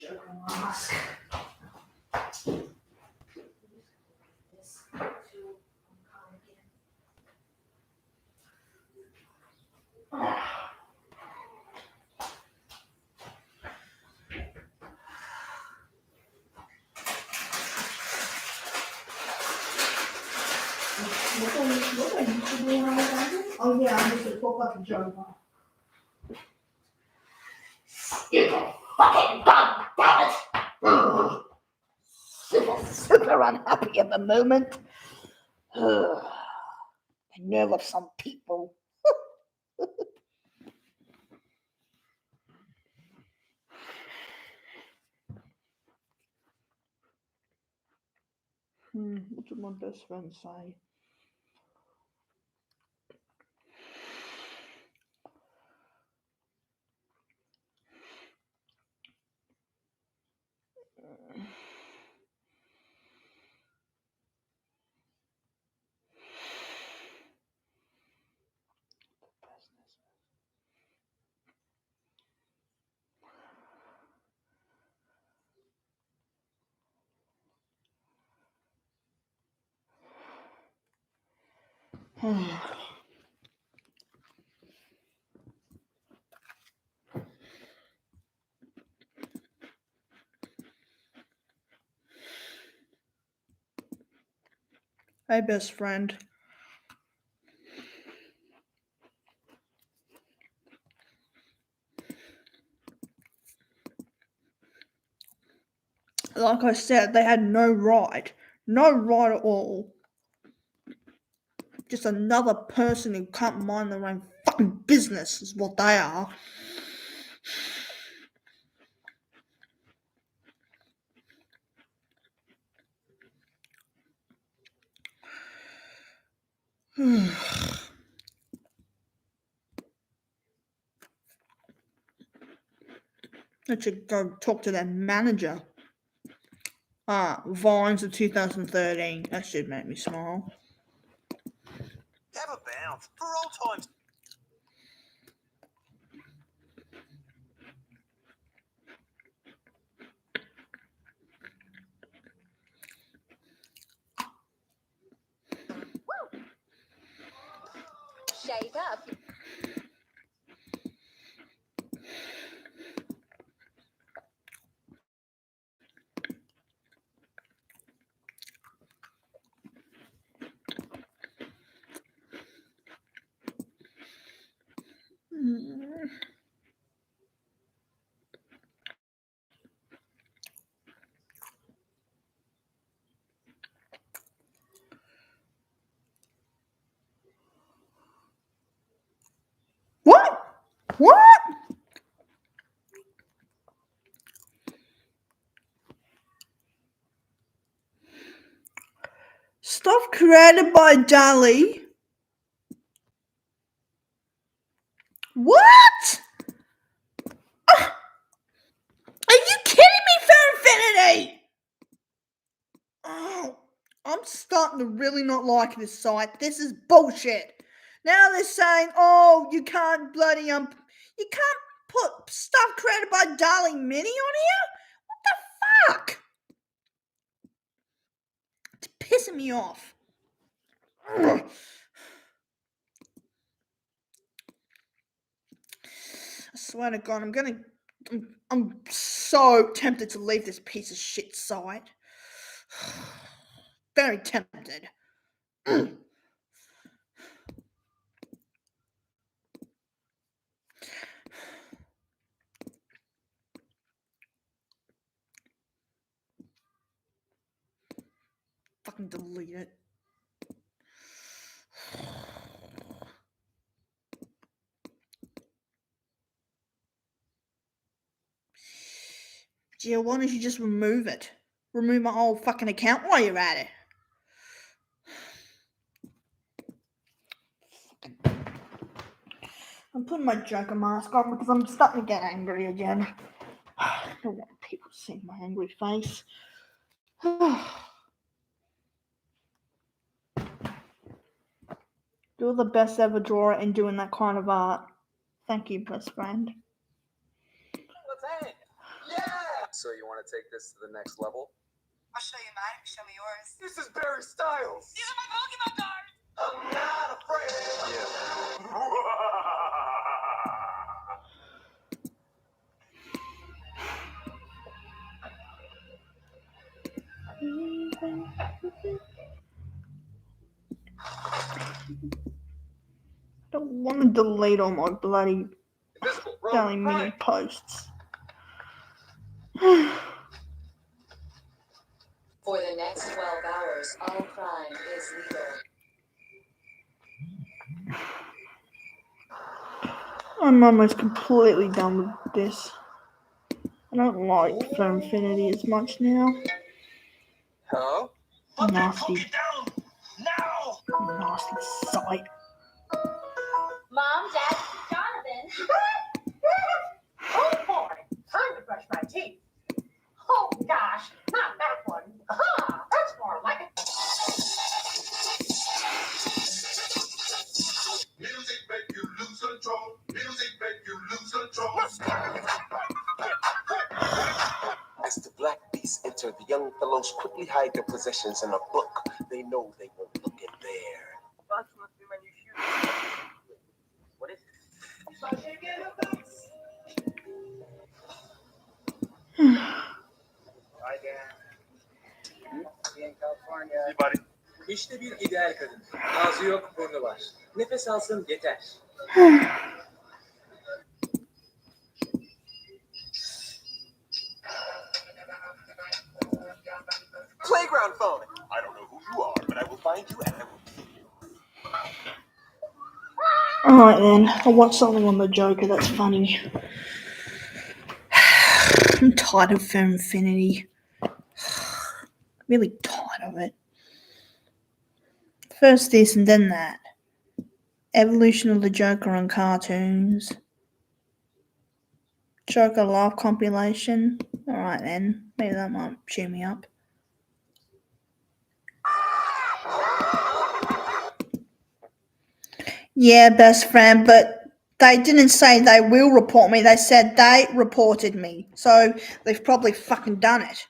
Mask. What I used to do when I was younger? Oh yeah, I used to talk like a joker. Fucking damn it! Ugh. Super unhappy at the moment. Ugh. The nerve of some people. What did my best friend say? Hey, best friend. Like I said, they had no right. No right at all. Just another person who can't mind their own fucking business is what they are. I should go talk to their manager. Vines of 2013. That should make me smile. Have a bounce for all times. Shake up. What? What? Stuff created by DALL-E. What? Are you kidding me, Fairfinity? Oh, I'm starting to really not like this site. This is bullshit. Now they're saying, oh, you can't bloody you can't put stuff created by DALL-E Mini on here? What the fuck? It's pissing me off. Ugh. I swear to God, I'm so tempted to leave this piece of shit site. Very tempted. Fucking delete it. Gee, why don't you just remove it? Remove my whole fucking account while you're at it. I'm putting my Joker mask on because I'm starting to get angry again. I don't want people to see my angry face. You're the best ever drawer in doing that kind of art. Thank you, best friend. Let's end. Yes! So you want to take this to the next level? I'll show you mine. Show me yours. This is Barry Styles. These are my Pokemon cards. I'm not afraid. Yeah. I don't want to delete all my bloody Invisible. Daily Roman. Mini Right. posts. For the next 12 hours, all crime is legal. I'm almost completely done with this. I don't like Infinity as much now. Hello? Nasty, down now. nasty site. Mom, Dad, Jonathan. Oh boy, time to brush my teeth. Oh gosh, not that one. Aha, that's more like it. Music make you lose control. Music make you lose control. As the black beasts enter, the young fellows quickly hide their possessions in a book. They know they won't look in there. What is it? Hi Dan. In California. Hey, buddy. İşte bir ideal kadın. Ağzı yok, burnu var. Nefes alsın yeter. Playground phone. I don't know who you are, but I will find you and I will kill you. Alright then, I'll watch something on the Joker that's funny. I'm tired of Fair Infinity. Really tired of it. First this and then that. Evolution of the Joker on cartoons. Joker Live compilation. Alright then, maybe that might cheer me up. Yeah, best friend, but they didn't say they will report me. They said they reported me. So they've probably fucking done it.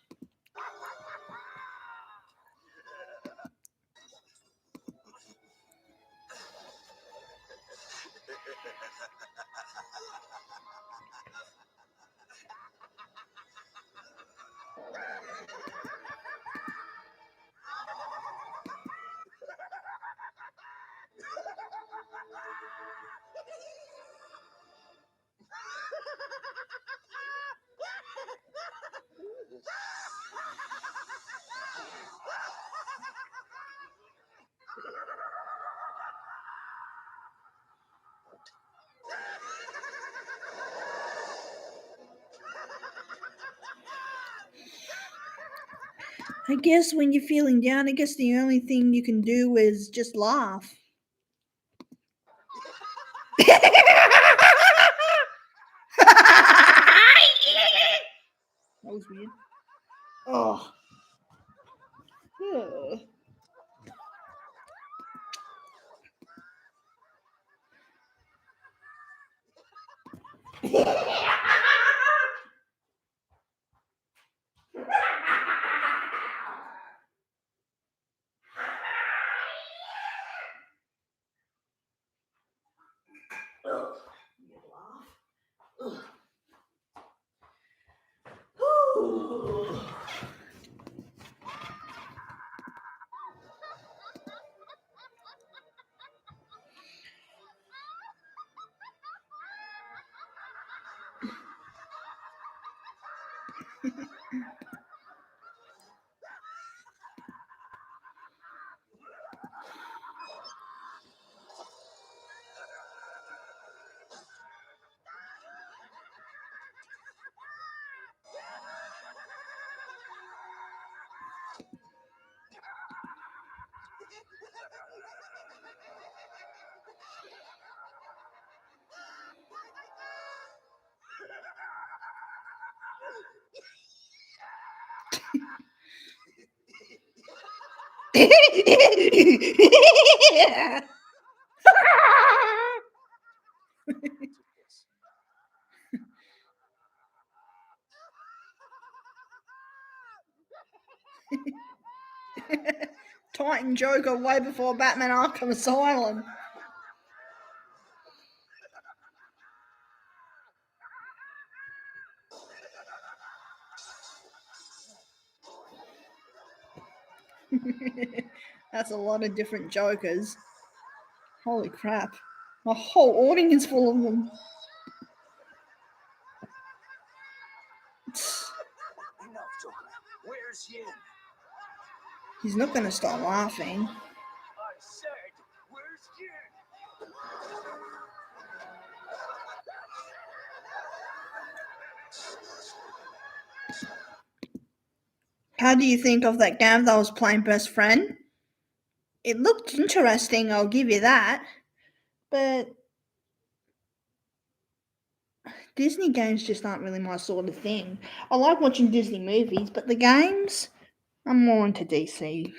I guess when you're feeling down, I guess the only thing you can do is just laugh. That was weird. Oh. Ugh. Titan Joker way before Batman Arkham Asylum. That's a lot of different Jokers. Holy crap. A whole audience full of them. Enough, Joker. Where's Yin? He's not going to stop laughing. I said, where's Yin? How do you think of that game that I was playing, Best Friend? It looked interesting, I'll give you that. But Disney games just aren't really my sort of thing. I like watching Disney movies, but the games, I'm more into DC.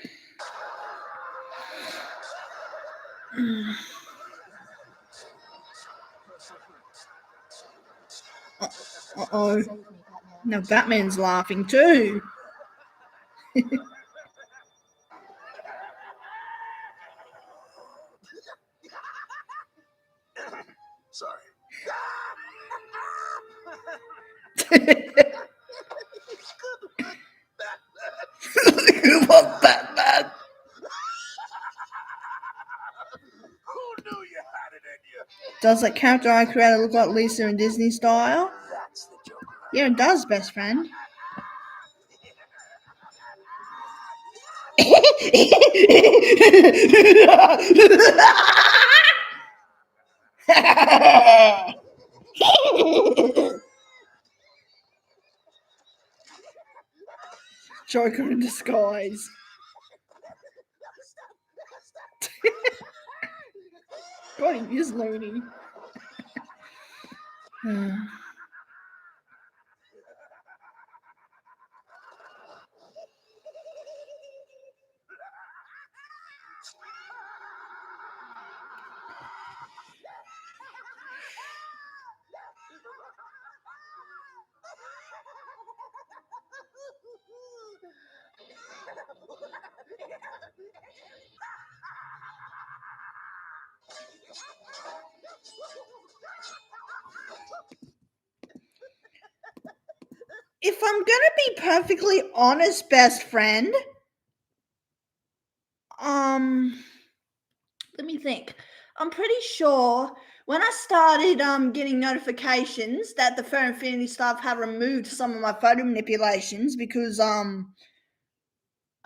Uh-oh. No, Batman's laughing too. Sorry. Who wants Batman? Who knew you had it in you? Does that character I created look like Lisa in Disney style? That's the Joker. Yeah, it does, Best Friend. Joker in disguise. God, he is loony. If I'm gonna be perfectly honest, Best Friend, let me think. I'm pretty sure when I started getting notifications that the Fair Infinity staff have removed some of my photo manipulations because I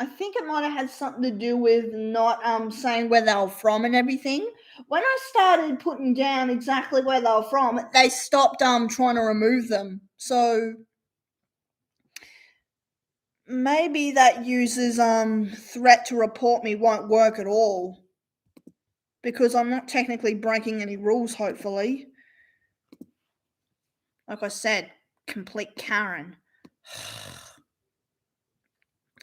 think it might have had something to do with not saying where they were from and everything. When I started putting down exactly where they were from, they stopped trying to remove them. So maybe that user's threat to report me won't work at all. Because I'm not technically breaking any rules, hopefully. Like I said, complete Karen.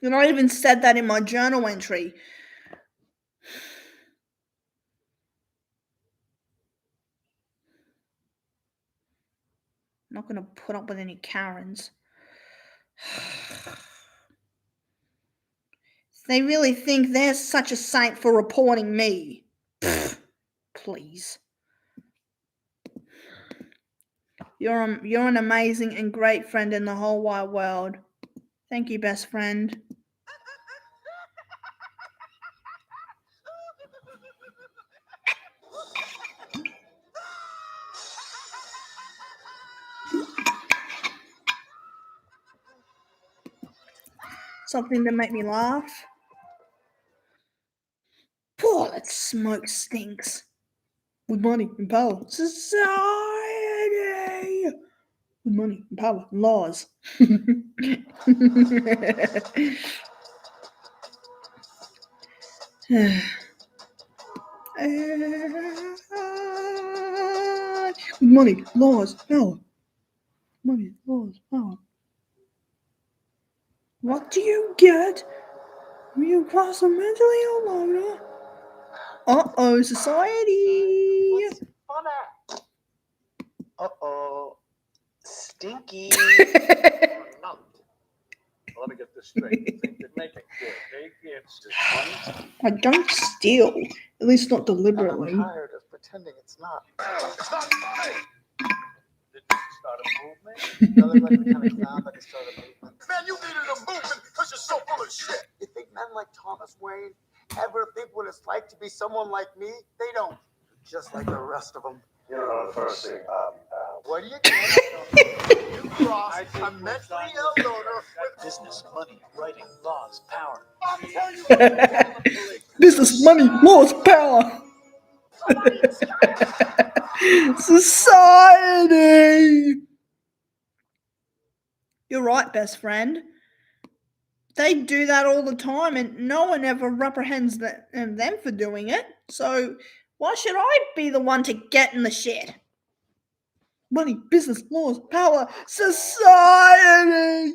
And I even said that in my journal entry. I'm not going to put up with any Karens. They really think they're such a saint for reporting me. Please. You're an amazing and great friend in the whole wide world. Thank you, Best Friend. Something to make me laugh. Oh, that smoke stinks. With money and power. Society. With money and power. Laws. With money, laws, power. Money, laws, power. What do you get when you cross a mentally alone? Uh-oh, society. What's funny? Uh-oh. Stinky. No. Let me get this straight. You think that making big gifts is funny? I don't steal, at least not I'm deliberately. tired of pretending it's not. It's not funny! Did you start a movement? Doesn't like the kind of sound like it started a movement. Man, you needed a movement because you're so full of shit. You think men like Thomas Wayne ever think what it's like to be someone like me? They don't. Just like the rest of them. You don't know the first thing about What do you get? You cross I think a we're mentally done ill with loner with business, money, writing, laws, power. I'll tell you what, tell the police. Business, money, laws, power. Society. You're right, best friend. They do that all the time, and no one ever reprehends them for doing it. So why should I be the one to get in the shit? Money, business, laws, power, society.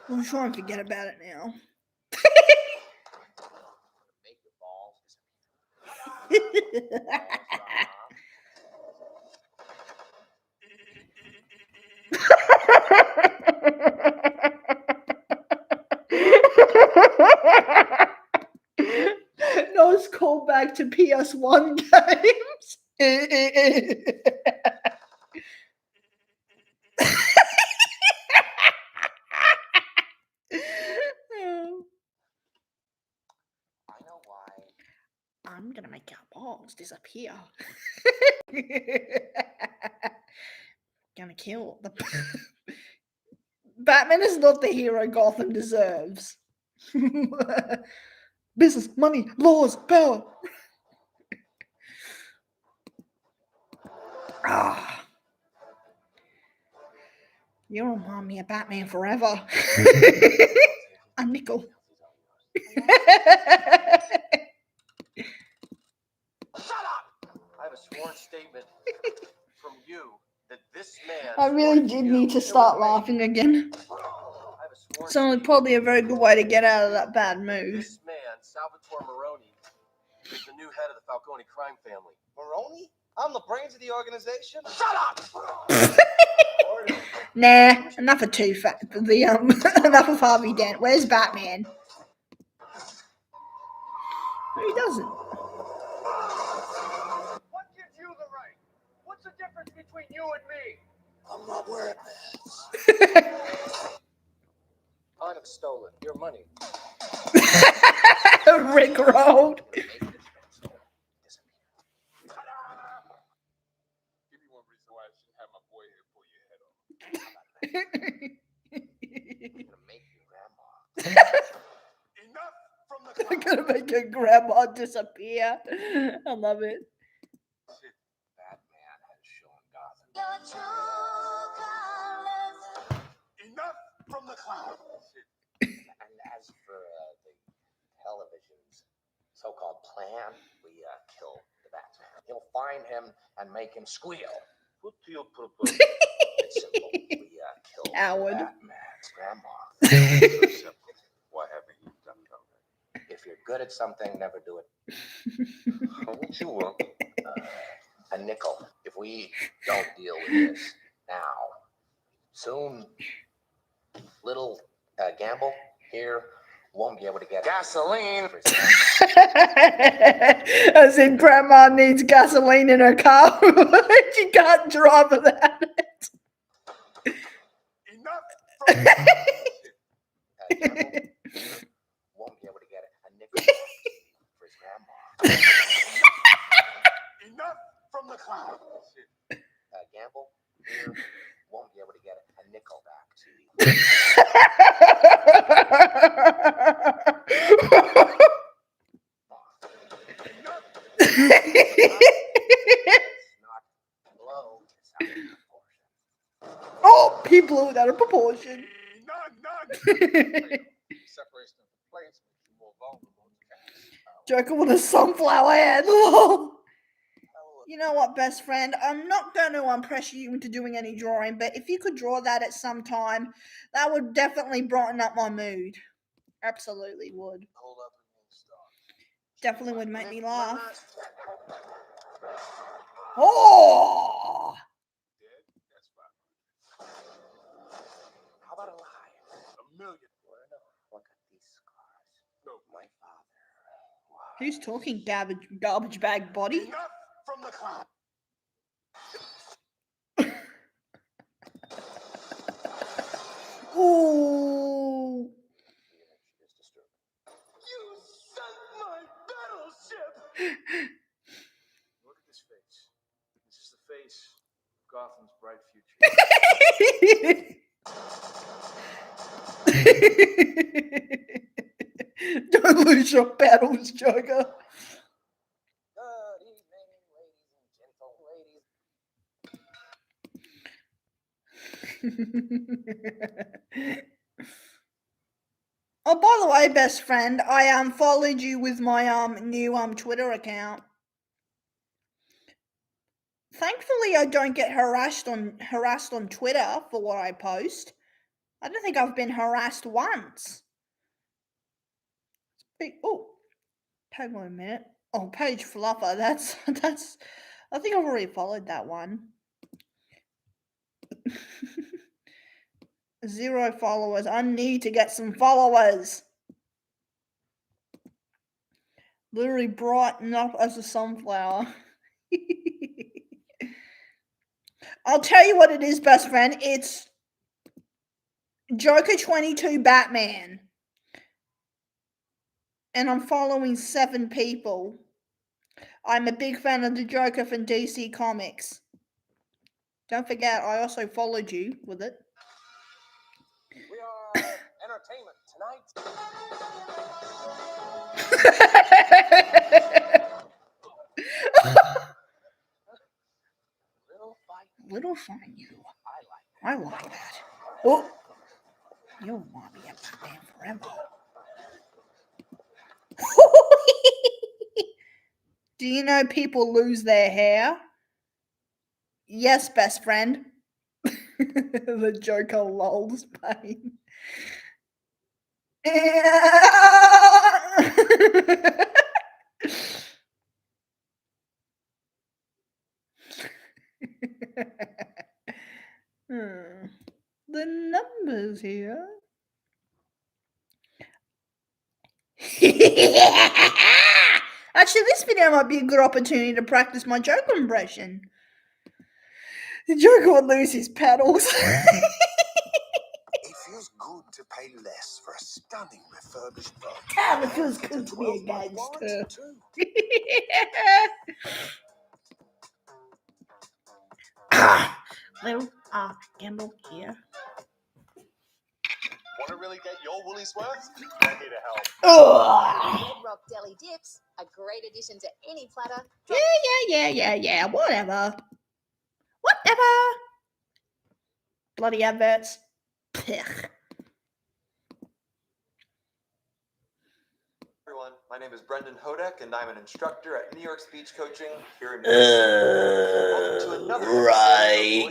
I'm trying and forget about it now. Make your balls Nice callback to PS1 games. I know why. I'm gonna make your balls disappear. Gonna kill the Batman is not the hero Gotham deserves. Business, money, laws, power. Ah. You remind me of Batman forever. A nickel. Shut up! I have a sworn statement from you that this man. I really did need to start laughing again. It's only probably a very good way to get out of that bad mood. This man, Salvatore Maroni, is the new head of the Falcone crime family. Maroni? I'm the brains of the organization. Shut up! Nah, enough of enough of Harvey Dent. Where's Batman? He doesn't. What gives you the right? What's the difference between you and me? I'm not wearing this. I'd have stolen your money. Rick Road. Give me one reason why I should have my boy here pull your head off. I'm gonna make your grandma. Enough from the I'm gonna make your grandma disappear. I love it. Batman has shown Gotham. Your true colors. Enough from the clown. And as for the television's so-called plan, we kill the Batman. He'll find him and make him squeal. It's simple. We kill Coward. Batman's grandma. Why haven't you done that? If you're good at something, never do it. What you want? A nickel. If we don't deal with this now, soon, little Gamble here won't be able to get gasoline. As in, Grandma needs gasoline in her car. She can't drive without it. Enough from Gamble won't be able to get a nickel for his grandma. enough from the clown. Gamble here won't be able to get a nickel back. Blow. It's out of proportion. Oh, he blew it out of proportion. None. Separation of the plates makes you more vulnerable to gas. Joker with a sunflower head. Lol. You know what, best friend? I'm not going to pressure you into doing any drawing, but if you could draw that at some time, that would definitely brighten up my mood. Absolutely would. Hold up and start. Definitely would make me laugh. Oh! Dead? That's fine. How about million. Look at these scars. No. My father. was- Who's talking garbage bag body? Enough from the clown. Ooh. The energy is disturbing. You sunk my battleship. Look at this face. This is the face of Gotham's bright future. Don't lose your battles, Joker. Good evening, ladies and gentle ladies. Oh, by the way, best friend, I followed you with my new Twitter account. Thankfully, I don't get harassed on Twitter for what I post. I don't think I've been harassed once. Oh, hang on a minute. Oh, Paige Fluffer. That's. I think I've already followed that one. 0 followers. I need to get some followers. Literally brighten up as a sunflower. I'll tell you what it is, best friend. It's Joker 22 Batman. And I'm following 7 people. I'm a big fan of the Joker from DC Comics. Don't forget, I also followed you with it. We are entertainment tonight. Little fight. Little fine you. I like I like that. Oh, you'll want to be a Batman forever. Do you know people lose their hair? Yes, best friend. The Joker lolls pain. The numbers here. Actually, this video might be a good opportunity to practice my Joker impression. The Joker would lose his pedals. It feels good to pay less for a stunning refurbished boat. Damn, it feels good to be a gangster. Little Gamble here. Want to really get your woolies worth? I need a help. Red Rock Deli Dips, a great addition to any platter. Yeah. Whatever. Bloody adverts. Pech. Everyone, my name is Brendan Hodek, and I'm an instructor at New York Speech Coaching here in New York City. Welcome to another Right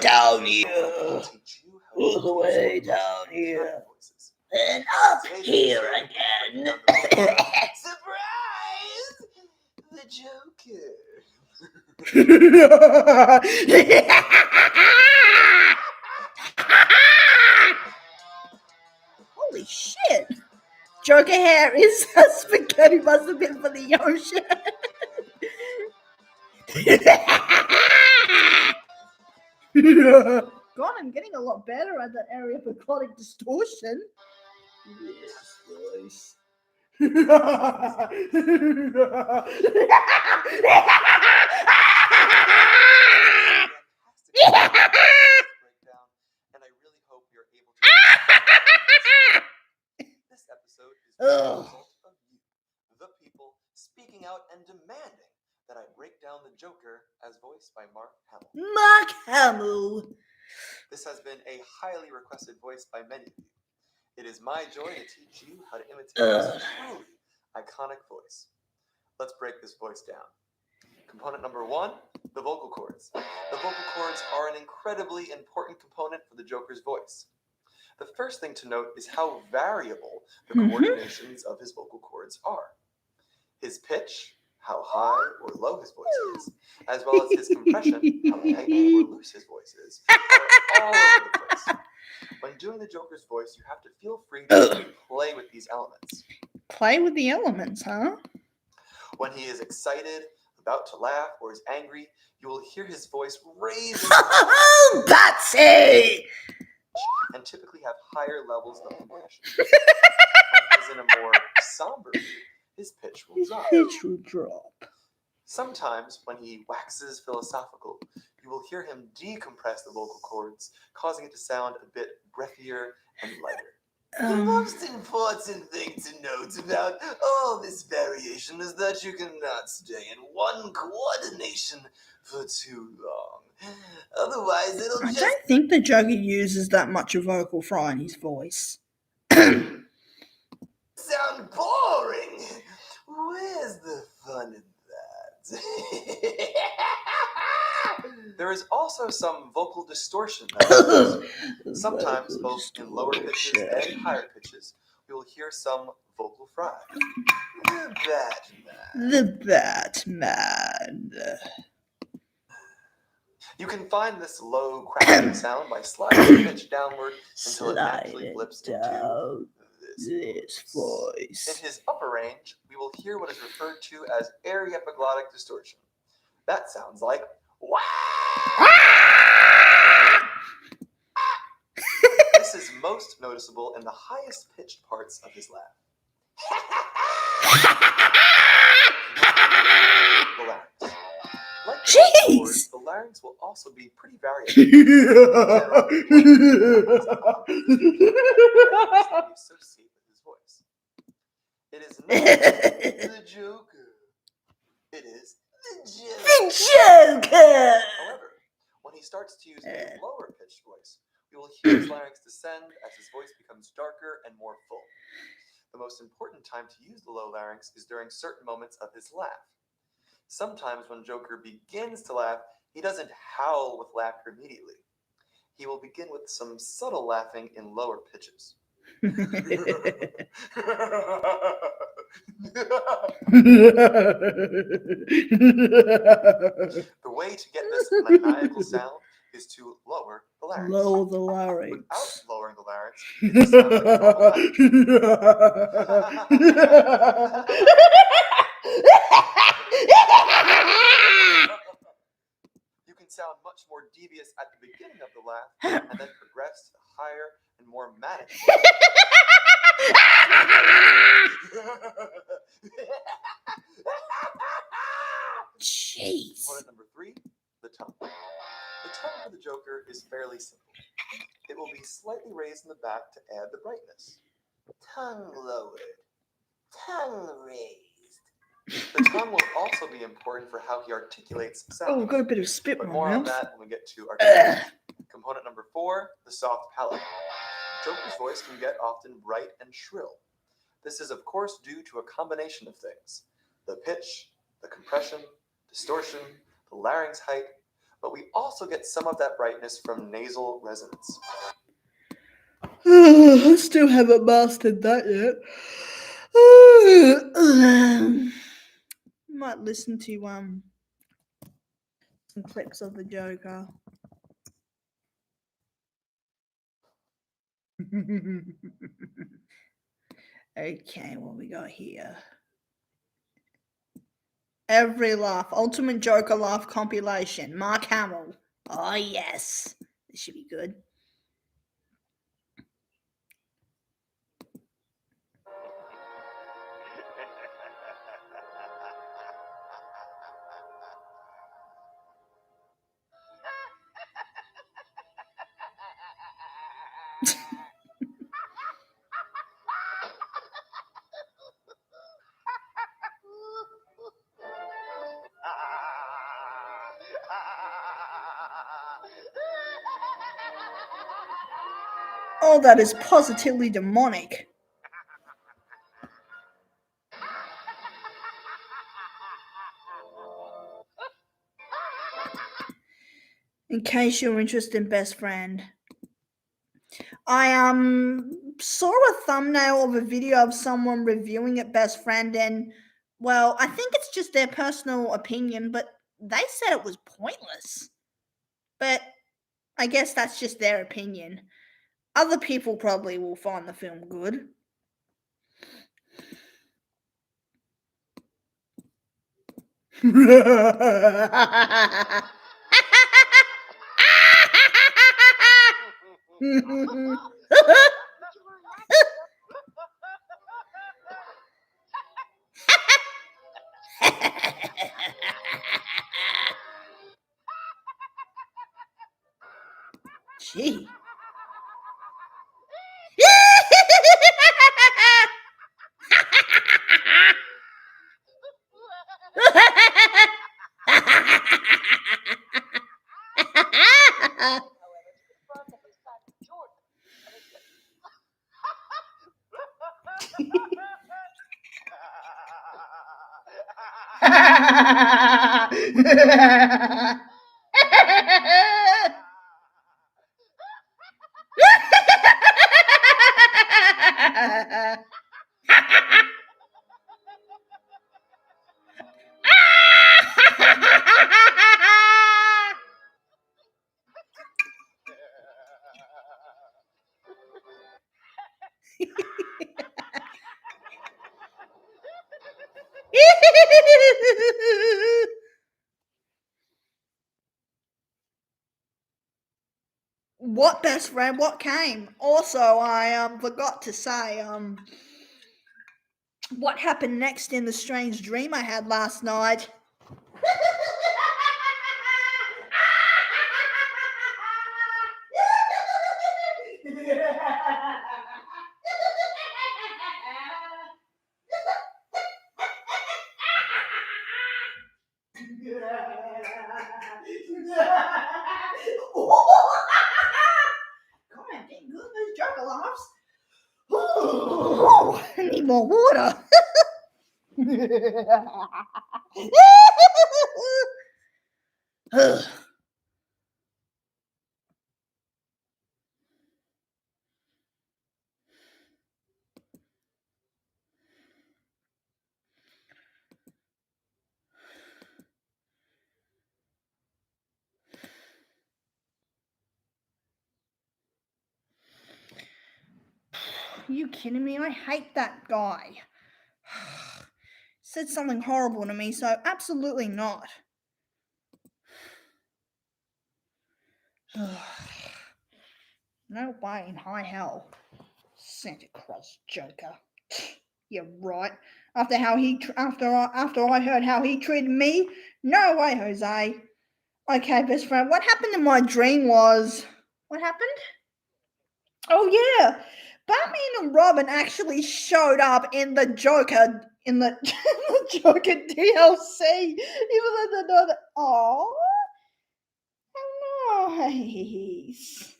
down here. I'll teach you how to All the use way your down here. voices. And up Today's here episode, again. Surprise! The Joker. Holy shit! Joker hair is a spaghetti must have been for the ocean. God, I'm getting a lot better at that area of aquatic distortion. Yes, Breakdown, and I really hope you're able to. This episode is the result of you, the people, speaking out and demanding that I break down the Joker as voiced by Mark Hamill. Mark Hamill. This has been a highly requested voice by many of you. It is my joy to teach you how to imitate this truly iconic voice. Let's break this voice down. Component number 1, the vocal cords. The vocal cords are an incredibly important component for the Joker's voice. The first thing to note is how variable the coordinations of his vocal cords are. His pitch, how high or low his voice is, as well as his compression, how tight or loose his voice is, are all over the place. When doing the Joker's voice, you have to feel free to play with these elements. Play with the elements, huh? When he is excited, about to laugh, or is angry, you will hear his voice raise Oh, Patsy! and typically have higher levels of passion. When he's in a more somber mood, his pitch will His drop. pitch will drop. Sometimes, when he waxes philosophical, you will hear him decompress the vocal cords, causing it to sound a bit breathier and lighter. The most important thing to note about all this variation is that you cannot stay in one coordination for too long. Otherwise, it'll I just don't think the Joker uses that much of vocal fry in his voice. sound boring. Where's the fun in that? There is also some vocal distortion. Sometimes, both in lower pitches and higher pitches, we will hear some vocal fry. The Batman. You can find this low crackling sound by sliding the pitch downward until it naturally flips into this voice. In his upper range, we will hear what is referred to as airy epiglottic distortion. That sounds like wow. This is most noticeable in the highest pitched parts of his laugh. The larynx. Like the vocal cords, the larynx will also be pretty variable. Associate with his voice. It is not the Joker. It is the Joker! However, when he starts to use a lower pitched voice, we will hear his larynx descend as his voice becomes darker and more full. The most important time to use the low larynx is during certain moments of his laugh. Sometimes when Joker begins to laugh, he doesn't howl with laughter immediately. He will begin with some subtle laughing in lower pitches. The way to get this maniacal sound is to lower the larynx. Lower the larynx. Without lowering the larynx, it just sounds like a You can sound much more devious at the beginning of the laugh and then progress to higher and more manic. Jeez. Component number 3, the tongue. The tongue for the Joker is fairly simple. It will be slightly raised in the back to add the brightness. Tongue lowered. Tongue raised. The tongue will also be important for how he articulates sound. Oh, we've got a bit of spit But in more my on mouth. that when we get to articulation. Component number 4, the soft palate. Joker's voice can get often bright and shrill. This is, of course, due to a combination of things. The pitch, the compression, distortion, the larynx height, but we also get some of that brightness from nasal resonance. I still haven't mastered that yet. Might listen to some clips of the Joker. Okay, what we got here? Every laugh, Ultimate Joker laugh compilation. Mark Hamill. Oh yes, this should be good. Oh, that is positively demonic. In case you're interested in Best Friend, I saw a thumbnail of a video of someone reviewing it, Best Friend, and well, I think it's just their personal opinion, but they said it was pointless. But I guess that's just their opinion. Other people probably will find the film good. Gee. What best friend? What came? Also, I forgot to say what happened next in the strange dream I had last night. God, I'm getting good at those Joker laughs. I need more water. Ugh. Are you kidding me? I hate that guy. Said something horrible to me, so absolutely not. No way in high hell. Santa Claus Joker. You're right. After how he after I heard how he treated me, no way, Jose. Okay, best friend. What happened in my dream was what happened? Oh yeah, Batman and Robin actually showed up in the Joker the Joker DLC. Even though they're not. Oh, nice.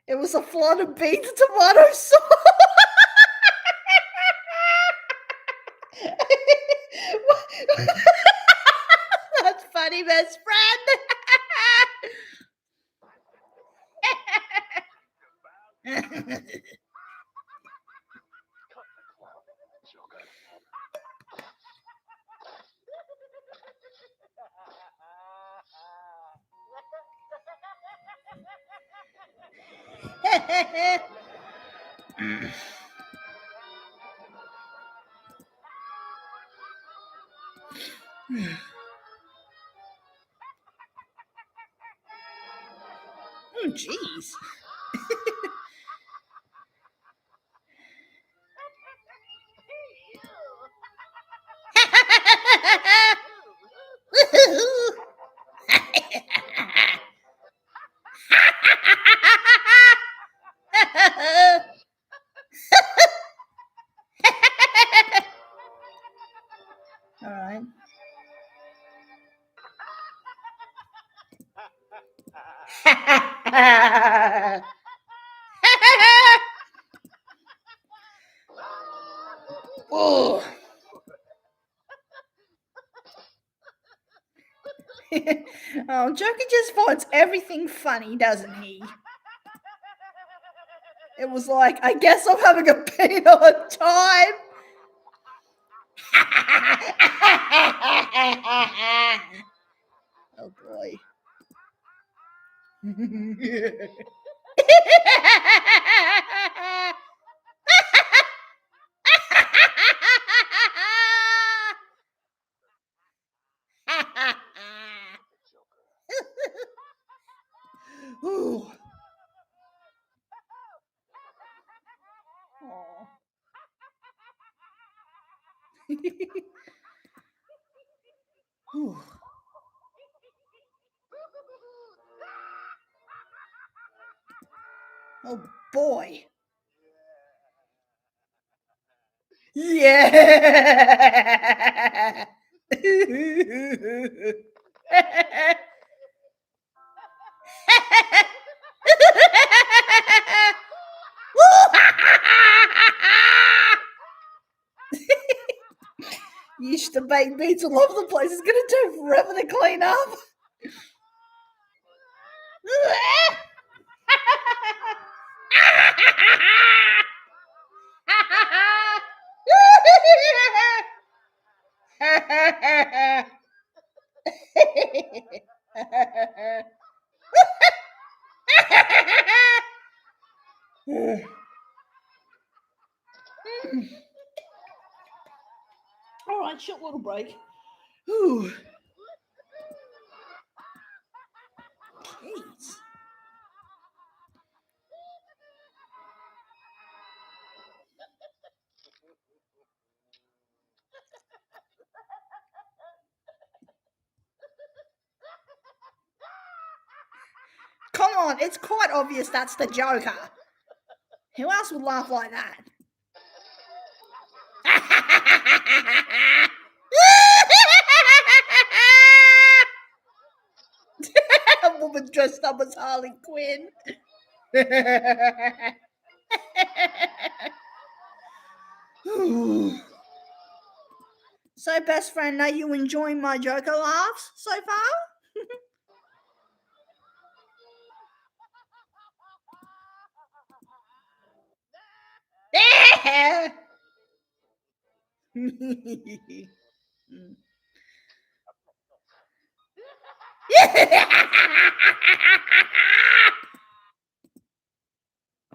It was a flood of beans and tomato sauce. That's funny, best friend. Oh, jeez. All right. Oh. Oh, Joker just finds everything funny, doesn't he? It was like, I guess I'm having a peanut time. Oh boy. Ooh. Aw. Ooh. Oh boy. Yeah. Yeesh, the baked beans all over the place. It's gonna take forever to clean up. All right, short little break. Ooh. Jeez. Come on, it's quite obvious that's the Joker. Who else would laugh like that? A woman dressed up as Harley Quinn. So, best friend, are you enjoying my Joker laughs so far?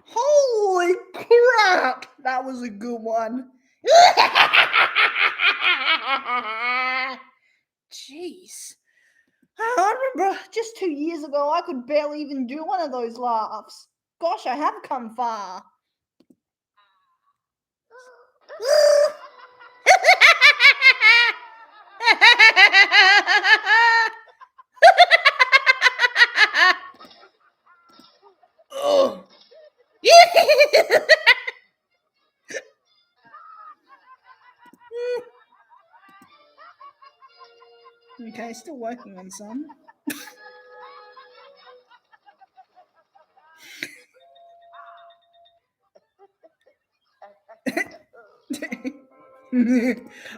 Holy crap! That was a good one. Jeez. I remember just 2 years ago, I could barely even do one of those laughs. Gosh, I have come far. Oh. Okay, still working on some.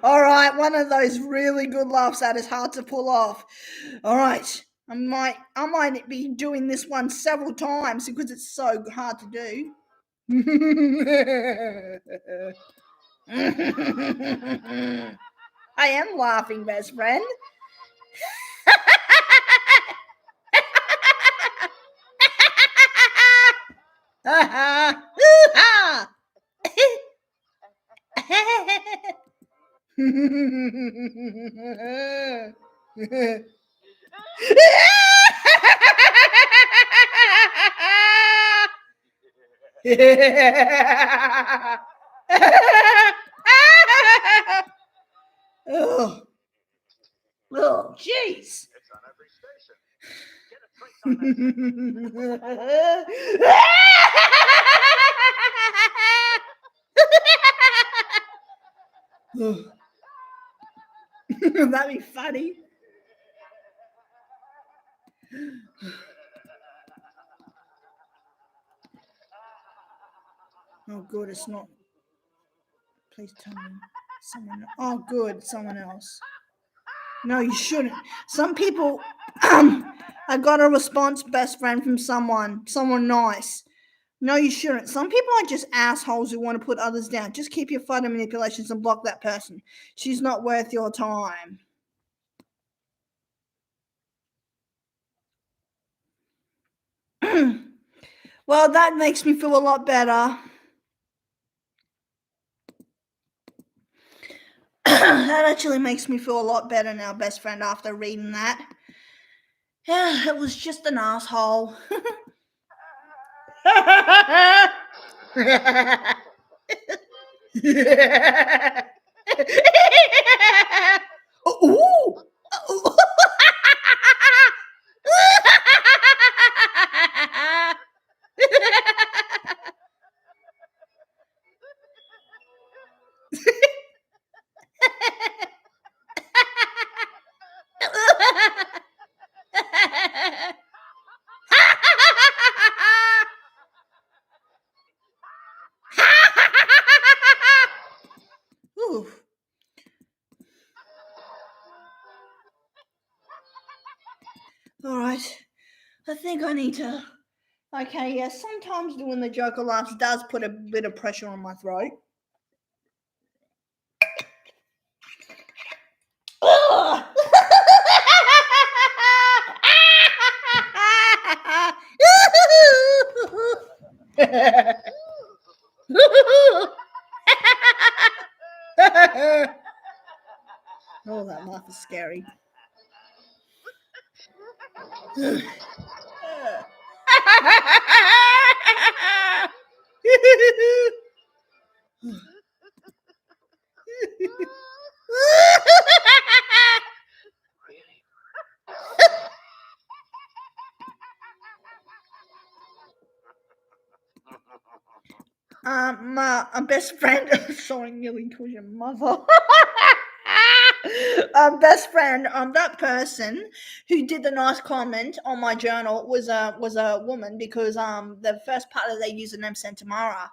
All right, one of those really good laughs that is hard to pull off. All right, I might be doing this one several times because it's so hard to do. I am laughing, best friend. Oh, oh, jeez. It's on every station. Get a trace on that. That'd be funny. Oh, good, it's not. Please tell me someone. Oh, good, someone else. No, you shouldn't. Some people. I got a response, best friend, from someone nice. No, you shouldn't. Some people are just assholes who want to put others down. Just keep your photo manipulations and block that person. She's not worth your time. Well, that makes me feel a lot better. That actually makes me feel a lot better now, best friend, after reading that. Yeah, it was just an asshole. Ooh. Ooh. All right. I think I need to. Okay, yeah, sometimes doing the Joker laughs does put a bit of pressure on my throat. Ugh. Oh, that laugh is scary. My best friend. Sorry, nearly called your mother. Best friend. That person who did the nice comment on my journal was a woman, because the first part of their username said Tamara.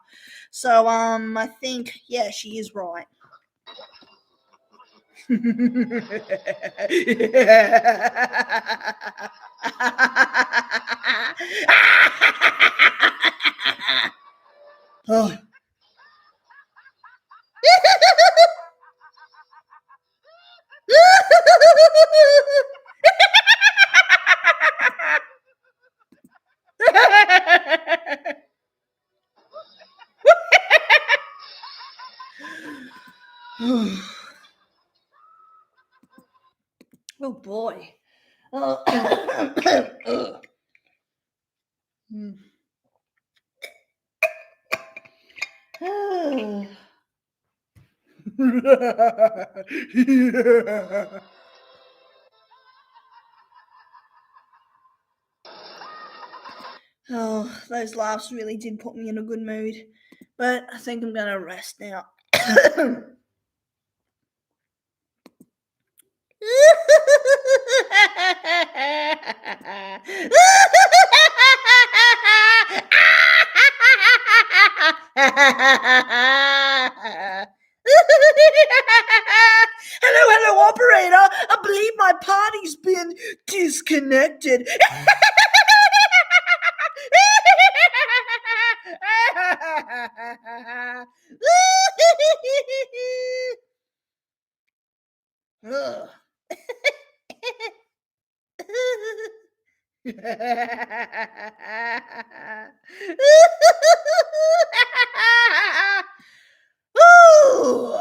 So I think, yeah, she is right. Oh. Oh boy. Oh, those laughs really did put me in a good mood. But I think I'm gonna rest now. Hello, operator. I believe my party's been disconnected. Ugh. Ooh.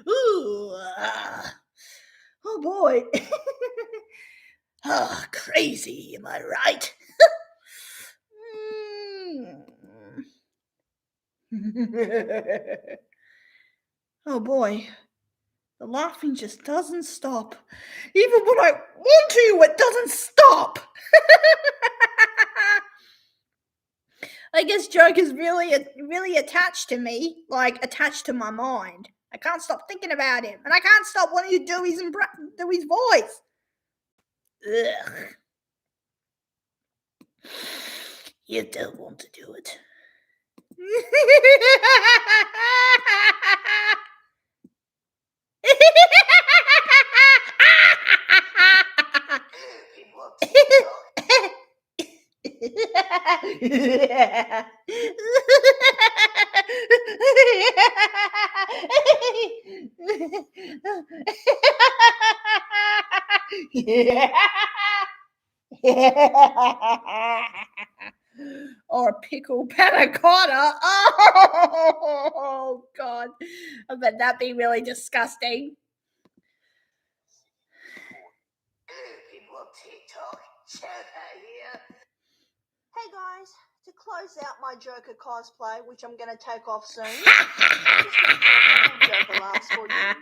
Ooh. Oh boy. Oh, crazy, am I right? Oh boy. The laughing just doesn't stop. Even when I want to, it doesn't stop. I guess Joker's really attached to me, like attached to my mind. I can't stop thinking about him, and I can't stop wanting to do his voice. Ugh. You don't want to do it. Or a pickle panna cotta. Oh God, I bet that'd be really disgusting. People on TikTok, Joker here. Hey guys, to close out my Joker cosplay, which I'm gonna take off soon, just a Joker laughs for you.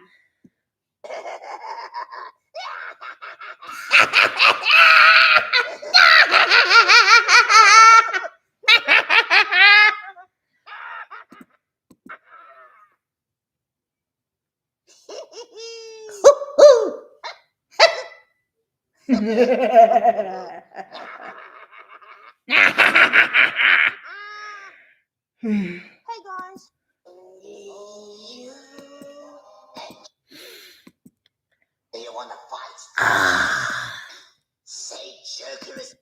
Hey guys. Do you want to fight? Say Joker is...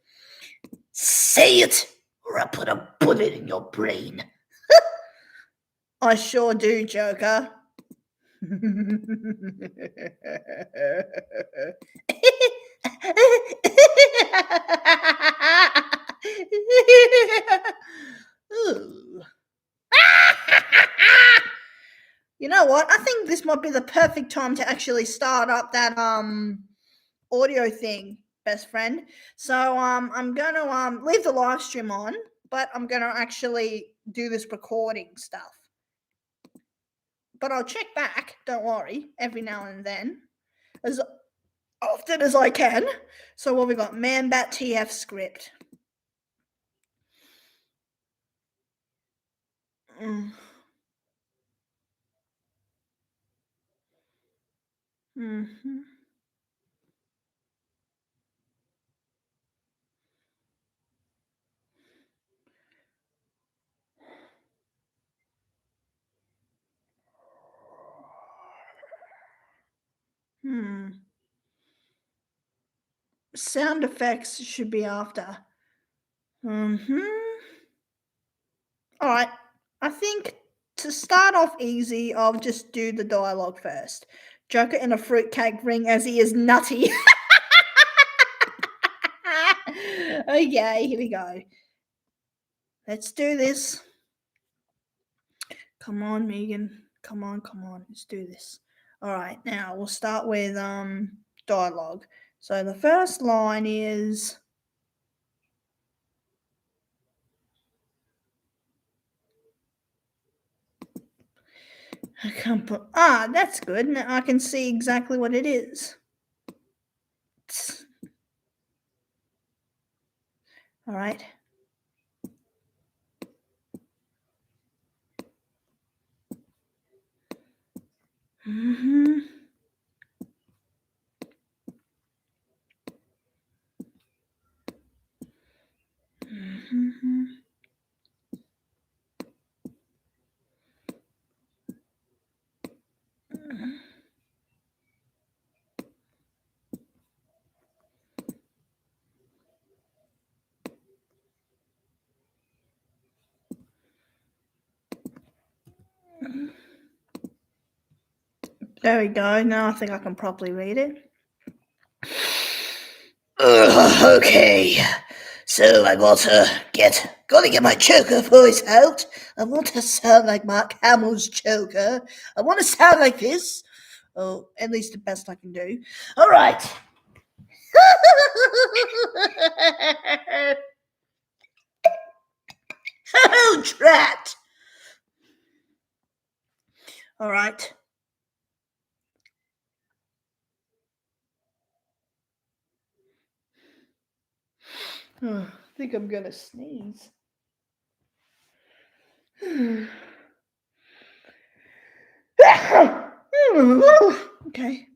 Say it, or I put a bullet in your brain. I sure do, Joker. Ooh. You know what? I think this might be the perfect time to actually start up that audio thing, best friend. So I'm gonna leave the live stream on, but I'm gonna actually do this recording stuff. But I'll check back, don't worry, every now and then, as often as I can. So what we got? Man-Bat TF script. Mm-hmm. Sound effects should be after. Mm-hmm. All right. I think to start off easy, I'll just do the dialogue first. Joker in a fruitcake ring as he is nutty. Okay, here we go. Let's do this. Come on, Megan. Come on. Let's do this. All right, now we'll start with dialogue. So the first line is... I can't put... that's good. Now I can see exactly what it is. All right. Mm-hmm. Mm-hmm. There we go. Now I think I can properly read it. Okay, so I gotta get my Joker voice out. I want to sound like Mark Hamill's Joker. I want to sound like this. Oh, at least the best I can do. All right. Oh, drat. All right. I think I'm gonna sneeze. Okay.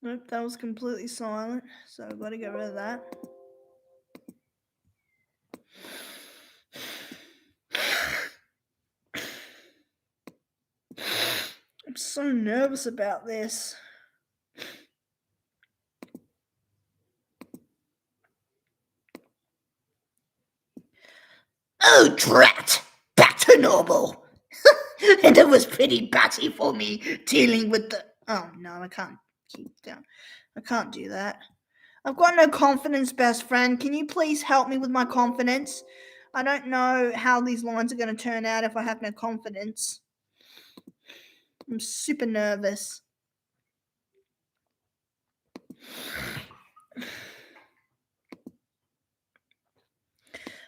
Nope, that was completely silent, so I've got to get rid of that. I'm so nervous about this. Oh, drat! Back to normal. And it was pretty batty for me dealing with the. Oh no, I can't keep down. I can't do that. I've got no confidence, best friend. Can you please help me with my confidence? I don't know how these lines are going to turn out if I have no confidence. I'm super nervous.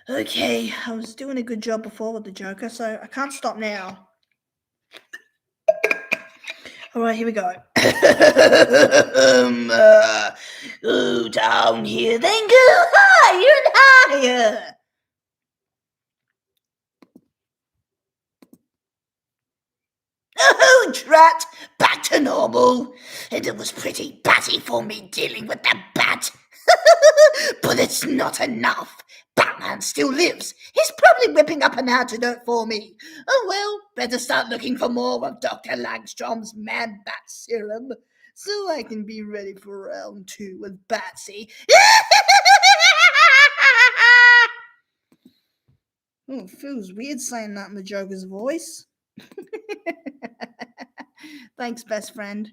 Okay, I was doing a good job before with the Joker, so I can't stop now. All right, here we go. Go down here, then go higher and higher. Oh, drat! Back to normal. And it was pretty batty for me dealing with that bat. But it's not enough. Batman still lives. He's probably whipping up an antidote for me. Oh well, better start looking for more of Dr. Langstrom's man-bat serum so I can be ready for round 2 with Batsy. Oh, it feels weird saying that in the Joker's voice. Thanks, best friend.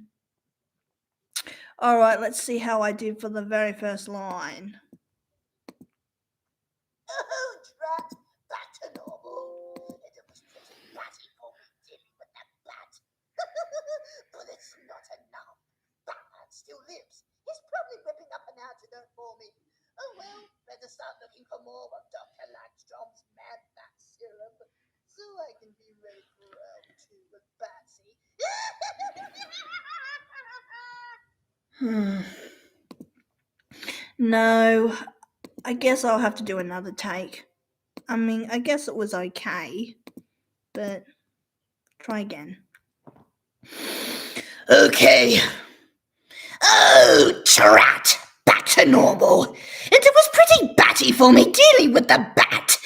All right, let's see how I did for the very first line. Oh, drat, back to normal. And it was pretty batty for me dealing with that bat. But it's not enough. Batman still lives. He's probably whipping up an antidote for me. Oh well, better start looking for more of Dr. Langstrom's man-bat serum so I can be ready for round 2 with Batsy. No, I guess I'll have to do another take. I mean, I guess it was okay, but try again. Okay. Oh, drat! Back to normal. And it was pretty batty for me dealing with the bat.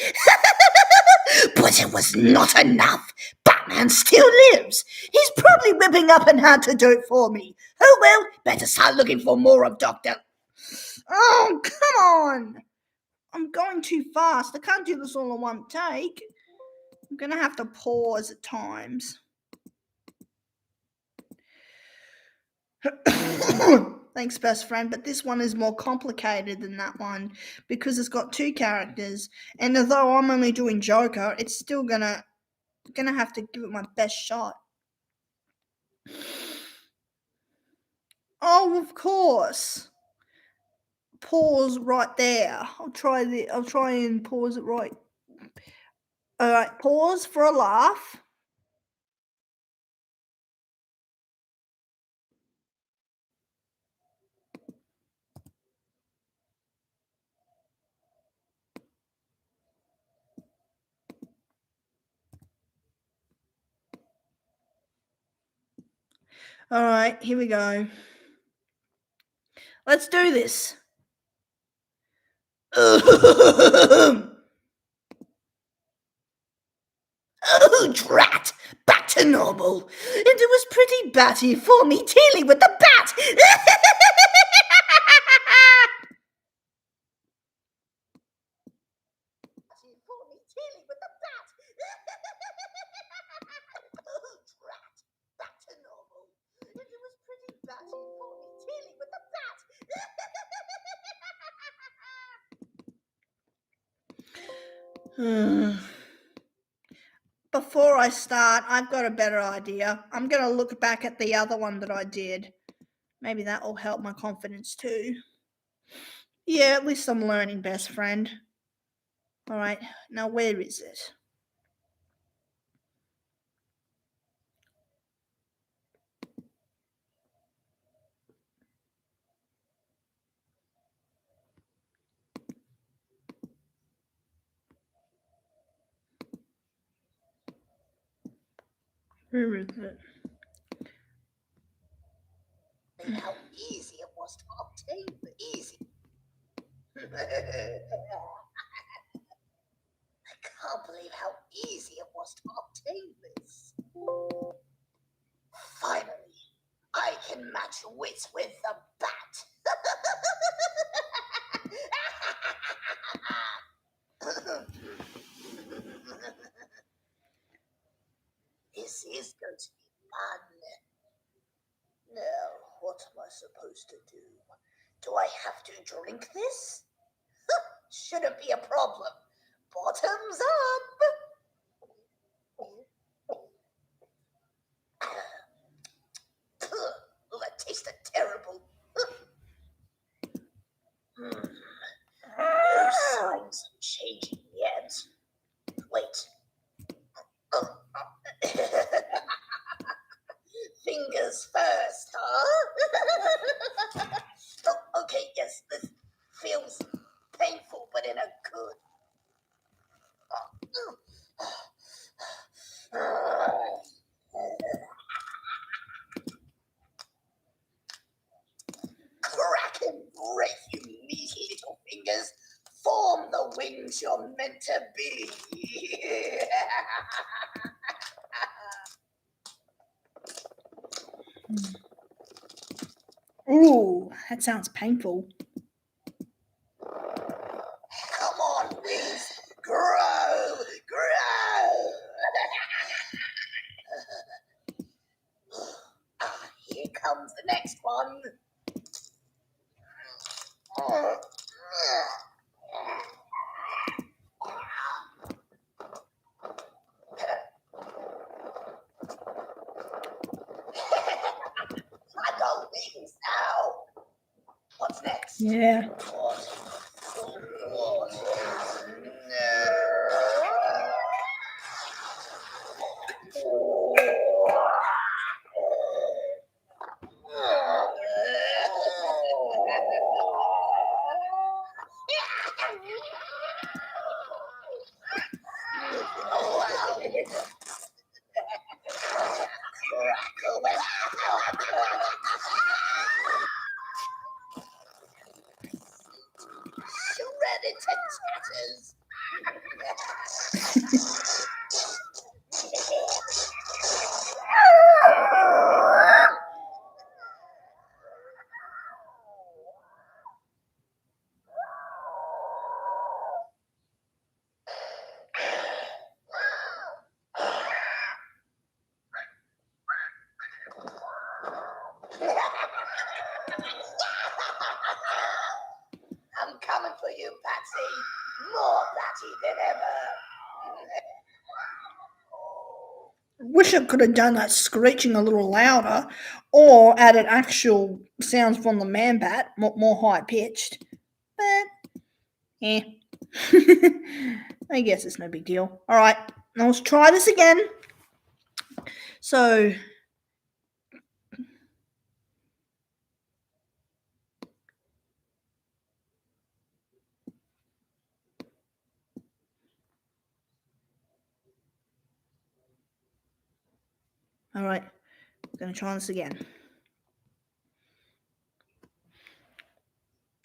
But it was not enough. Batman still lives. He's probably whipping up an antidote for me. Oh well, better start looking for more of Dr. Oh, come on! I'm going too fast. I can't do this all in one take. I'm going to have to pause at times. Thanks, best friend, but this one is more complicated than that one because it's got 2 characters, and although I'm only doing Joker, it's still gonna have to give it my best shot. Oh, of course. Pause right there. I'll try and pause it right. All right, pause for a laugh. All right, here we go. Let's do this. Oh, drat! Back to normal. And it was pretty batty for me dealing with the bat. Oh, drat! Back to normal. And it was pretty batty for me dealing with the bat. Before I start, I've got a better idea. I'm going to look back at the other one that I did. Maybe that will help my confidence too. Yeah, at least I'm learning, best friend. All right, now where is it? Where is it? believe how easy it was to obtain. Easy. I can't believe how easy it was to obtain this. Finally, I can match wits with the bat. This is going to be fun. Now, what am I supposed to do? Do I have to drink this? Shouldn't be a problem. Bottoms up. Oh, that tasted terrible. No signs of changing yet. Wait. Fingers first, huh? Oh, okay, yes, this feels painful, but in a good. Crack and break, you meaty little fingers. Form the wings you're meant to be. Ooh, that sounds painful. Come on, wings. Grow, grow. Here comes the next one. I got wings now. What's next? Yeah. What? Shredded to tatters. I'm coming for you, Patsy. More Patsy than ever. Wish I could have done that screeching a little louder, or added actual sounds from the man bat, more high pitched. But, I guess it's no big deal. All right, now let's try this again. So, all right, I'm gonna try this again.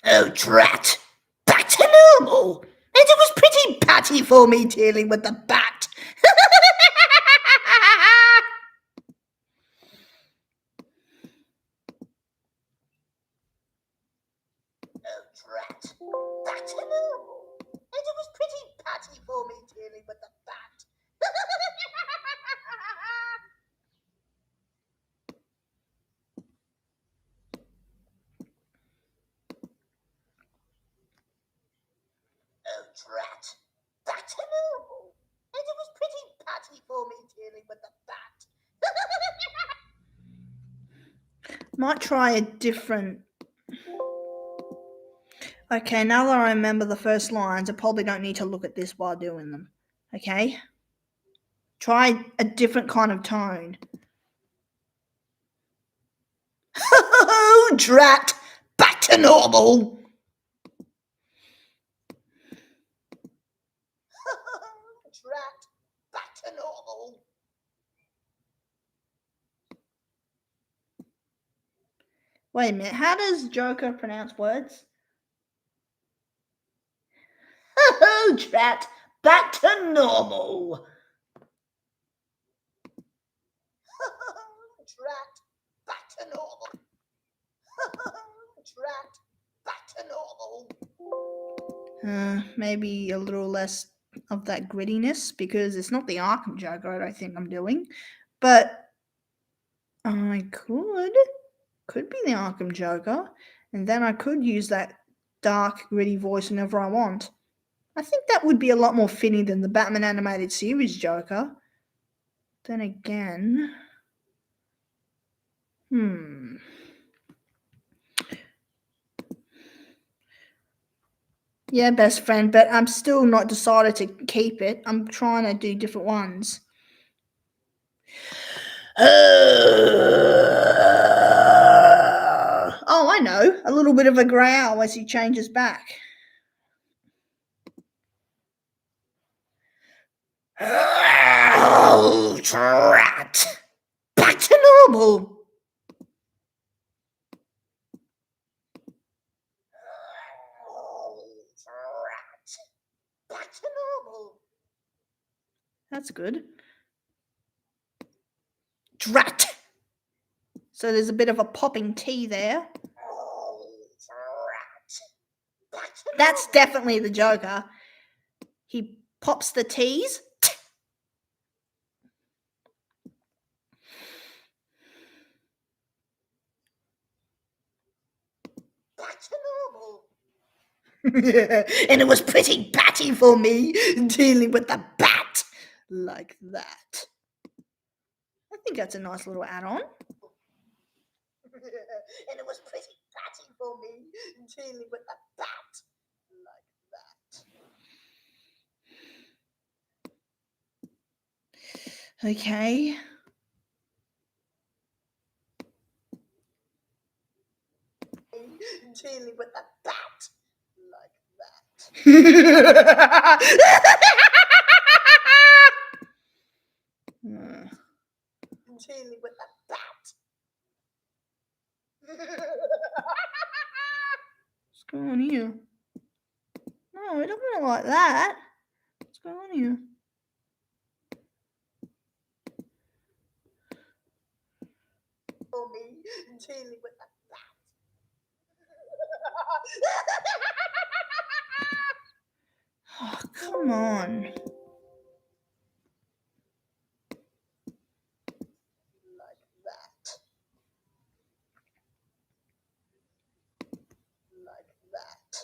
Oh, drat. Back to normal. And it was pretty patty for me dealing with the bat. Oh, drat. Back to normal. And it was pretty patty for me dealing with the bat. Oh, drat. Back to normal. And it was pretty patty for me dealing with the bat. Might try a different. Okay, now that I remember the first lines, I probably don't need to look at this while doing them. Okay? Try a different kind of tone. Oh, drat. Back to normal. Drat. Back to normal. Wait a minute. How does Joker pronounce words? Oh, Drat, back to normal. Drat, back to normal. Drat, back to normal. Maybe a little less of that grittiness because it's not the Arkham Joker I don't think I'm doing. But I could be the Arkham Joker, and then I could use that dark, gritty voice whenever I want. I think that would be a lot more fitting than the Batman animated series Joker. Then again, yeah, best friend, but I'm still not decided to keep it. I'm trying to do different ones. Oh, I know. A little bit of a growl as he changes back. Oh, Drat, back to normal. Back to normal. That's good. Drat. So there's a bit of a popping T there. That's definitely the Joker. He pops the T's. Back to normal. And it was pretty batty for me dealing with the bat like that. I think that's a nice little add-on. And it was pretty batty for me dealing with the bat like that. Okay. Dealing with the bat like that. Dealing with the bat. What's going on here? No, I don't want it like that. What's going on here? For me, dealing with the bat. Oh, come on. Like that. Like that.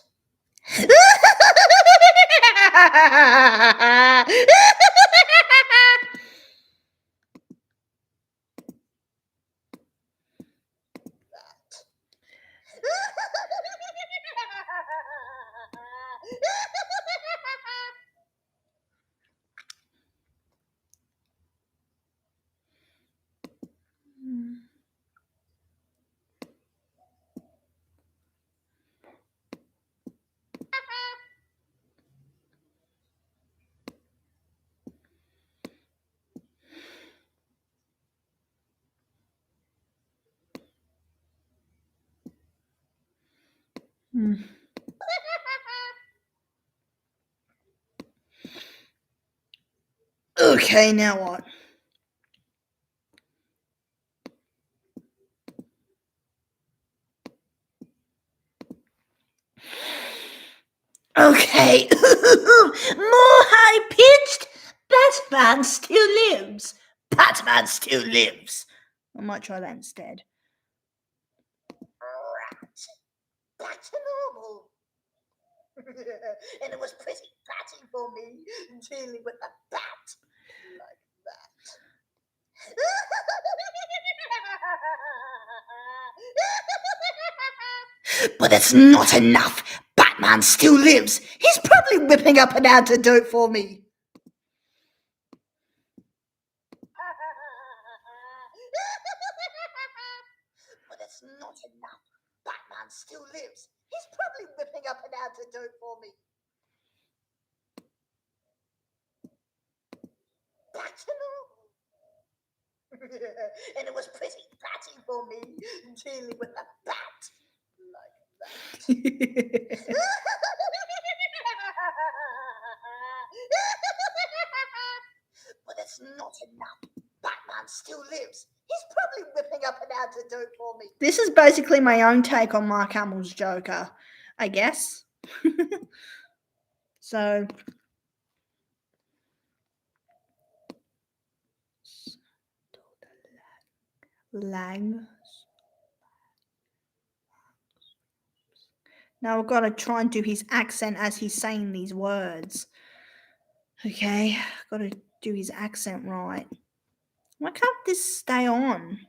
Okay, now what? Okay. More high-pitched. Batman still lives. Batman still lives. I might try that instead. Back to normal. And it was pretty batty for me dealing with the bat like that. But it's not enough. Batman still lives. He's probably whipping up an antidote for me. But it's not enough. Batman still lives. He's probably whipping up an antidote for me. Back to normal. And it was pretty batty for me dealing with the bat But it's not enough. Batman still lives. He's probably whipping up an antidote for me. This is basically my own take on Mark Hamill's Joker, I guess. So, Lang. Now I've got to try and do his accent as he's saying these words. Okay, got to do his accent right. Why can't this stay on?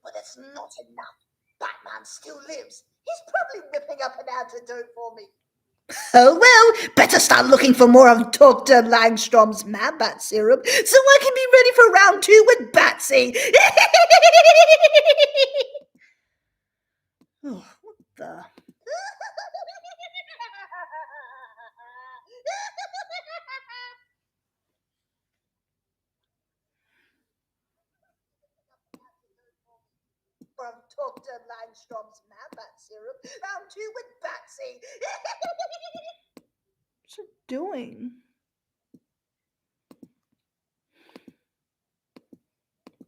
But it's not enough. Batman still lives. He's probably whipping up an antidote for me. Oh well, better start looking for more of Dr. Langstrom's Mad Bat Serum so I can be ready for round 2 with Batsy. Oh, what the? From Dr. Langstrom's Mad Bat Serum, round 2 with Batsy. What's it doing?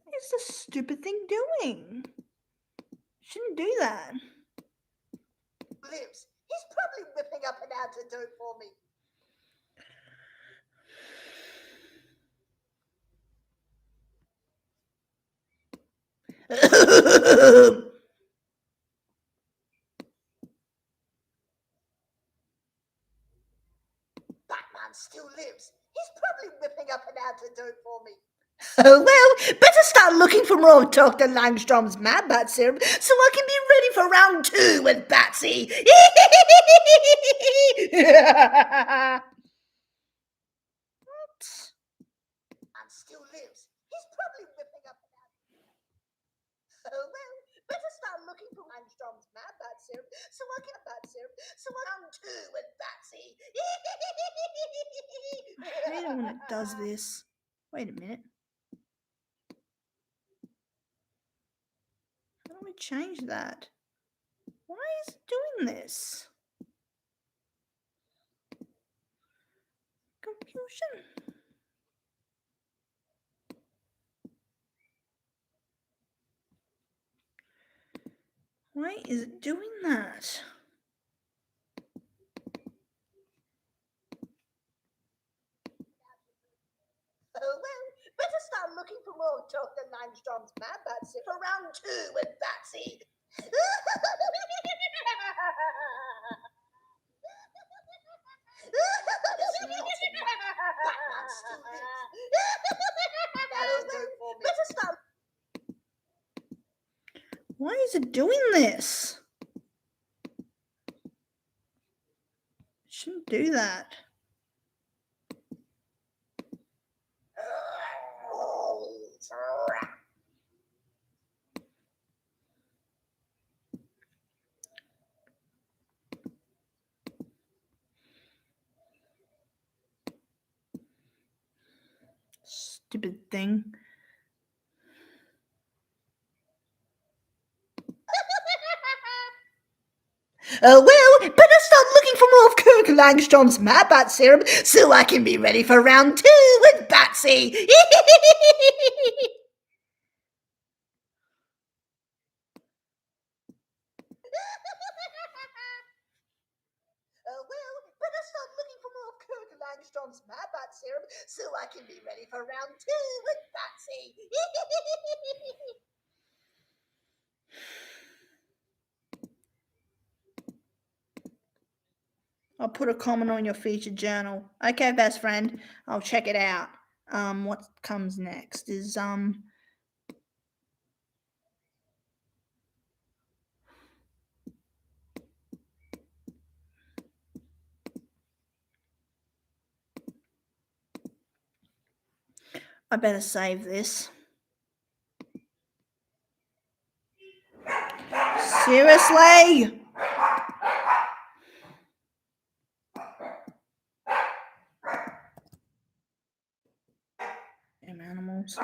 What is this stupid thing doing? Shouldn't do that. Lives. He's probably whipping up an antidote for me. Batman still lives. He's probably whipping up an antidote for me. Oh well, better start looking for more of Dr. Langstrom's Mad Bat Serum so I can be ready for round 2 with Batsy. What? And still lives. He's probably whipping up an antidote. Oh well, better start looking for Langstrom's Mad Bat Serum so I can Bat Serum so round 2 with Batsy. I hate it when it does this. Wait a minute. How do we change that? Why is it doing this? Confusion. Why is it doing that? Oh well, better start looking for more Dr. Langstrom's Mad Bat Serum for round 2 with Batsy. Why is it doing this? It shouldn't do that. Stupid thing. Oh well, better start looking for more of Kirk Langstrom's Mad Bat Serum so I can be ready for round 2 with Batsy. Oh well, better start looking for more of Kirk Langstrom's Mad Bat Serum so I can be ready for round 2 with Batsy. I'll put a comment on your featured journal. Okay, best friend. I'll check it out. What comes next is I better save this. Seriously? Damn animals.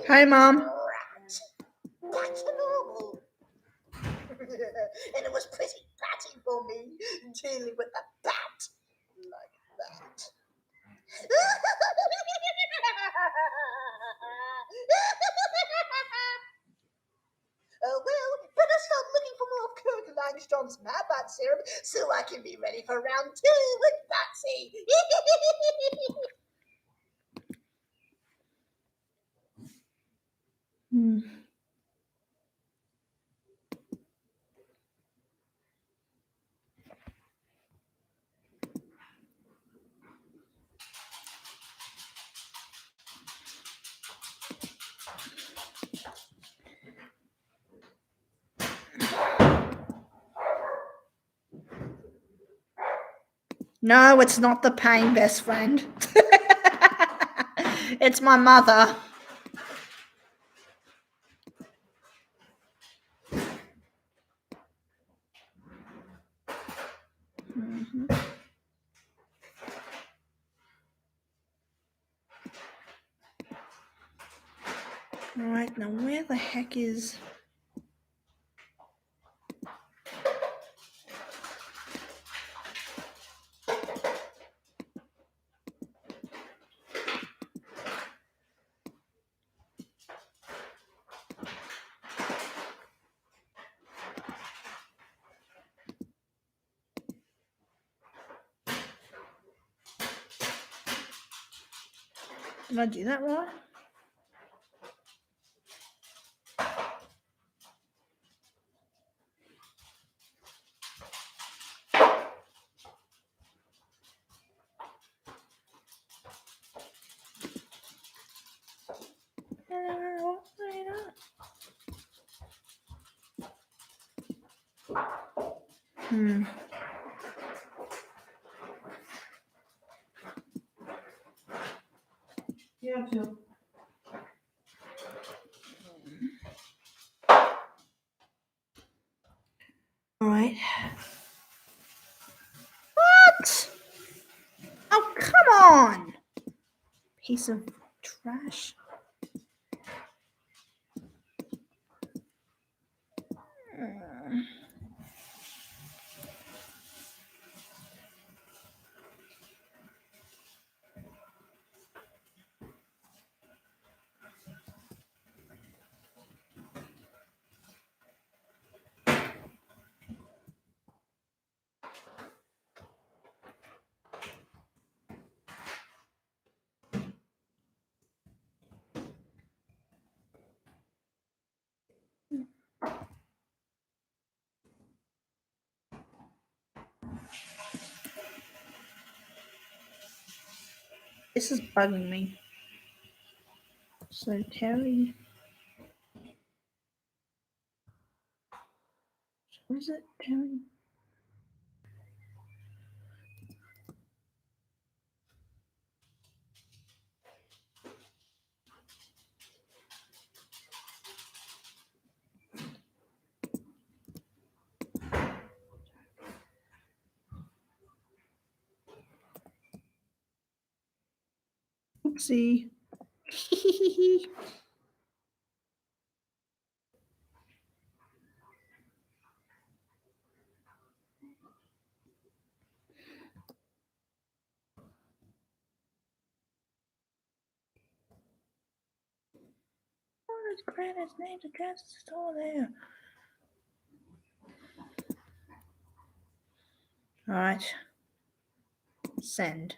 Hey, Mom. Back to normal. And it was pretty batty for me, dealing with a bat like that. Oh, well, better start looking for more of Kurt Langstrom's Mad Bat serum so I can be ready for round 2 with Batsy. No, it's not the pain best friend. It's my mother. Right, now where the heck is... Did I do that right? Yeah, too. All right. What? Oh, come on. Piece of trash. This is bugging me. So Terry, what is it, Terry? Oopsie. What is Granite's name? The address is still there. All right. Send.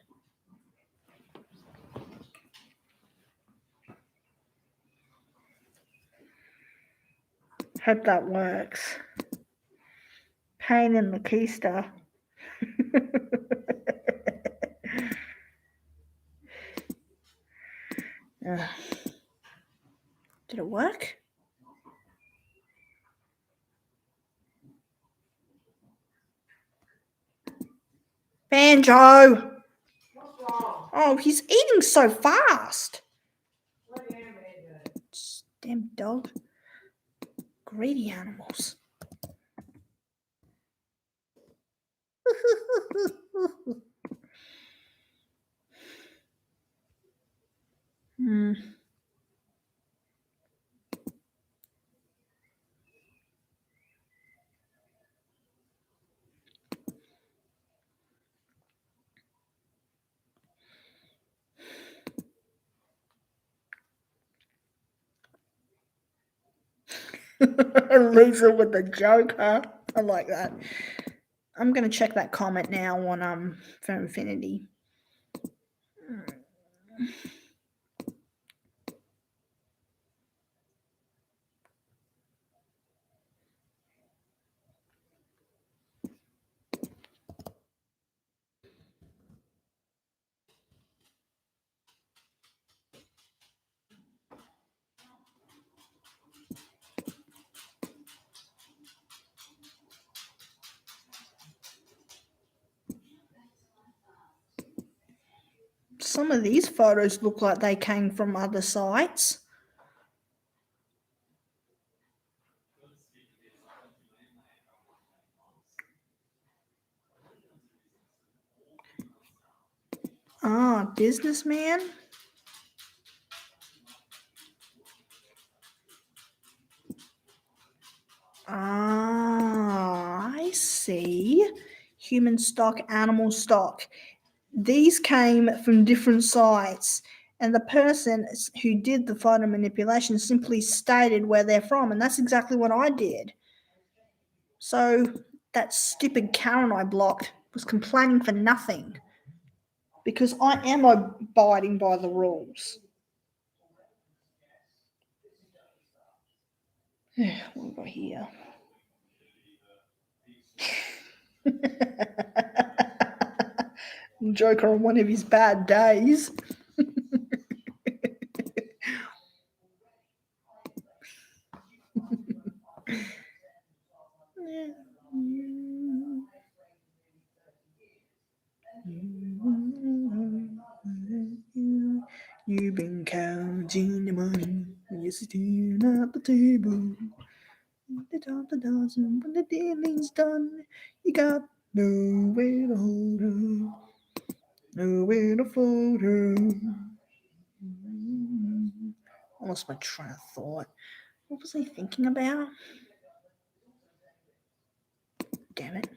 Hope that works. Pain in the keister. Did it work? Banjo! What's wrong? Oh, he's eating so fast. What animal is it? Damn dog. Greedy animals. Hmm. A loser with a joke, huh? I like that. I'm gonna check that comment now on for Infinity. Some of these photos look like they came from other sites. Ah, businessman. Ah, I see. Human stock, animal stock. These came from different sites, and the person who did the photo manipulation simply stated where they're from, and that's exactly what I did. So that stupid Karen I blocked was complaining for nothing, because I am abiding by the rules. What have we got here? Joker on one of his bad days. You've been counting the money when you're sitting at the table. The top the dozen when the dealing's done. You got nowhere to hold her, nowhere to fold her. I lost my train of thought. What was I thinking about? Damn it.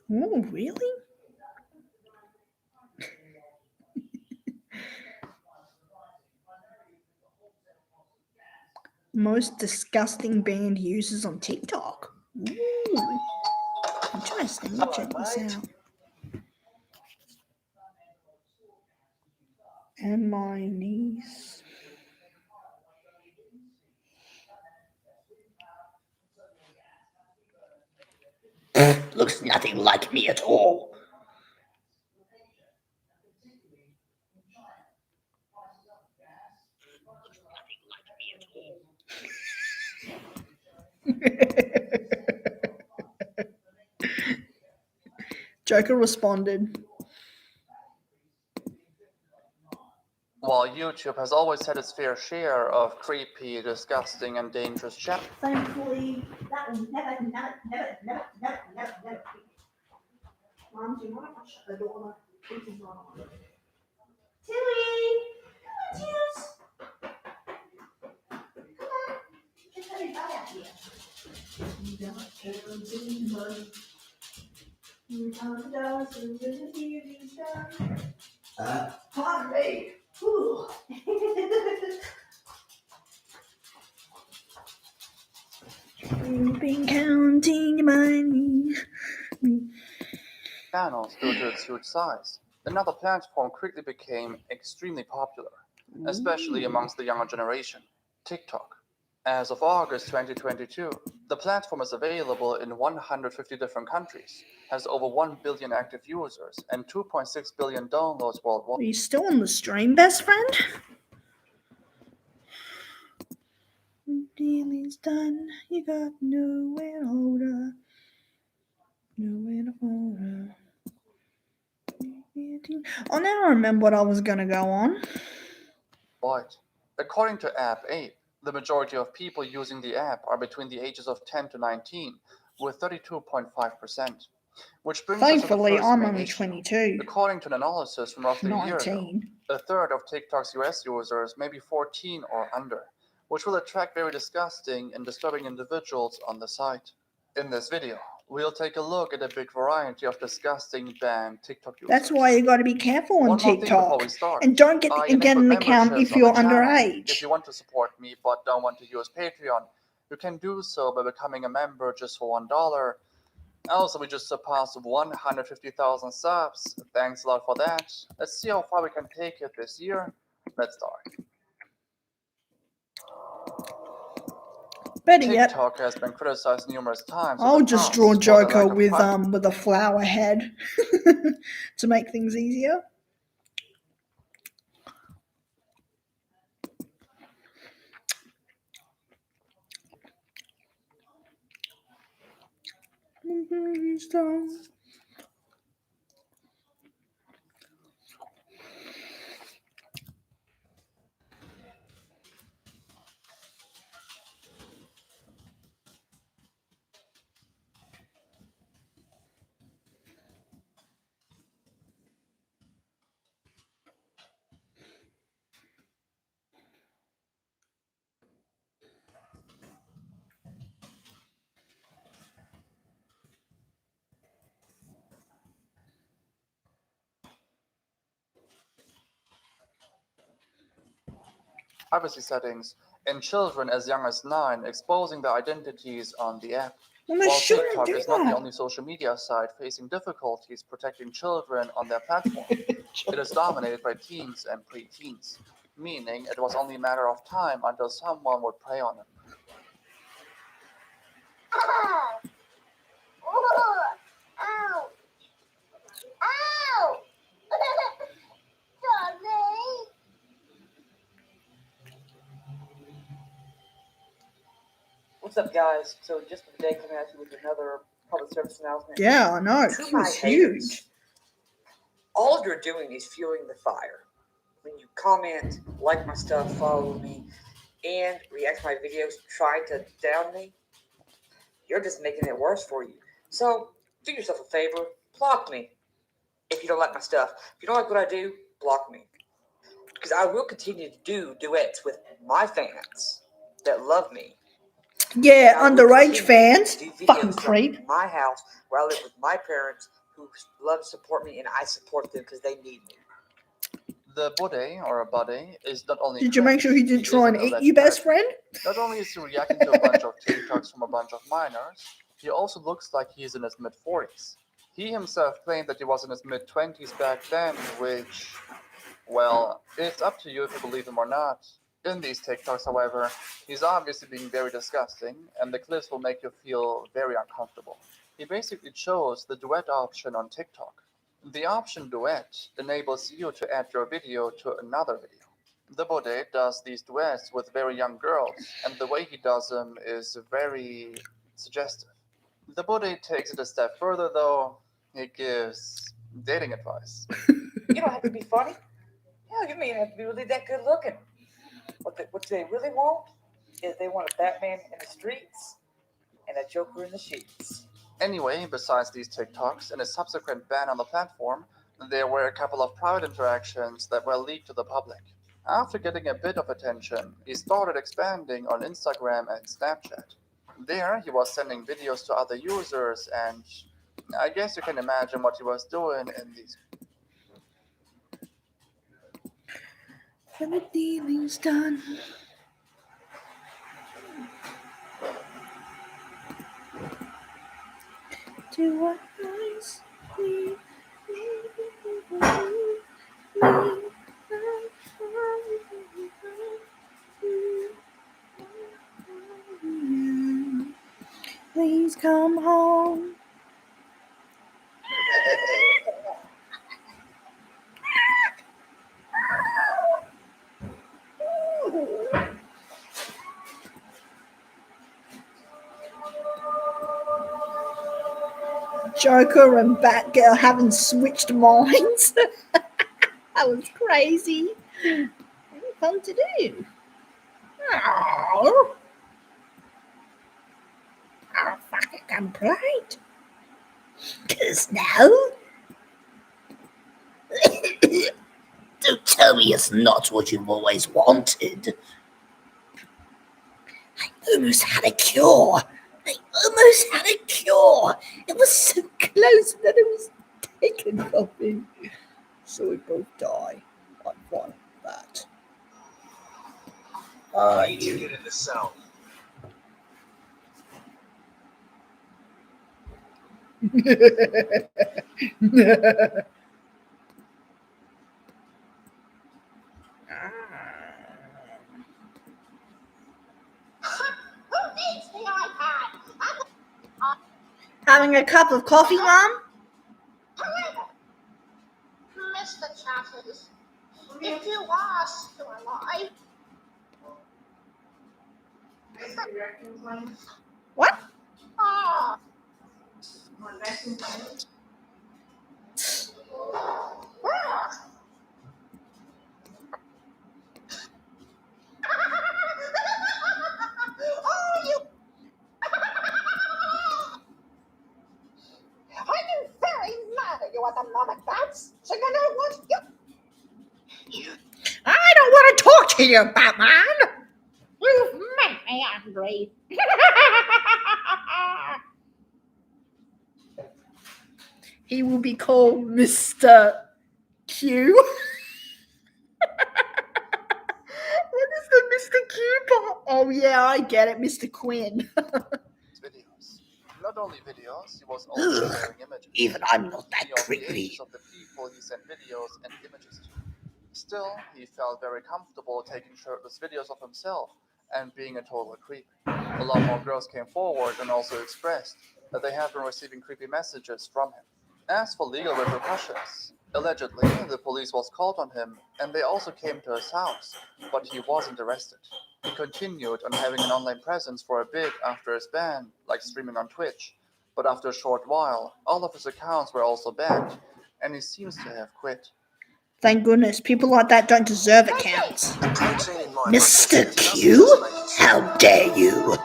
Oh, really? Most disgusting band users on TikTok. Ooh, interesting. Let me check this out. And my niece. Looks nothing like me at all. Joker responded. While YouTube has always had its fair share of creepy, disgusting, and dangerous chat. Thankfully, that will never. Mom, do you want to shut the door? This is not on. Tilly! Come on, Tills! Come on. Just let me butt out here. You got turtles in the mud. You got the dogs and the beauty stuff. Pardon me. Ooh. You've been counting money. Channels due to its huge size. Another platform quickly became extremely popular, especially amongst the younger generation, TikTok. As of August 2022, the platform is available in 150 different countries, has over 1 billion active users, and 2.6 billion downloads Are worldwide. you still on the stream, best friend? Dealing's done. You got nowhere to hold her. Nowhere to hold her. Oh, now I remember what I was gonna go on. But according to App Ape, the majority of people using the app are between the ages of 10 to 19, with 32.5%. Which brings us to the Thankfully, first I'm main only issue. 22. According to an analysis from roughly a year ago, 19. a third of TikTok's US users may be 14 or under, which will attract very disgusting and disturbing individuals on the site. In this video, we'll take a look at a big variety of disgusting banned TikTok users. That's why you got to be careful on One more thing before TikTok. we start. And don't get I an enabled account memberships if on the you're channel. underage. If you want to support me but don't want to use Patreon, you can do so by becoming a member just for $1. Also, we just surpassed 150,000 subs. Thanks a lot for that. Let's see how far we can take it this year. Let's start. Better yet, TikTok has been criticized numerous times. in I'll the just past draw for the Joker lack of with a flower head to make things easier. privacy settings in children as young as 9, exposing their identities on the app. Well, they While shouldn't TikTok do is not the that. only social media site facing difficulties protecting children on their platform, it is dominated by teens and preteens, meaning it was only a matter of time until someone would prey on them. Ow! Ow! Ow! Darling! What's up, guys? So, just for the day, coming at you with another public service announcement. Yeah, I know. To It my was haters, huge. all you're doing is fueling the fire. When you comment, like my stuff, follow me, and react to my videos, try to down me, you're just making it worse for you. So, do yourself a favor, block me if you don't like my stuff. If you don't like what I do, block me. Because I will continue to do duets with my fans that love me. Yeah, I will underage continue fans. to do videos Fucking from creep. my house where I live with my parents who love to support me, and I support them because they need me. The buddy, or a buddy, is not only Did you make sure he didn't is try an and eat alleged you, best predator. friend? Not only is he reacting to a bunch of TikToks from a bunch of minors, he also looks like he's in his mid-40s. He himself claimed that he was in his mid-20s back then, which, well, it's up to you if you believe him or not. In these TikToks, however, he's obviously being very disgusting, and the clips will make you feel very uncomfortable. He basically chose the duet option on TikTok. The option duet enables you to add your video to another video. The Bode does these duets with very young girls, and the way he does them is very suggestive. The Bode takes it a step further, though. He gives dating advice. You don't have to be funny. Yeah, you may have to be really that good looking. What they really want is they want a Batman in the streets and a Joker in the sheets. Anyway, besides these TikToks and a subsequent ban on the platform, there were a couple of private interactions that were leaked to the public. After getting a bit of attention, he started expanding on Instagram and Snapchat. There, he was sending videos to other users, and I guess you can imagine what he was doing in these. When the dealing's done. to our eyes. Please come home. Joker and Batgirl having switched minds. That was crazy. Very fun to do. Oh, I'll fucking complain. 'Cause now, don't tell me it's not what you've always wanted. I almost had a cure. It was so close that it was taken from me. So we both die. I want that. I need to get in the cell. Who needs the iPad? Having a cup of coffee, Mom? Mr. Chatters, if you are still alive. What? Ah. Oh, you. I'm very mad at you at the moment, Bats. So you know what? I don't want to talk to you, Batman. You've made me angry. He will be called Mr. Q. What is the Mr. Q part? Oh yeah, I get it, Mr. Quinn. Videos. Not only videos, he was also Ugh, sharing images. even I'm not that He of the prickly. ages of the people he sent videos and images to. Still, he felt very comfortable taking shirtless videos of himself and being a total creep. A lot more girls came forward and also expressed that they have been receiving creepy messages from him. As for legal repercussions, allegedly the police was called on him and they also came to his house, but he wasn't arrested. He continued on having an online presence for a bit after his ban, like streaming on Twitch, but after a short while, all of his accounts were also banned, and he seems to have quit. Thank goodness, people like that don't deserve accounts. Mr. Q? How dare you?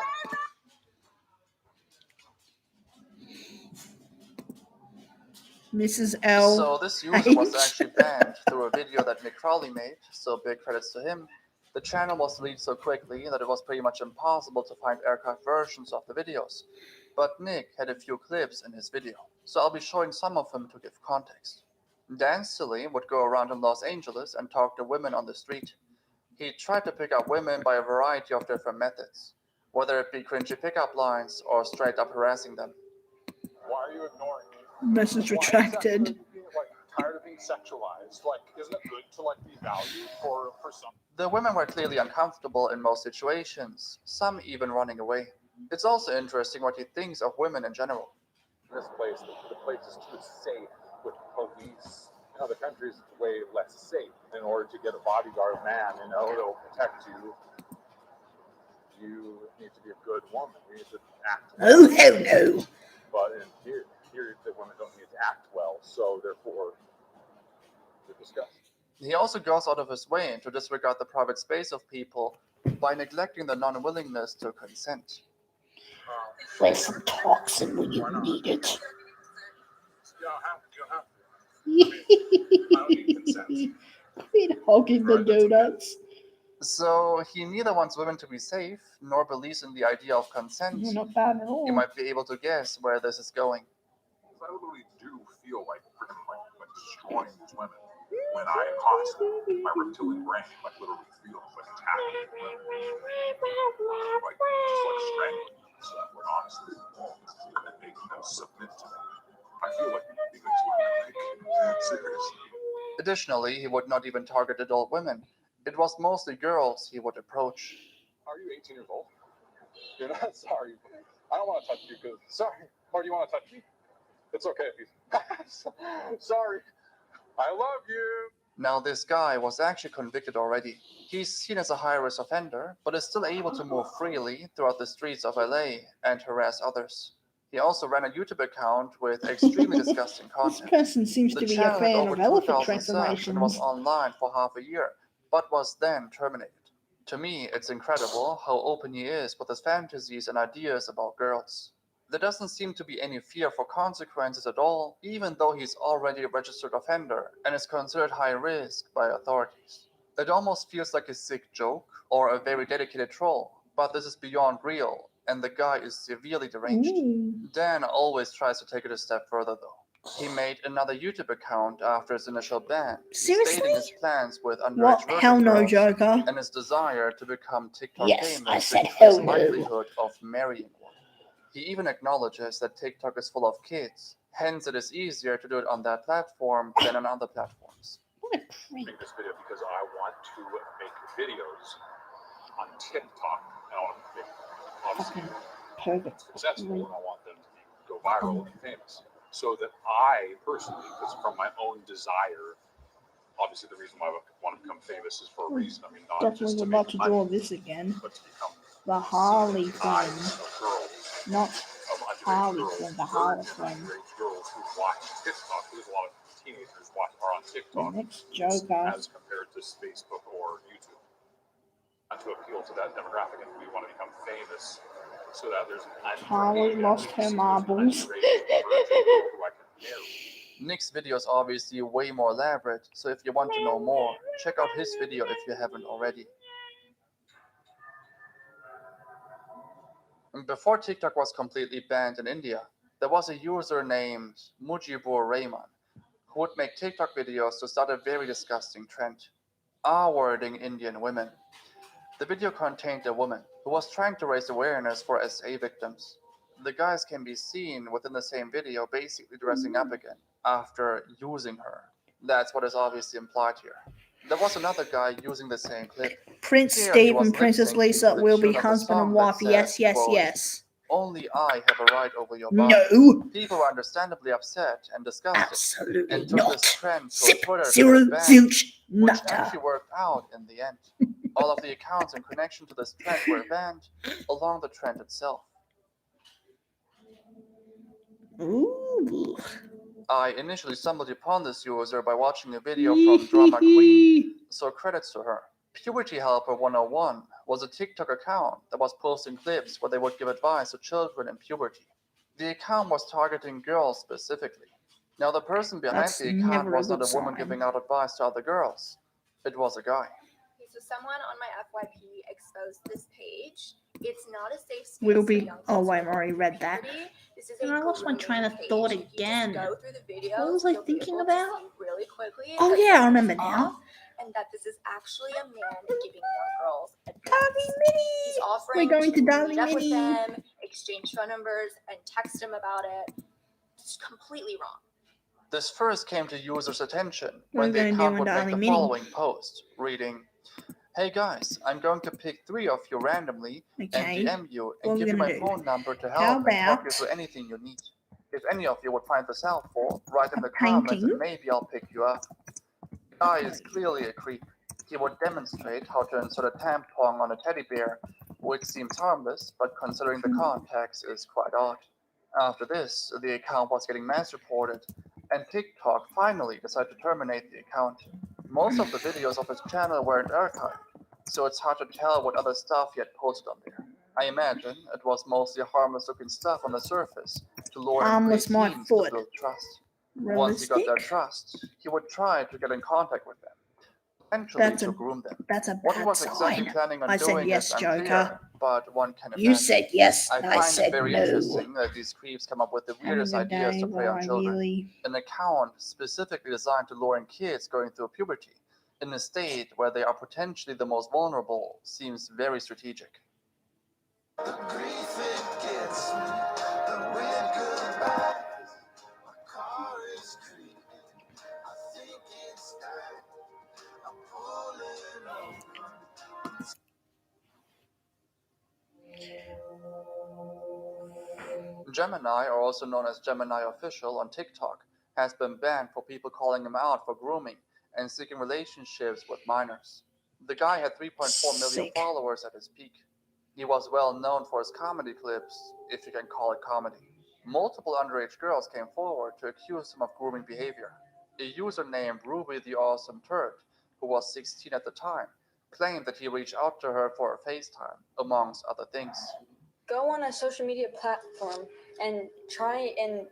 Mrs. L. So this user was H. actually banned through a video that Nick Crowley made, so big credits to him. The channel was deleted so quickly that it was pretty much impossible to find archived versions of the videos. But Nick had a few clips in his video, so I'll be showing some of them to give context. Dan Silly would go around in Los Angeles and talk to women on the street. He tried to pick up women by a variety of different methods, whether it be cringy pickup lines or straight up harassing them. Why are you ignoring me? Message retracted. Tired of being sexualized. Like, isn't it good to be valued for some? The women were clearly uncomfortable in most situations, some even running away. It's also interesting what he thinks of women in general. This place, the place is too safe with police. In other countries, it's way less safe. In order to get a bodyguard man, that'll protect you, you need to be a good woman. You need to act well. Oh, hell no. But in here the women don't need to act well, so therefore they're disgusting. He also goes out of his way to disregard the private space of people by neglecting the non-willingness to consent. Where's some toxin when you need it? You don't have to. I don't need consent. Been hogging the donuts. So he neither wants women to be safe, nor believes in the idea of consent. You're not bad at all. You might be able to guess where this is going. I literally do feel like destroying these women when I accost them. My reptilian brain literally feels like attacking women. Just strangling them and stuff. Honestly, and making them submit to me. I feel like he makes my night. Seriously. Additionally, he would not even target adult women. It was mostly girls he would approach. Are you 18 years old? You're not sorry. I don't want to touch you because sorry. Or do you want to touch me? It's okay if you. Sorry. I love you. Now, this guy was actually convicted already. He's seen as a high-risk offender, but is still able to move freely throughout the streets of LA and harass others. He also ran a YouTube account with extremely disgusting This content. person seems The to be a channel had fan over of elephant 2,000 subs and was transformations. online for half a year, but was then terminated. To me, it's incredible how open he is with his fantasies and ideas about girls. There doesn't seem to be any fear for consequences at all, even though he's already a registered offender and is considered high risk by authorities. It almost feels like a sick joke or a very dedicated troll, but this is beyond real, and the guy is severely deranged. Dan always tries to take it a step further though. He made another YouTube account after his initial ban, Seriously? stating his plans with underage What? Hell virgin no, girls Joker. and his desire to become TikTok Yes, famous I said with hell his no. likelihood of marrying one. He even acknowledges that TikTok is full of kids, hence it is easier to do it on that platform than on other platforms. What a I creep. make this video because I want to make videos on TikTok. And I want to make obviously Pervert. successful, and I want them to go viral and be famous. So that I personally, because from my own desire, obviously the reason why I want to become famous is for a reason. I mean, not Definitely just to would love make to money, draw this again. but to become The Harley eyes Quinn. of girls, Not of underage Harley girls, Quinn, the virgin Harlequin. underage girls who watch TikTok, because a lot of teenagers are on The TikTok next Joker. as compared to Facebook or YouTube. And to appeal to that demographic, and we want to become famous so that there's an Harley lost her marbles. Nick's video is obviously way more elaborate, so if you want to know more, check out his video if you haven't already. Before TikTok was completely banned in India, there was a user named Mujibur Rahman who would make TikTok videos to start a very disgusting trend, R-wording Indian women. The video contained a woman who was trying to raise awareness for SA victims. The guys can be seen within the same video basically dressing up again after using her. That's what is obviously implied here. There was another guy using the same clip. Prince Here Steve he was and Princess lip-syncing Lisa to the will be tune of a husband and song wife. that Yes, said, yes, quote, yes. "Only I have a right over your body." No. People were understandably upset and disgusted Absolutely and took not. this trend to Zip, Twitter to zero, get banned, zilch, which nutter. actually worked out in the end. All of the accounts in connection to this trend were banned, along the trend itself. Ooh. I initially stumbled upon this user by watching a video from Drama Queen, so credits to her. Puberty Helper 101 was a TikTok account that was posting clips where they would give advice to children in puberty. The account was targeting girls specifically. Now, the person behind That's the account never a was not good a woman sign. giving out advice to other girls. It was a guy. So someone on my FYP exposed this page. It's not a safe space Will for be. young Oh kids wait, I with already read that. puberty. This is And a I lost my grooming train of page. thought If you just again. go through the videos, What was I you'll be thinking able to about? see really quickly Oh that yeah, I something's remember now. off, and that this is actually a man giving young girls advice. He's offering We're going to meet Darling up with Mini. them, exchange phone numbers, and text them about it. It's completely wrong. This first came to users' attention What are when we the gonna do account in would make Darling the Mini? following post, reading, "Hey guys, I'm going to pick 3 of you randomly Okay. and DM you What and are we give you gonna my do? phone number to How help and talk you about through anything you need. If any of you would find this helpful, write in a the comments painting? and maybe I'll pick you up." The guy is clearly a creep. He would demonstrate how to insert a tampon on a teddy bear, which seems harmless, but considering the context is quite odd. After this, the account was getting mass reported, and TikTok finally decided to terminate the account. Most of the videos of his channel weren't archived, so it's hard to tell what other stuff he had posted on there. I imagine it was mostly harmless looking stuff on the surface to lure in Harmless my preteens foot. to build trust. Once he got their Realistic? trust, he would try to get in contact with them, eventually That's to a groom them. that's a What he bad was exactly sign. planning on I said doing yes, is unclear, Joker. but one can You imagine. said yes, I I find it said very no. interesting that these creeps come up with the weirdest Having a ideas day to prey where on I children. really An account specifically designed to lure in kids going through puberty in a state where they are potentially the most vulnerable seems very strategic. The grief it gets me, the red goodbye. Gemini, or also known as Gemini Official on TikTok, has been banned for people calling him out for grooming and seeking relationships with minors. The guy had 3.4 million Sick. followers at his peak. He was well known for his comedy clips, if you can call it comedy. Multiple underage girls came forward to accuse him of grooming behavior. A user named Ruby the Awesome Turd, who was 16 at the time, claimed that he reached out to her for a FaceTime, amongst other things. Go on a social media platform and try and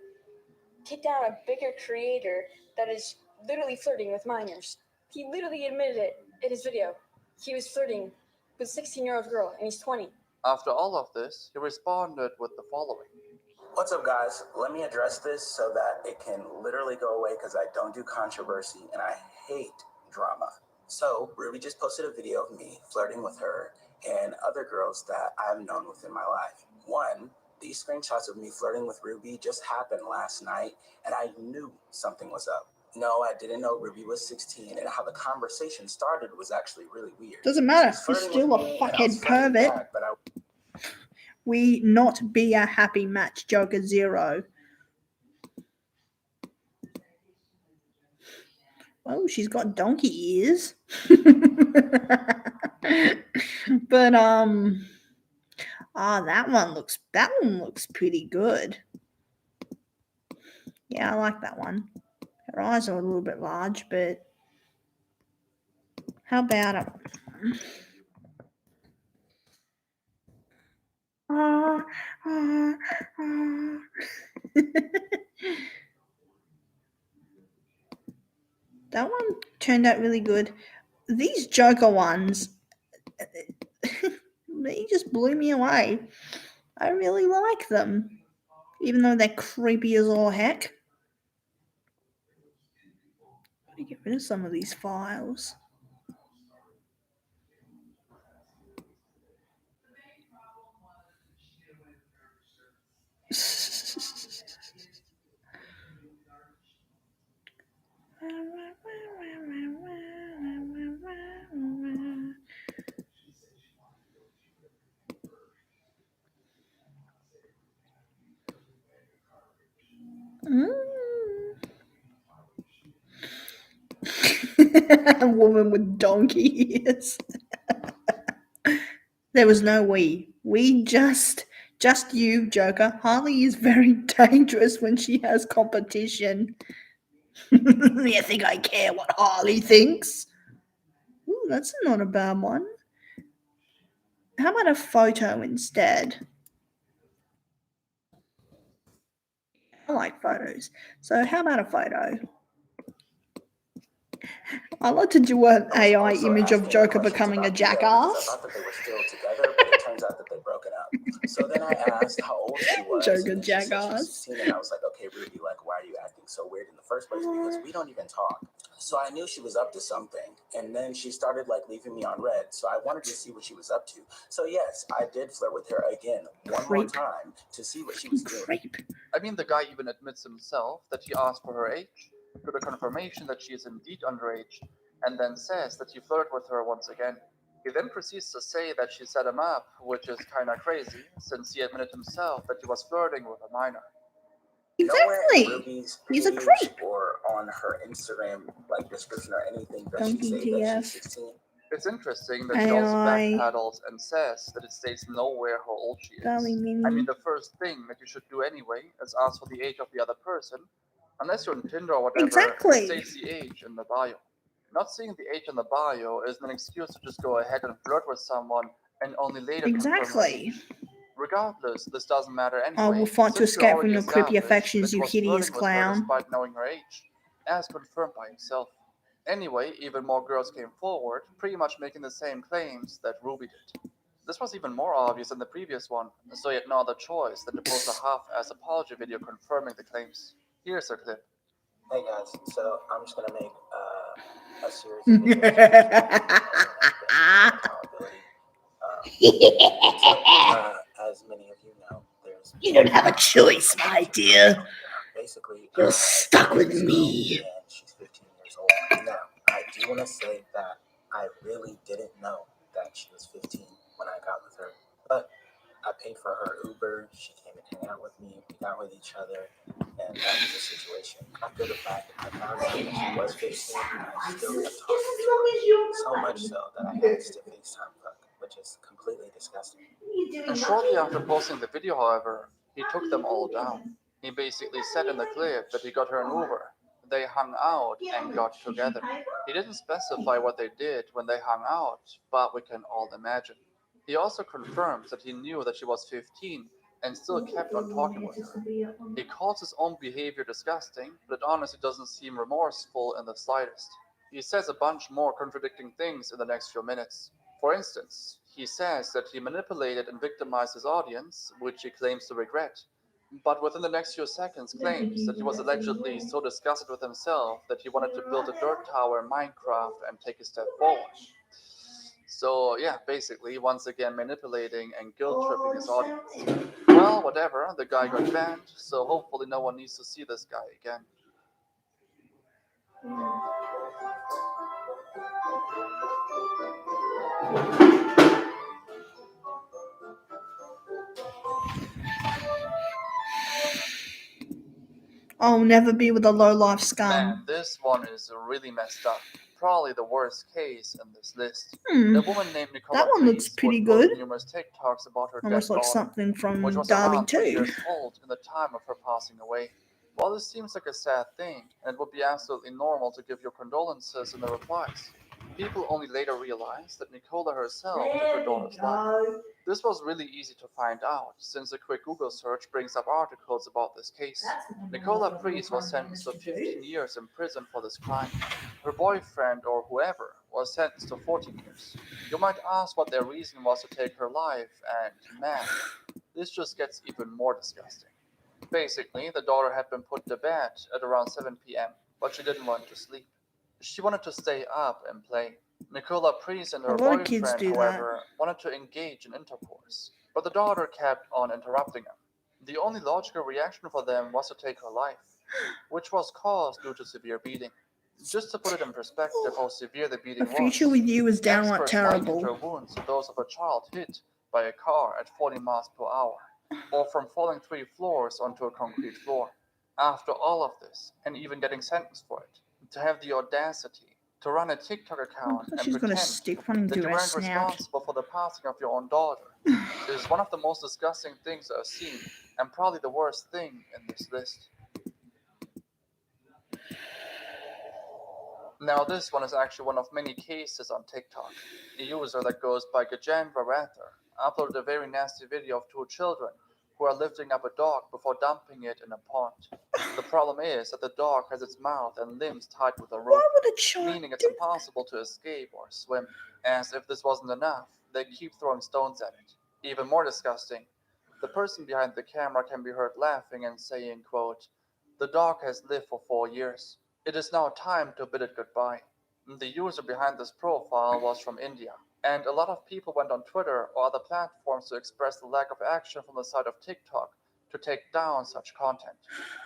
take down a bigger creator that is literally flirting with minors. He literally admitted it in his video. He was flirting with a 16-year-old girl, and he's 20. After all of this, he responded with the following. What's up, guys? Let me address this so that it can literally go away because I don't do controversy and I hate drama. So, Ruby just posted a video of me flirting with her and other girls that I've known within my life. One, these screenshots of me flirting with Ruby just happened last night and I knew something was up. No, I didn't know Ruby was 16 and how the conversation started was actually really weird. Doesn't matter. She's You're flirting still with a me, and I fuckhead was flirting pervert. back, but We not be a happy match, Joker Zero. Oh, she's got donkey ears. But that one looks pretty good. Yeah, I like that one. Her eyes are a little bit large, but how about it? That one turned out really good. These Joker ones, they just blew me away. I really like them, even though they're creepy as all heck. Let me get rid of some of these files. A woman with donkey ears. There was no we. We just you, Joker. Harley is very dangerous when she has competition. You think I care what Harley thinks? Ooh, that's not a bad one. How about a photo instead? I like photos. So how about a photo? I like to do an AI image of Joker becoming a jackass. I thought that they were still together, but it turns out that they've broken up. So then I asked how old she was. Joker and she said she was jackass. 16, and I was like, okay, Ruby, like, why are you acting so weird in the first place? Because we don't even talk. So I knew she was up to something. And then she started like leaving me on red. So I wanted to see what she was up to. So yes, I did flirt with her again one more time to see what she was doing. I mean, the guy even admits himself that he asked for her age, got a confirmation that she is indeed underage, and then says that he flirted with her once again. He then proceeds to say that she set him up, which is kinda crazy, since he admitted himself that he was flirting with a minor. Nowhere in Ruby's He's a page creep. or on her Instagram like description or anything does she Donkey say that TF. she's 16. It's interesting that she also AI. backpedals and says that it states nowhere how old she is. Darling Minnie. I mean, the first thing that you should do anyway is ask for the age of the other person, unless you're on Tinder or whatever. Exactly. It states the age in the bio. Not seeing the age in the bio is an excuse to just go ahead and flirt with someone and only later confirm her Exactly. age. Regardless, this doesn't matter anyway. I will fight to since you escape from already your creepy established affections, that you was hideous flirting with her clown. Despite knowing her age, as confirmed by himself. Anyway, even more girls came forward, pretty much making the same claims that Ruby did. This was even more obvious than the previous one, so he had no other choice than to post a half-ass apology video confirming the claims. Here's a clip. Hey guys, so I'm just gonna make a series of videos. As many of you know, there's You don't have a choice, my dear. basically You're stuck with me. and she's 15 years old. Now, I do want to say that I really didn't know that she was 15 when I got with her, but I paid for her Uber. She came and hang out with me. We got with each other, and that was the situation. After the fact, I found out that she was 15, and I still kept talking to her. So much so that I asked to FaceTime fuck, which is completely disgusting. And shortly after posting the video, however, he took them all down. He basically said in the clip that he got her an Uber. They hung out and got together. He didn't specify what they did when they hung out, but we can all imagine. He also confirms that he knew that she was 15 and still kept on talking with her. He calls his own behavior disgusting, but it honestly doesn't seem remorseful in the slightest. He says a bunch more contradicting things in the next few minutes. For instance, he says that he manipulated and victimized his audience, which he claims to regret, but within the next few seconds claims that he was allegedly so disgusted with himself that he wanted to build a dirt tower in Minecraft and take a step forward. So yeah, basically, once again manipulating and guilt-tripping his audience. Well, whatever, the guy got banned, so hopefully no one needs to see this guy again. I'll never be with a low-life scum. Man, this one is really messed up. Probably the worst case in this list. Hmm. The woman named Nicola That one looks Priest pretty would post good. numerous TikToks about her Almost dead like daughter, something from which was Derby around 3 too. years old in the time of her passing away. While this seems like a sad thing, and it would be absolutely normal to give your condolences in the replies, people only later realized that Nicola herself took her daughter's life. This was really easy to find out, since a quick Google search brings up articles about this case. Nicola Priest was sentenced to 15 years in prison for this crime. Her boyfriend, or whoever, was sentenced to 14 years. You might ask what their reason was to take her life, and man, this just gets even more disgusting. Basically, the daughter had been put to bed at around 7 p.m., but she didn't want to sleep. She wanted to stay up and play. Nicola Priest and her A lot of kids boyfriend, do that. however, wanted to engage in intercourse, but the daughter kept on interrupting them. The only logical reaction for them was to take her life, which was caused due to severe beating. Just to put it in perspective how severe the beating The future was, with you is downright experts likened her terrible. wounds to those of a child hit by a car at 40 miles per hour, or from falling 3 floors onto a concrete floor. After all of this, and even getting sentenced for it, to have the audacity to run a TikTok account and She's gonna pretend stick one that into you her weren't snout. responsible for the passing of your own daughter is one of the most disgusting things I've seen, and probably the worst thing in this list. Now this one is actually one of many cases on TikTok. A user that goes by Gajendra Rather uploaded a very nasty video of 2 children who are lifting up a dog before dumping it in a pond. The problem is that the dog has its mouth and limbs tied with a rope, Why would a child meaning it's do impossible to escape or swim. As if this wasn't enough, they keep throwing stones at it. Even more disgusting, the person behind the camera can be heard laughing and saying, quote, "The dog has lived for 4 years. It is now time to bid it goodbye." The user behind this profile was from India, and a lot of people went on Twitter or other platforms to express the lack of action from the side of TikTok to take down such content.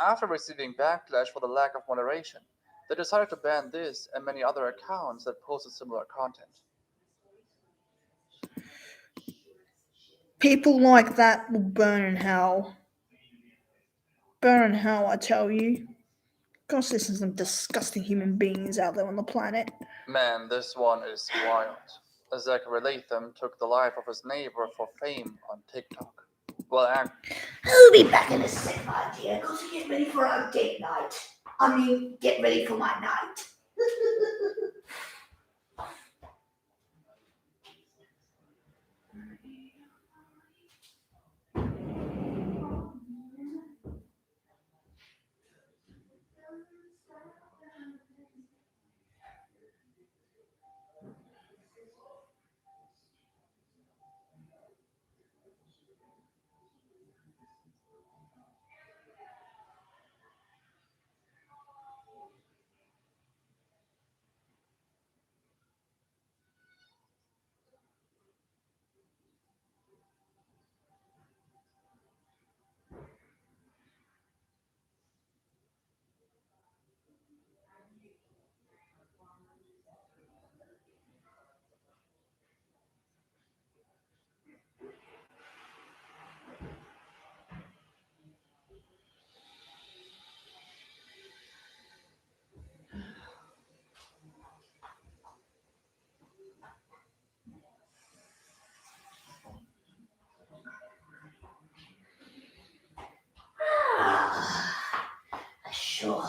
After receiving backlash for the lack of moderation, they decided to ban this and many other accounts that posted similar content. People like that will burn in hell. Burn in hell, I tell you. Gosh, this is some disgusting human beings out there on the planet. Man, this one is wild. Zachary Latham took the life of his neighbor for fame on TikTok. Well, I'll be back in a sec, my dear. Got to get ready for our date night. I mean, get ready for my night.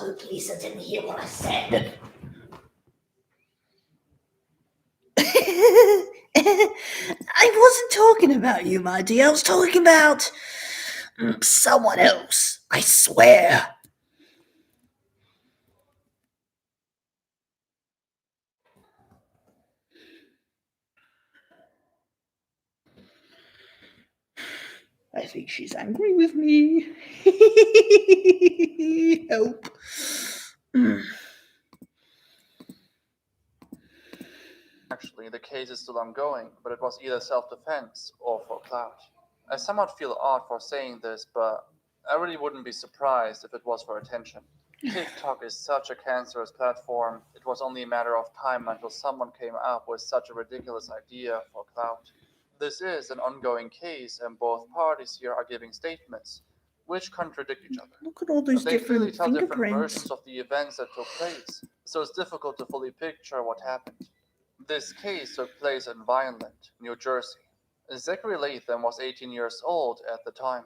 to the police and didn't hear what I said. I wasn't talking about you, my dear. I was talking about someone else. I swear. I think she's angry with me. Help. Actually, the case is still ongoing, but it was either self-defense or for clout. I somewhat feel odd for saying this, but I really wouldn't be surprised if it was for attention. TikTok is such a cancerous platform, it was only a matter of time until someone came up with such a ridiculous idea for clout. This is an ongoing case, and both parties here are giving statements, which contradict each other. Look at all those They clearly different tell different fingerprints. versions of the events that took place, so it's difficult to fully picture what happened. This case took place in Vineland, New Jersey. Zachary Latham was 18 years old at the time.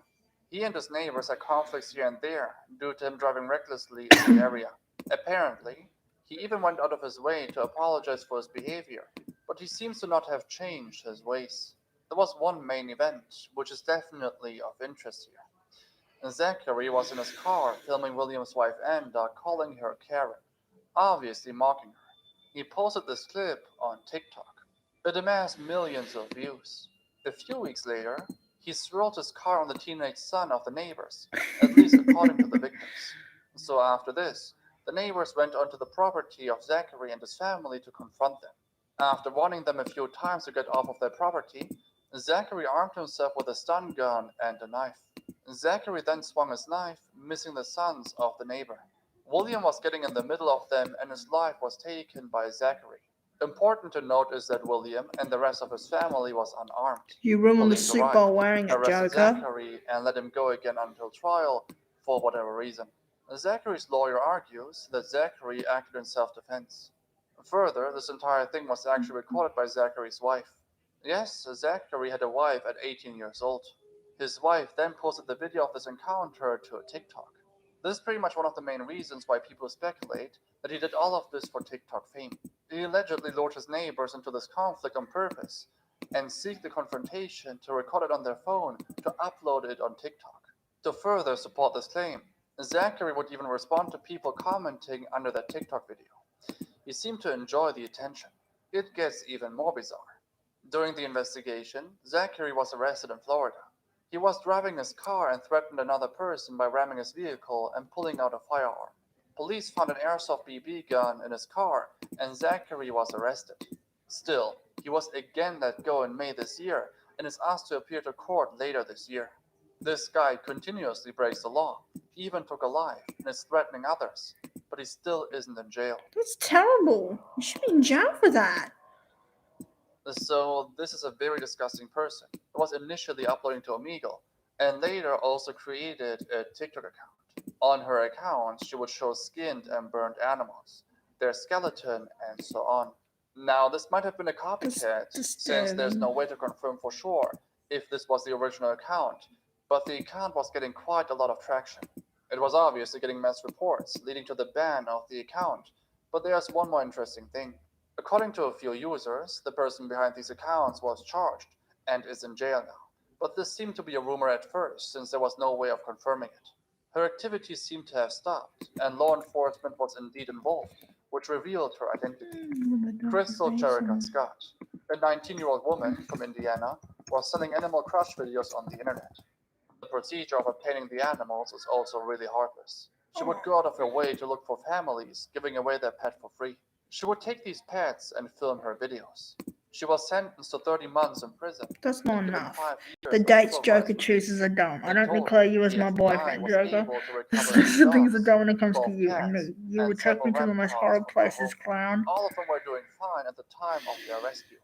He and his neighbors had conflicts here and there due to him driving recklessly in the area. Apparently, he even went out of his way to apologize for his behavior, but he seems to not have changed his ways. There was one main event, which is definitely of interest here. Zachary was in his car filming William's wife Anda calling her Karen, obviously mocking her. He posted this clip on TikTok. It amassed millions of views. A few weeks later, he swirled his car on the teenage son of the neighbors, at least according to the victims. So after this, the neighbors went onto the property of Zachary and his family to confront them. After warning them a few times to get off of their property, Zachary armed himself with a stun gun and a knife. Zachary then swung his knife, missing the sons of the neighbor. William was getting in the middle of them and his life was taken by Zachary. Important to note is that William and the rest of his family was unarmed. You ruined the Police suit arrived, by wearing it, arrested Joker. Zachary and let him go again until trial for whatever reason. Zachary's lawyer argues that Zachary acted in self-defense. Further, this entire thing was actually recorded by Zachary's wife. Yes, Zachary had a wife at 18 years old. His wife then posted the video of this encounter to TikTok. This is pretty much one of the main reasons why people speculate that he did all of this for TikTok fame. He allegedly lured his neighbors into this conflict on purpose and seeked the confrontation to record it on their phone to upload it on TikTok. To further support this claim, Zachary would even respond to people commenting under that TikTok video. He seemed to enjoy the attention. It gets even more bizarre. During the investigation, Zachary was arrested in Florida. He was driving his car and threatened another person by ramming his vehicle and pulling out a firearm. Police found an airsoft BB gun in his car, and Zachary was arrested. Still, he was again let go in May this year and is asked to appear to court later this year. This guy continuously breaks the law, he even took a life, and is threatening others, but he still isn't in jail. That's terrible. You should be in jail for that. So this is a very disgusting person who was initially uploading to Omegle and later also created a TikTok account. On her account, she would show skinned and burned animals, their skeleton, and so on. Now, this might have been a copycat since there's no way to confirm for sure if this was the original account, but the account was getting quite a lot of traction. It was obviously getting mass reports, leading to the ban of the account, but there's one more interesting thing. According to a few users, the person behind these accounts was charged and is in jail now. But this seemed to be a rumor at first, since there was no way of confirming it. Her activities seemed to have stopped, and law enforcement was indeed involved, which revealed her identity. Crystal Jerica Scott, a 19-year-old woman from Indiana, was selling Animal Crush videos on the internet. The procedure of obtaining the animals was also really heartless. She would go out of her way to look for families giving away their pet for free. She would take these pets and film her videos. She was sentenced to 30 months in prison. That's not given enough. 5 years The of dates supervised Joker release. chooses are dumb. I In don't total, declare you as the my FBI boyfriend, was Joker. able to recover Those are the things dogs, that dumb when it comes to 12 you. cats, And you would and take me several to the most reptiles horrible from her places, home. clown. All of them were doing fine at the time of their rescue.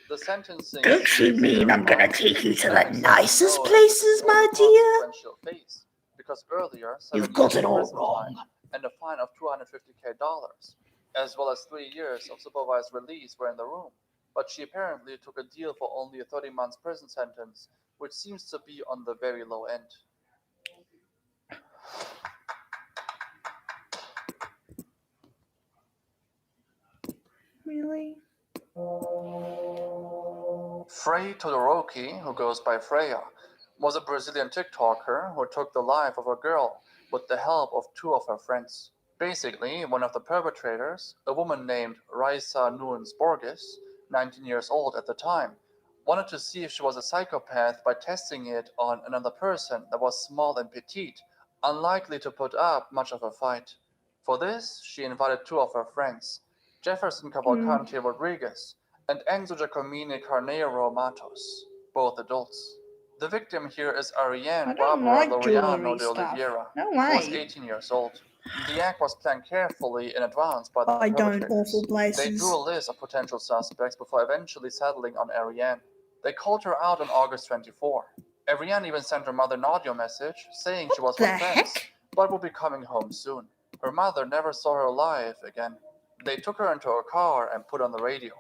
The sentencing Don't you seems mean very I'm gonna harsh, take you to and the exactly nicest so as places, the my only dear? consequence she'll face, because earlier 7 You've got years it of all prison wrong. time and a fine of $250,000, as well as 3 years of supervised release were in the room. But she apparently took a deal for only a 30 months prison sentence, which seems to be on the very low end. Really? Frei Todoroki, who goes by Freya, was a Brazilian TikToker who took the life of a girl with the help of two of her friends. Basically, one of the perpetrators, a woman named Raisa Nunes Borges, 19 years old at the time, wanted to see if she was a psychopath by testing it on another person that was small and petite, unlikely to put up much of a fight. For this, she invited two of her friends, Jefferson Cavalcante Rodriguez and Enzo Giacomini Carneiro Matos, both adults. The victim here is Ariane I don't Barbara like Laureano jewelry de stuff. Oliveira, No who was way. 18 years old. The act was planned carefully in advance by the I don't perpetrators. awful They places. drew a list of potential suspects before eventually settling on Ariane. They called her out on August 24. Ariane even sent her mother an audio message saying she was the with friends, heck? but would be coming home soon. Her mother never saw her alive again. They took her into a car and put on the radio.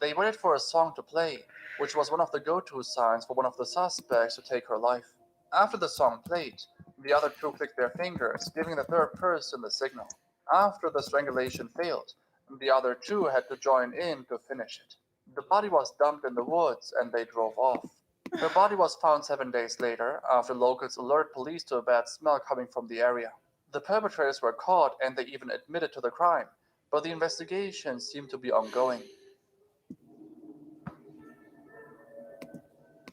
They waited for a song to play, which was one of the go-to signs for one of the suspects to take her life. After the song played, the other two clicked their fingers, giving the third person the signal. After the strangulation failed, the other two had to join in to finish it. The body was dumped in the woods and they drove off. Her body was found 7 days later after locals alerted police to a bad smell coming from the area. The perpetrators were caught and they even admitted to the crime, but the investigation seemed to be ongoing.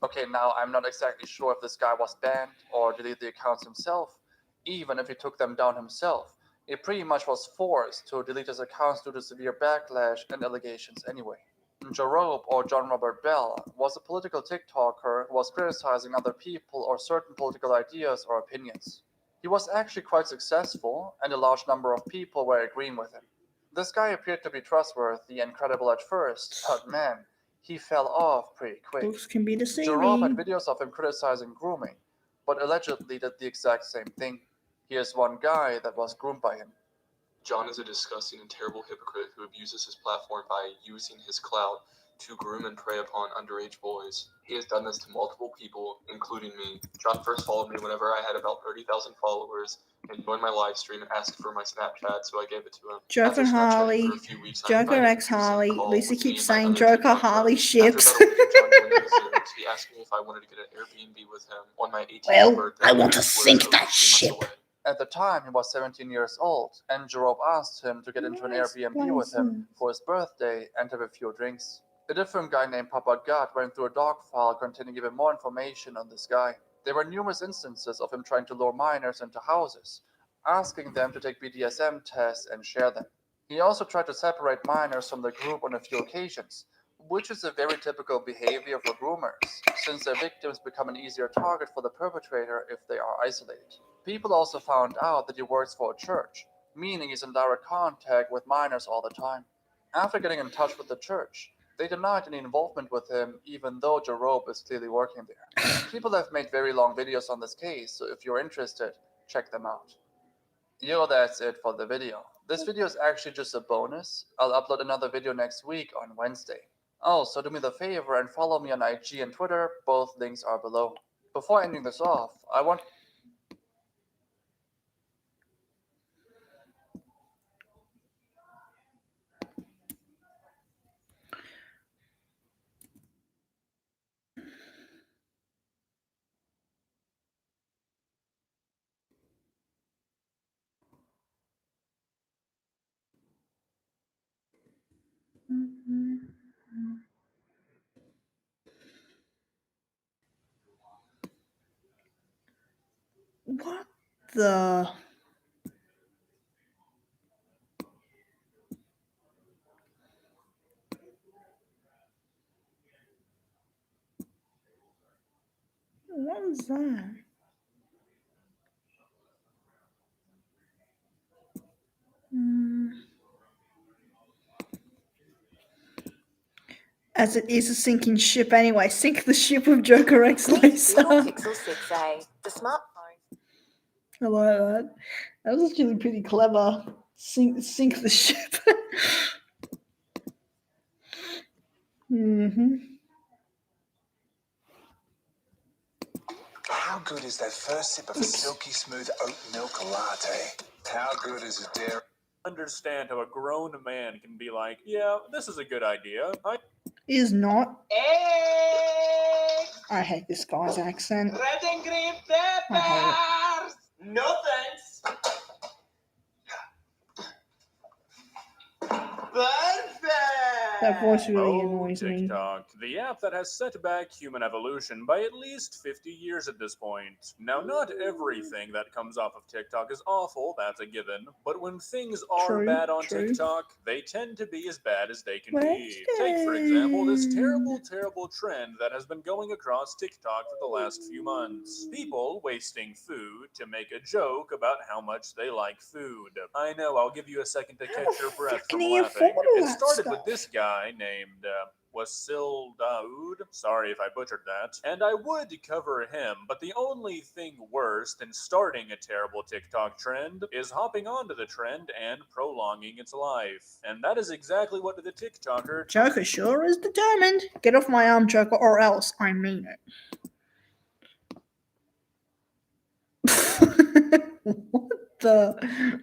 Okay, now I'm not exactly sure if this guy was banned or deleted the accounts himself. Even if he took them down himself, he pretty much was forced to delete his accounts due to severe backlash and allegations anyway. Jarobe, or John Robert Bell, was a political TikToker who was criticizing other people or certain political ideas or opinions. He was actually quite successful, and a large number of people were agreeing with him. This guy appeared to be trustworthy and credible at first, but man, he fell off pretty quick. Books can be Jerome had deceiving. videos of him criticizing grooming, but allegedly did the exact same thing. Here's one guy that was groomed by him. John is a disgusting and terrible hypocrite who abuses his platform by using his clout to groom and prey upon underage boys. He has done this to multiple people, including me. John first followed me whenever I had about 30,000 followers and joined my live stream and asked for my Snapchat, so I gave it to him. Joker After Snapchatting Harley, for a few weeks, I Joker invited him X to sit and Harley. call Lisa with me keeps and my saying other Joker TikTok Harley friends. ships. After about a week of John joining the Zooms, he asked me if I wanted to get an Airbnb with him on my 18th Well, birthday. I want to which was sink over that 3 months ship. away. At the time, he was 17 years old, and Jerome asked him to get into an Airbnb with him for his birthday and have a few drinks. A different guy named Papa God went through a dog file containing even more information on this guy. There were numerous instances of him trying to lure minors into houses, asking them to take BDSM tests and share them. He also tried to separate minors from the group on a few occasions, which is a very typical behavior for groomers, since their victims become an easier target for the perpetrator if they are isolated. People also found out that he works for a church, meaning he's in direct contact with minors all the time. After getting in touch with the church, they denied any involvement with him, even though Jarobe is clearly working there. People have made very long videos on this case, so if you're interested, check them out. Yo, that's it for the video. This video is actually just a bonus. I'll upload another video next week on Wednesday. Also, do me the favor and follow me on IG and Twitter, both links are below. Before ending this off, I want... What the? What was that? As it is a sinking ship anyway. Sink the ship with Joker X Lisa. Google Pixel 6a, the smartphone. I like that. That was actually pretty clever. Sink the ship. How good is that first sip of a silky smooth oat milk latte? How good is a dairy? understand how a grown man can be like, yeah, this is a good idea. Is not. Eggs! I hate this guy's accent. Red and green I hate it. peppers! No thanks! Perfect! That voice really Oh, annoys me. TikTok, the app that has set back human evolution by at least 50 years at this point. Now, not everything that comes off of TikTok is awful, that's a given, but when things are True, bad on true. TikTok, they tend to be as bad as they can be. Take, for example, this terrible trend that has been going across TikTok for the last few months. People wasting food to make a joke about how much they like food. I know, I'll give you a second to catch your breath from can he laughing. afford all It that started with stuff? this guy named Wasil Daoud. Sorry if I butchered that. And I would cover him, but the only thing worse than starting a terrible TikTok trend is hopping onto the trend and prolonging its life. And that is exactly what the TikToker Joker sure is determined. Get off my arm, Joker, or else I mean it. What the?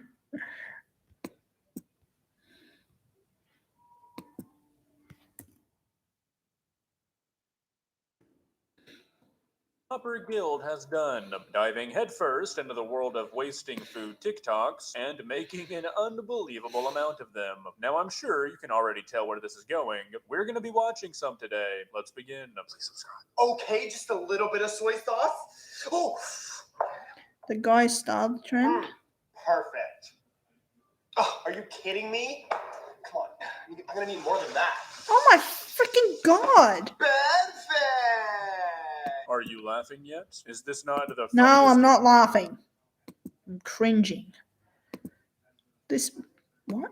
Upper Guild has done, diving headfirst into the world of wasting food TikToks and making an unbelievable amount of them. Now, I'm sure you can already tell where this is going. We're going to be watching some today. Let's begin. Please subscribe. Okay, just a little bit of soy sauce. Oh, The guy started the trend. perfect. Oh, are you kidding me? Come on, I'm gonna need more than that. Oh my freaking god! Perfect! Are you laughing yet? Is this not the No, funniest- I'm not laughing. I'm cringing. This what?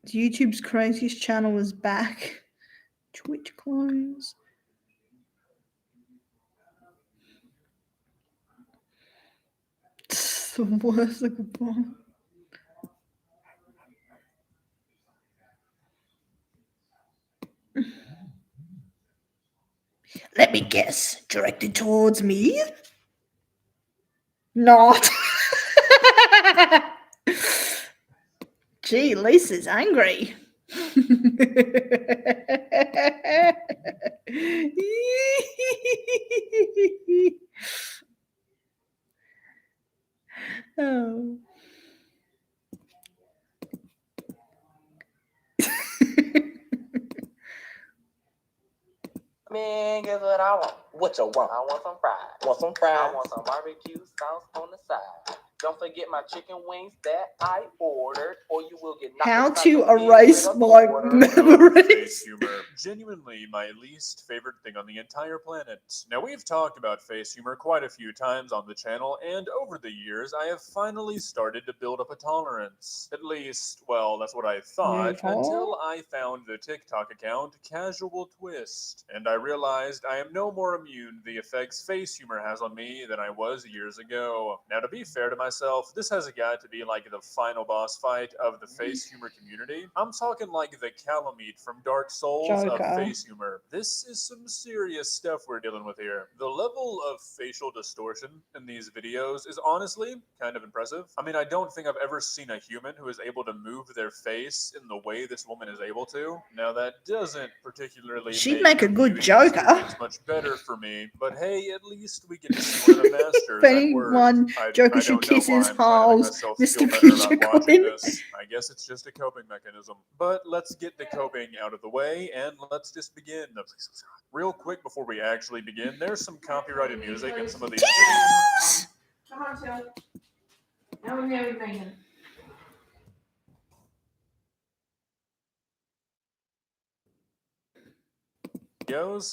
YouTube's craziest channel is back. Twitch close. It's the worst looking one. Let me guess. Directed towards me? Not. Gee, Lisa's angry. Oh. Man, guess what I want? What you want? I want some fries. Want some fries? I want some barbecue sauce on the side. Don't forget my chicken wings that I ordered, or you will get knocked How upside to the head erase with a my quarter. memories. Face humor. Genuinely my least favorite thing on the entire planet. Now, we've talked about face humor quite a few times on the channel, and over the years, I have finally started to build up a tolerance. At least, well, that's what I thought, until I found the TikTok account Casual Twist, and I realized I am no more immune to the effects face humor has on me than I was years ago. Now, to be fair to myself, this has got to be like the final boss fight of the face humor community. I'm talking like the Calamite from Dark Souls Joker. of face humor. This is some serious stuff we're dealing with here. The level of facial distortion in these videos is honestly kind of impressive. I mean, I don't think I've ever seen a human who is able to move their face in the way this woman is able to. Now, that doesn't particularly She'd make a the good viewing Joker. experience much better for me, but hey, at least we get to see one of the masters If anyone, at work. Joker I should don't know kiss why his I'm trying to make balls. myself Mr. feel better Peter about watching Quinn. this. I guess it's just a coping mechanism. But let's get the coping out of the way and let's just begin. Please subscribe. Real quick before we actually begin, there's some copyrighted music in some of these videos. Come on, Phil. Now we're married, Megan.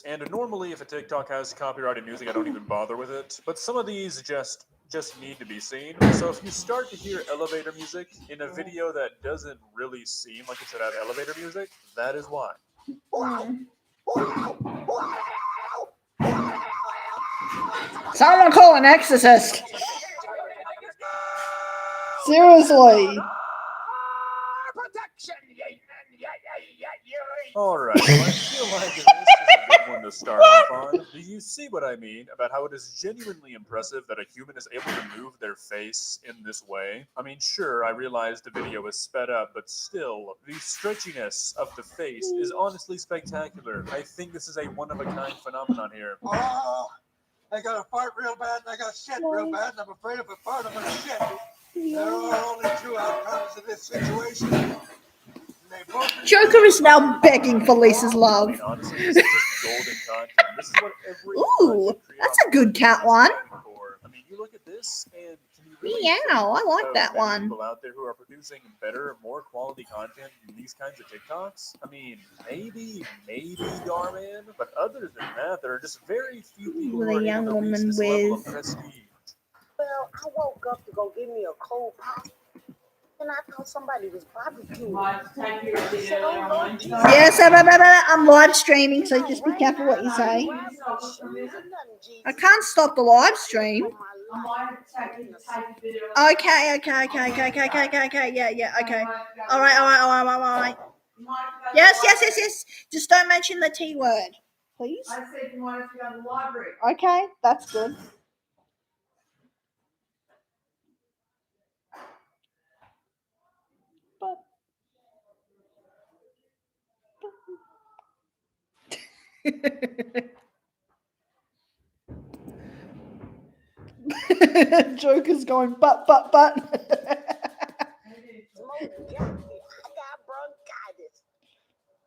And normally if a TikTok has copyrighted music, I don't even bother with it. But some of these just need to be seen. So if you start to hear elevator music in a video that doesn't really seem like it should have elevator music, that is why. Someone call an exorcist. Seriously. Alright, well, I feel like this is a good one to start off on. Do you see what I mean about how it is genuinely impressive that a human is able to move their face in this way? I mean, sure, I realize the video is sped up, but still, the stretchiness of the face is honestly spectacular. I think this is a one-of-a-kind phenomenon here. Oh, I got to fart real bad and I got to shit real bad, and I'm afraid if I fart, I'm going to shit. There are only two outcomes of this situation. They both Joker is now begging for Lisa's love. I mean, honestly, this is just golden content. This is what every Ooh, that's a good cat one. I mean, you look at this, and can you really Meow, I like that there are one. people out there who are producing better, more quality content than these kinds of TikToks? I mean, maybe Garman, but other than that, there are just very few people With who a are young able to reach woman this level of with- prestige. Well, I woke up to go get me a cold pop, and I thought somebody was barbecuing. I said, "Oh, Lord Jesus." Yes, I'm live streaming, so just be careful what you say. I can't stop the live stream. Okay, yeah, okay. All right. Yes. Just don't mention the T word, please. I said you wanted to go to the library. Okay, that's good. Joker's going, but.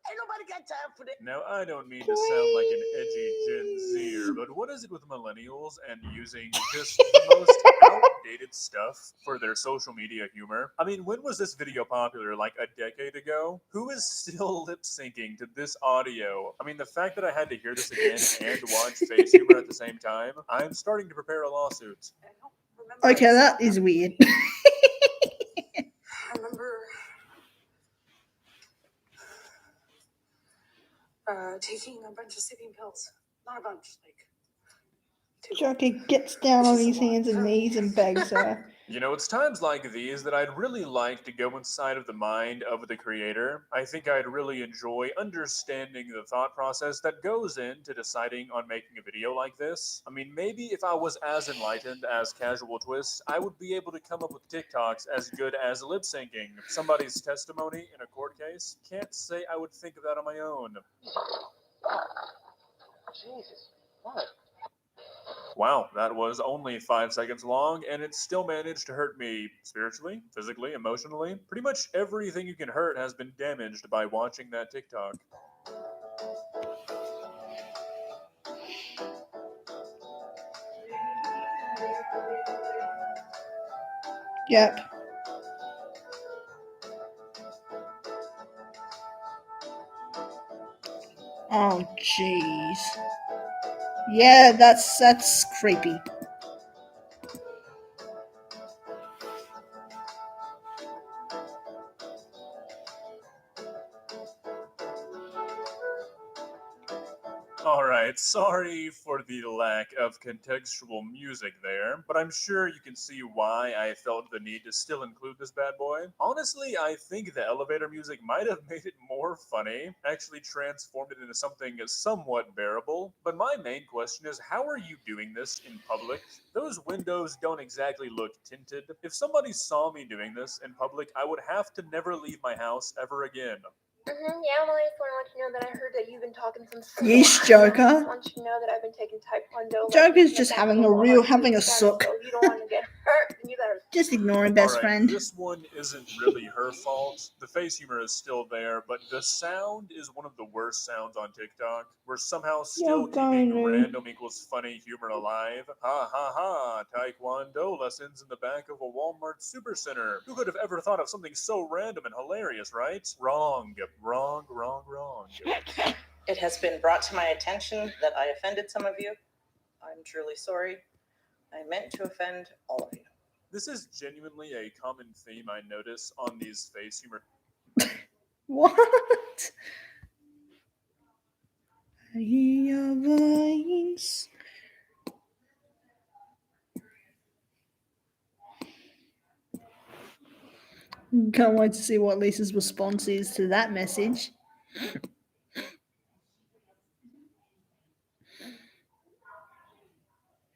Ain't nobody got time for that. Now, I don't mean to sound like an edgy Gen Zer, but what is it with millennials and using just the most outdated stuff for their social media humor? I mean, when was this video popular? Like a decade ago? Who is still lip syncing to this audio? I mean, the fact that I had to hear this again and watch face humor at the same time, I'm starting to prepare a lawsuit. Okay, that is weird. I remember taking a bunch of sleeping pills. Not a bunch, like Joker gets down on his hands and knees and begs her. You know, it's times like these that I'd really like to go inside of the mind of the creator. I think I'd really enjoy understanding the thought process that goes into deciding on making a video like this. I mean, maybe if I was as enlightened as Casual Twist, I would be able to come up with TikToks as good as lip syncing somebody's testimony in a court case. Can't say I would think of that on my own. Jesus, what? Wow, that was only 5 seconds long, and it still managed to hurt me spiritually, physically, emotionally. Pretty much everything you can hurt has been damaged by watching that TikTok. Yep. Oh, jeez. Yeah, that's creepy. Alright, sorry for the lack of contextual music there, but I'm sure you can see why I felt the need to still include this bad boy. Honestly, I think the elevator music might have made it more funny, actually transformed it into something somewhat bearable, but my main question is, how are you doing this in public? Those windows don't exactly look tinted. If somebody saw me doing this in public, I would have to never leave my house ever again. Yeah, Emily, I just want to let you know that I heard that you've been talking some stuff. Yeesh, Joker. I just want you to know that I've been taking Taekwondo. Joker's just having a sook. So if you don't want to get hurt, then you better. Just ignore him, best Alright, friend. This one isn't really her fault. The face humor is still there, but the sound is one of the worst sounds on TikTok. We're somehow still keeping random equals funny humor alive. Ha ha ha! Taekwondo lessons in the back of a Walmart supercenter. Who could have ever thought of something so random and hilarious, right? Wrong. It has been brought to my attention that I offended some of you. I'm truly sorry. I meant to offend all of you. This is genuinely a common theme I notice on these face humor. What? I hear your voice. Can't wait to see what Lisa's response is to that message.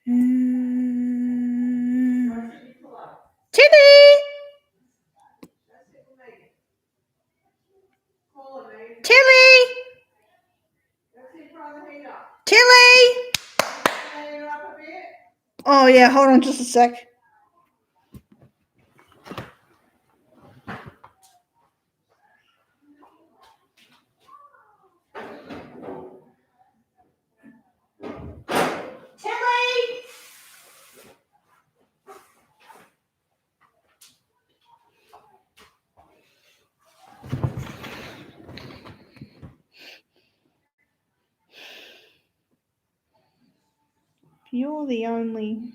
Tilly! Tilly! Tilly! Oh yeah, hold on just a sec. Tilly! You're the only.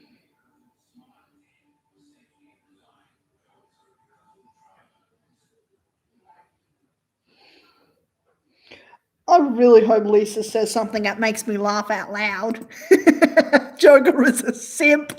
I really hope Lisa says something that makes me laugh out loud. Joker is a simp.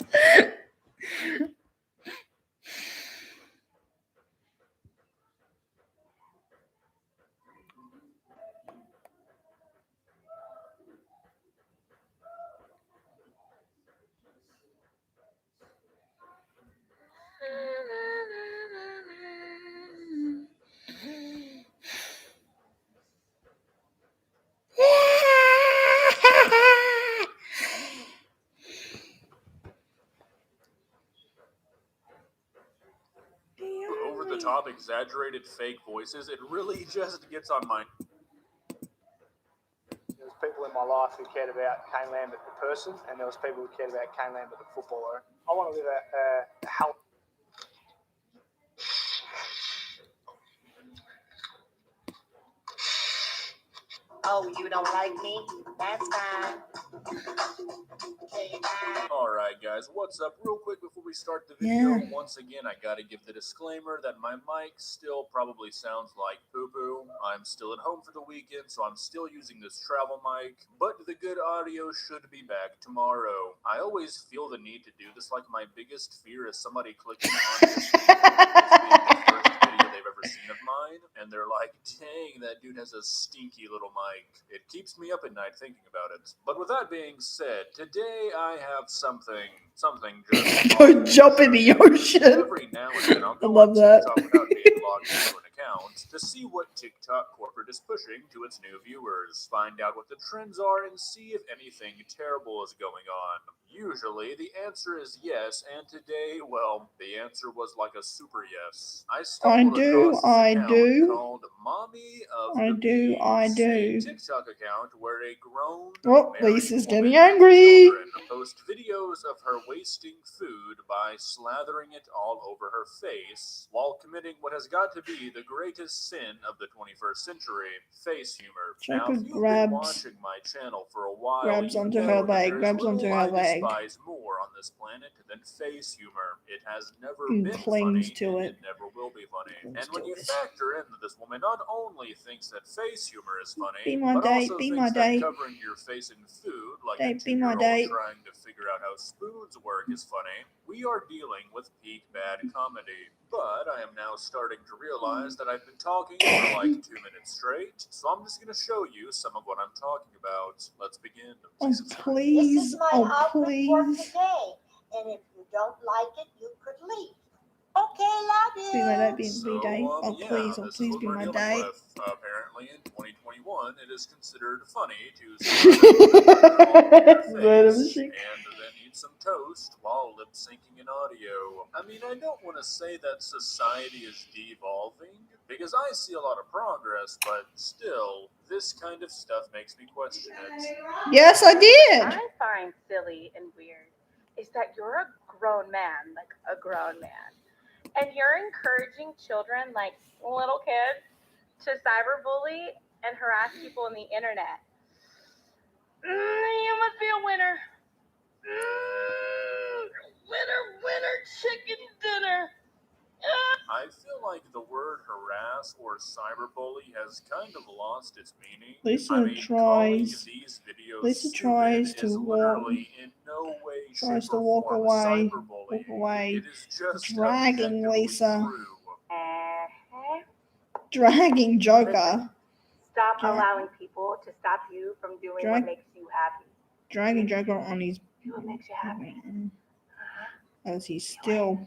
Over the top, exaggerated fake voices, it really just gets on my. There was people in my life who cared about Kane Lambert the person, and there was people who cared about Kane Lambert the footballer. I want to live a healthy. Oh, you don't like me? That's fine. Alright guys, what's up? Real quick before we start the video, Yeah. once again I gotta give the disclaimer that my mic still probably sounds like poo-poo. I'm still at home for the weekend, so I'm still using this travel mic, but the good audio should be back tomorrow. I always feel the need to do this, like my biggest fear is somebody clicking on this video, the first video they've ever seen of mine, and they're like, dang, that dude has a stinky little mic. It keeps me up at night thinking about it. But with that being said, today I have something just Go jump in the ocean. Every now and then I'll I go love on that. TikTok without being logged into an account to see what TikTok corporate is pushing to its new viewers, find out what the trends are, and see if anything terrible is going on. Usually the answer is yes, and today, well, the answer was like a super yes. I stumbled across this account called Mommy of the Bees, a TikTok account where a grown Oh, married Lisa's woman getting and angry. children post videos of her wasting food by slathering it all over her face while committing what has got to be the greatest sin of the 21st century, face humor. Now, Joker if you've been grabs watching my channel for a while, grabs you onto know her that leg, there's grabs onto little her I leg. despise more on this planet than face humor. It has never And been clings funny, to and it. it never will be funny. Clings And when to you it. factor in that this woman not only thinks that face humor is funny, Be my but date, also be thinks my that date. covering your face in food like a Date, be my 2-year-old date. trying to figure out how spoons work is funny, we are dealing with peak bad comedy. But I am now starting to realize that I've been talking for like 2 minutes straight, so I'm just going to show you some of what I'm talking about. Let's begin. Oh, This please. is my Oh, outfit for please. today, and if you don't like it, you could leave. Okay, love you. Be my date, be date. Oh, Yeah, please. Oh, this is please what be we're my dealing date. with. Apparently, in 2021, it is considered funny to slather all over your face and then eat some toast while lip syncing an audio. I mean, I don't want to say that society is devolving, because I see a lot of progress, but still, this kind of stuff makes me question it. Yes, I did. I find silly and weird is that you're a grown man, like a grown man, and you're encouraging children, like little kids, to cyberbully and harass people on the internet. You must be a winner. Winner, chicken dinner. I feel like the word harass or cyberbully has kind of lost its meaning. Lisa I mean, tries. these videos Lisa tries to walk. in no way, Tries shape, to or walk form away. cyberbullying. Walk away. It is just Dragging objectively Lisa. true. Dragging Joker. Stop Dra- allowing people to stop you from doing Drag- what makes you happy. Dragging Joker on his Do what makes you happy. As he's still.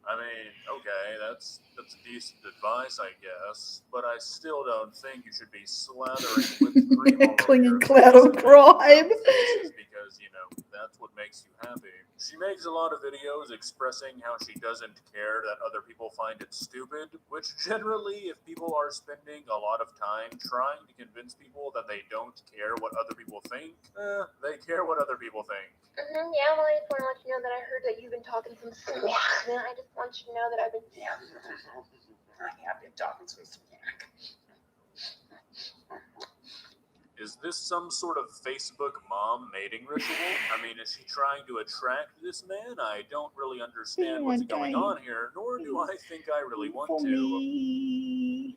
I mean, okay, that's decent advice, I guess, but I still don't think you should be slathering whipped cream all over Clinging your cloud face of and crime. faces because, you know, that's what makes you happy. She makes a lot of videos expressing how she doesn't care that other people find it stupid, which generally, if people are spending a lot of time trying to convince people that they don't care what other people think, they care what other people think. Yeah, well, I just want to let you know that I heard that you've been talking some smack. And I just want you to know that I've been. I've been talking some smack. Is this some sort of Facebook mom mating ritual? I mean, is she trying to attract this man? I don't really understand what's going on here, nor do I think I really want to. Me.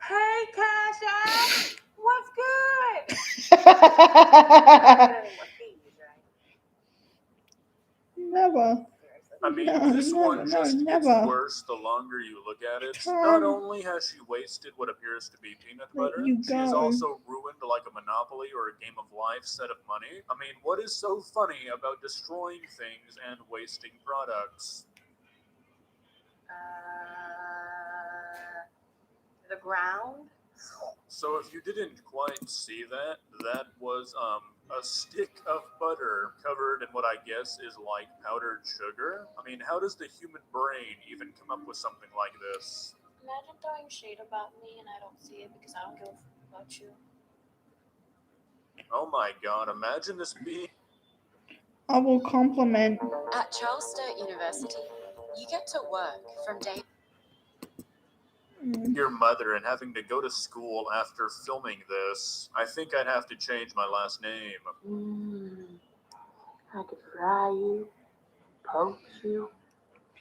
Hey, Kasha! What's good? Never. I mean, No, this never, one just no, gets never. worse the longer you look at it. Tom. Not only has she wasted what appears to be peanut Let butter, you she has go. also ruined like a Monopoly or a Game of Life set of money. I mean, what is so funny about destroying things and wasting products? The ground? So if you didn't quite see that, that was a stick of butter covered in what I guess is like powdered sugar. I mean, how does the human brain even come up with something like this? Imagine throwing shade about me and I don't see it because I don't give a fuck about you. Oh my god, imagine this being... I will compliment. At Charles Sturt University, you get to work from day. Your mother and having to go to school after filming this. I think I'd have to change my last name. I could fry you, poach you,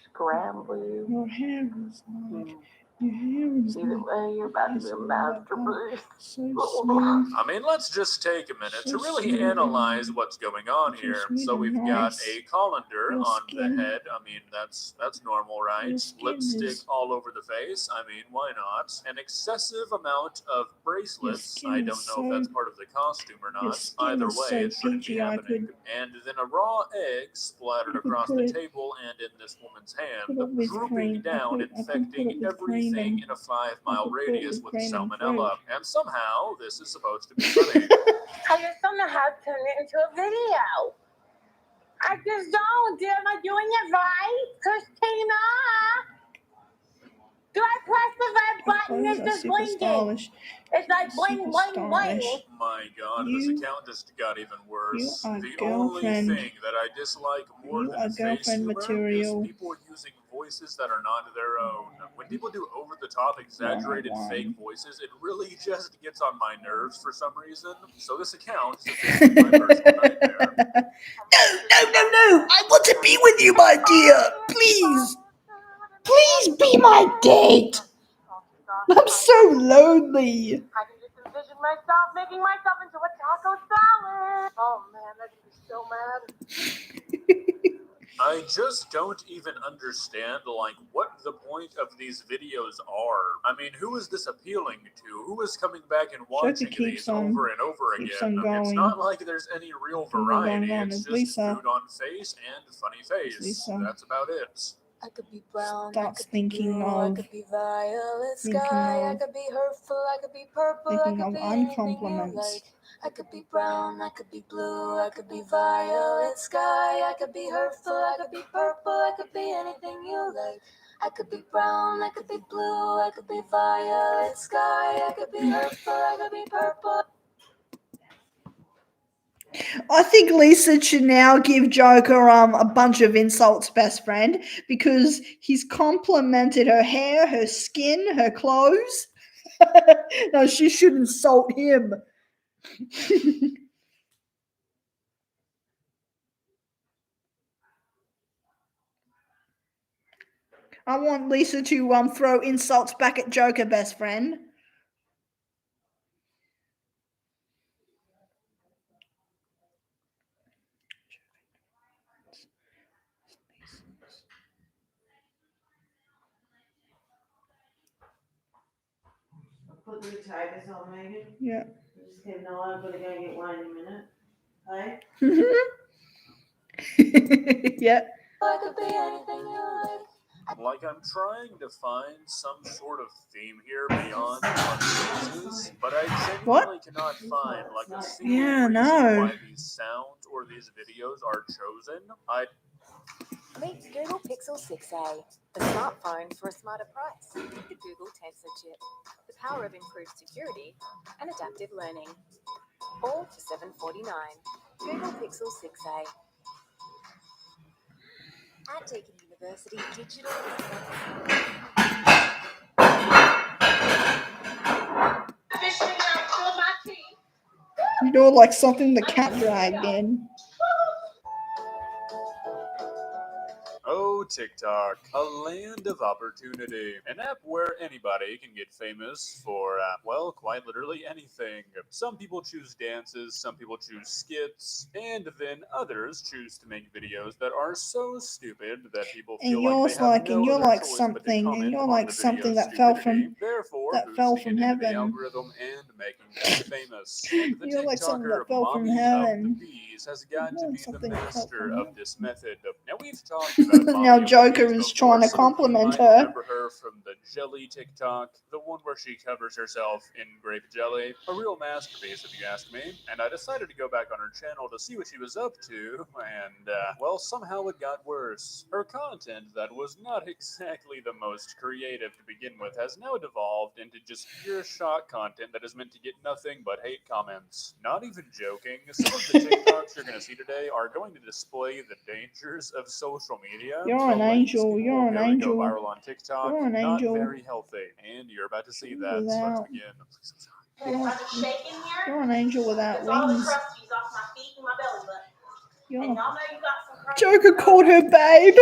scramble you. Your hair is like. Your hair is Either like. way, you're about to be a masterpiece. So smooth. I mean, let's just take a minute So to really smooth. analyze what's going on So here. sweet So and we've got nice. a colander Your on skin. the head. I mean, that's normal, right? Your skin Lipstick is- all over the face. I mean, why not? An excessive amount of bracelets. skin I is don't know if that's so- part of the costume or Your not. skin Either is way, so it shouldn't be peachy, I happening. could- And then a raw egg splattered I could across put the it- table and in this woman's hand, put it with drooping cream. down, I could put infecting it with cream everything and- in a 5-mile I could put it radius with with cream and salmonella. fruit. And somehow, this is supposed to be funny. I just don't know how to turn it into a video. I just don't. Am I doing it right, Christina? Do I press the red button? Clothes It's are just super blinking. stylish. It's like bling, Super bling, bling. stylish. My god, You- this account just got even worse. you are The girlfriend. only thing that I dislike more You than are face girlfriend humor material. is people using voices that are not their own. When people do over-the-top, exaggerated Wow. fake voices, it really just gets on my nerves for some reason. So this account is officially my personal nightmare. No. I want to be with you, my dear. Please. Please be my date. I'm so lonely. I can just envision myself making myself into a taco salad. Oh man, that would be so mad. I just don't even understand, like, what the point of these videos are. I mean, who is this appealing to? Who is coming back and watching keeps these on- over and over again? keeps on It's going. not like there's any real Keeps on variety. going. It's It's just Lisa. food on face and funny face. Lisa. That's about it. I could be brown, Starts I could be thinking blue, I of- could be violet thinking sky, I of- could be hurtful, I could be purple, I thinking could of be anything you uncompliments. like. I could be brown, I could be blue, I could be violet sky, I could be hurtful, I could be purple, I could be anything you like. I could be brown, I could be blue, I could be violet sky, I could be hurtful, I could be purple. I think Lisa should now give Joker a bunch of insults, best friend, because he's complimented her hair, her skin, her clothes. No, she should insult him. I want Lisa to throw insults back at Joker, best friend. Put the tightest on, Megan. Yeah. Just kidding, no, I'm gonna go get one in a minute. Hey? Yeah. I could be anything you like. Like I'm trying to find some sort of theme here beyond fun faces, but I genuinely cannot find like a single Yeah, reason no. why these sounds or these videos are chosen. Meet Google Pixel 6a, the smartphone for a smarter price. The Google Tensor chip, the power of improved security and adaptive learning. All for $749. Google Pixel 6a. At Deakin University, digital is You're like something the cat dragged in. Oh, TikTok, a land of opportunity. An app where anybody can get famous for, well, quite literally anything. Some people choose dances, some people choose skits, and then others choose to make videos that are so stupid that people feel And like yours they have like, no and you're other like choice but to something, comment and you're on like the something video's that fell stupidity, from therefore from boosting it into the heaven. algorithm and making them famous. And the You're like something TikToker that fell from Mommy of the heaven. Bees has got to You're be the something that fell master from of this method. Now we've talked about Mommy Now of the Joker Bees is before. trying to Some of you compliment might her. remember her from the Jelly TikTok, the one where she covers herself in grape jelly. A real masterpiece, if you ask me. And I decided to go back on her channel to see what she was up to, and, well, somehow it got worse. Her content that was not exactly the most creative to begin with has now devolved into just pure shock content that is meant to get nothing but hate comments. Not even joking, some of the TikToks you're going to see today are going to display the dangers of social media. You're The an lengths angel. people You're will an go to angel. go viral on TikTok, You're an not angel. very healthy. And you're about to see that, so let's Without. begin. You're an angel without It's all the wings. crusties off my feet and my belly button. You're And y'all know you got some crusties. Joker called her babe.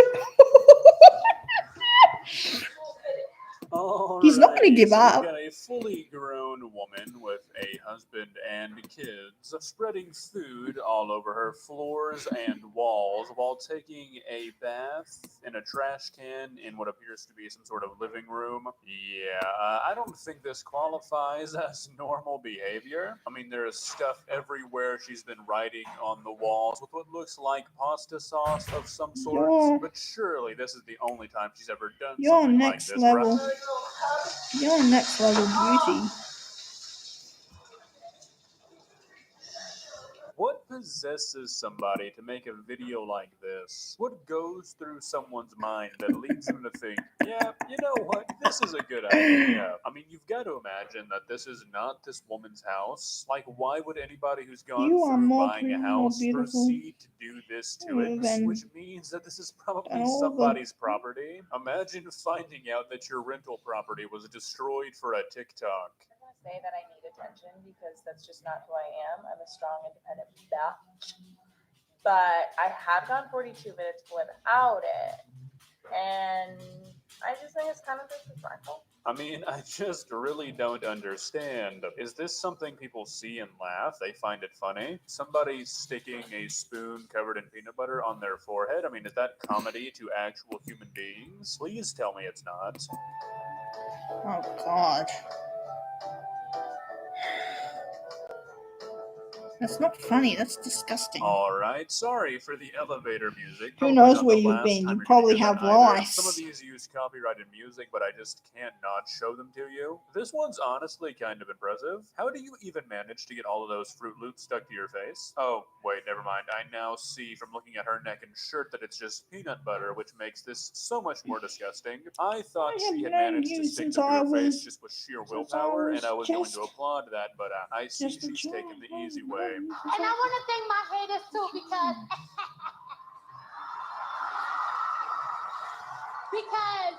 He's not going to give Alrighty, so up. we've got a fully grown woman with a husband and kids spreading food all over her floors and walls while taking a bath in a trash can in what appears to be some sort of living room. Yeah, I don't think this qualifies as normal behavior. I mean, there is stuff everywhere. She's been writing on the walls with what looks like pasta sauce of some sort. You're- But surely this is the only time she's ever done You're something like next this, level. right? You're next level beauty. What possesses somebody to make a video like this? What goes through someone's mind that leads them to think, yeah, you know what, this is a good idea? I mean, you've got to imagine that this is not this woman's house. Like, why would anybody who's gone You are through more buying pretty, a more house beautiful proceed to do this to it? than- Which means that this is probably than all the- somebody's property. Imagine finding out that your rental property was destroyed for a TikTok. Say that I need attention because that's just not who I am. I'm a strong, independent bitch. But I have gone 42 minutes without it. And I just think it's kind of disrespectful. I mean, I just really don't understand. Is this something people see and laugh? They find it funny? Somebody sticking a spoon covered in peanut butter on their forehead? I mean, is that comedy to actual human beings? Please tell me it's not. Oh, God. That's not funny. That's disgusting. Alright, sorry for the elevator music. Who Probably knows not where the you've last been? time You you're probably gonna hear have that either. lice. Some of these use copyrighted music, but I just can't not show them to you. This one's honestly kind of impressive. How do you even manage to get all of those Fruit Loops stuck to your face? Oh, wait, never mind. I now see from looking at her neck and shirt that it's just peanut butter, which makes this so much more disgusting. I thought I she have had known managed you to stick since them to I her face was- just with sheer since I willpower, was and I was going just- to applaud that, but I see just a she's taking the easy way. And I want to thank my haters too because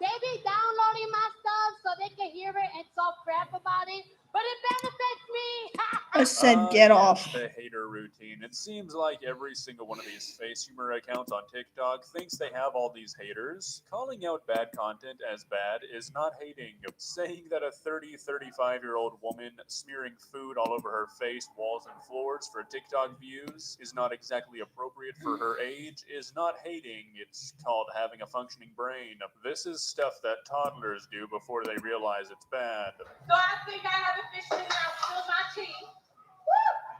they be downloading my stuff so they can hear it and talk crap about it, but it benefits me. I said get yes, off. the hater routine. It's It seems like every single one of these face humor accounts on TikTok thinks they have all these haters. Calling out bad content as bad is not hating. Saying that a 35-year-old woman smearing food all over her face, walls, and floors for TikTok views is not exactly appropriate for her age is not hating. It's called having a functioning brain. This is stuff that toddlers do before they realize it's bad. So I think I have officially now spilled my tea. Woo!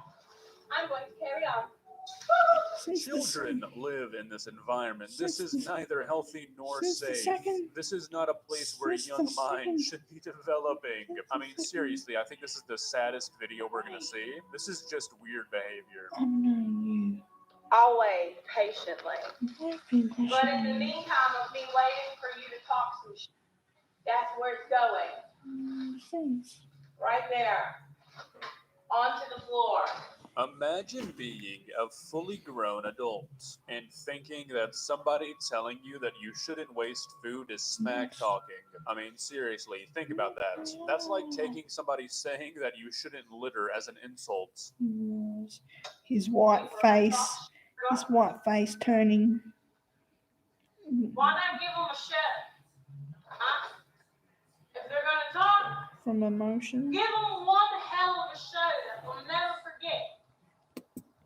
I'm going to carry on. Children live in this environment. This is neither healthy nor safe. This is not a place where young minds should be developing. I mean, seriously, I think this is the saddest video we're going to see. This is just weird behavior. I'll wait patiently. But in the meantime of me waiting for you to talk some shit, that's where it's going. Right there. Onto the floor. Imagine being a fully grown adult and thinking that somebody telling you that you shouldn't waste food is smack talking. I mean, seriously, think about that. That's like taking somebody saying that you shouldn't litter as an insult. His white face turning. Why not give them a shit? Huh? If they're going to talk, From emotion. give them one hell of a show that we'll never forget.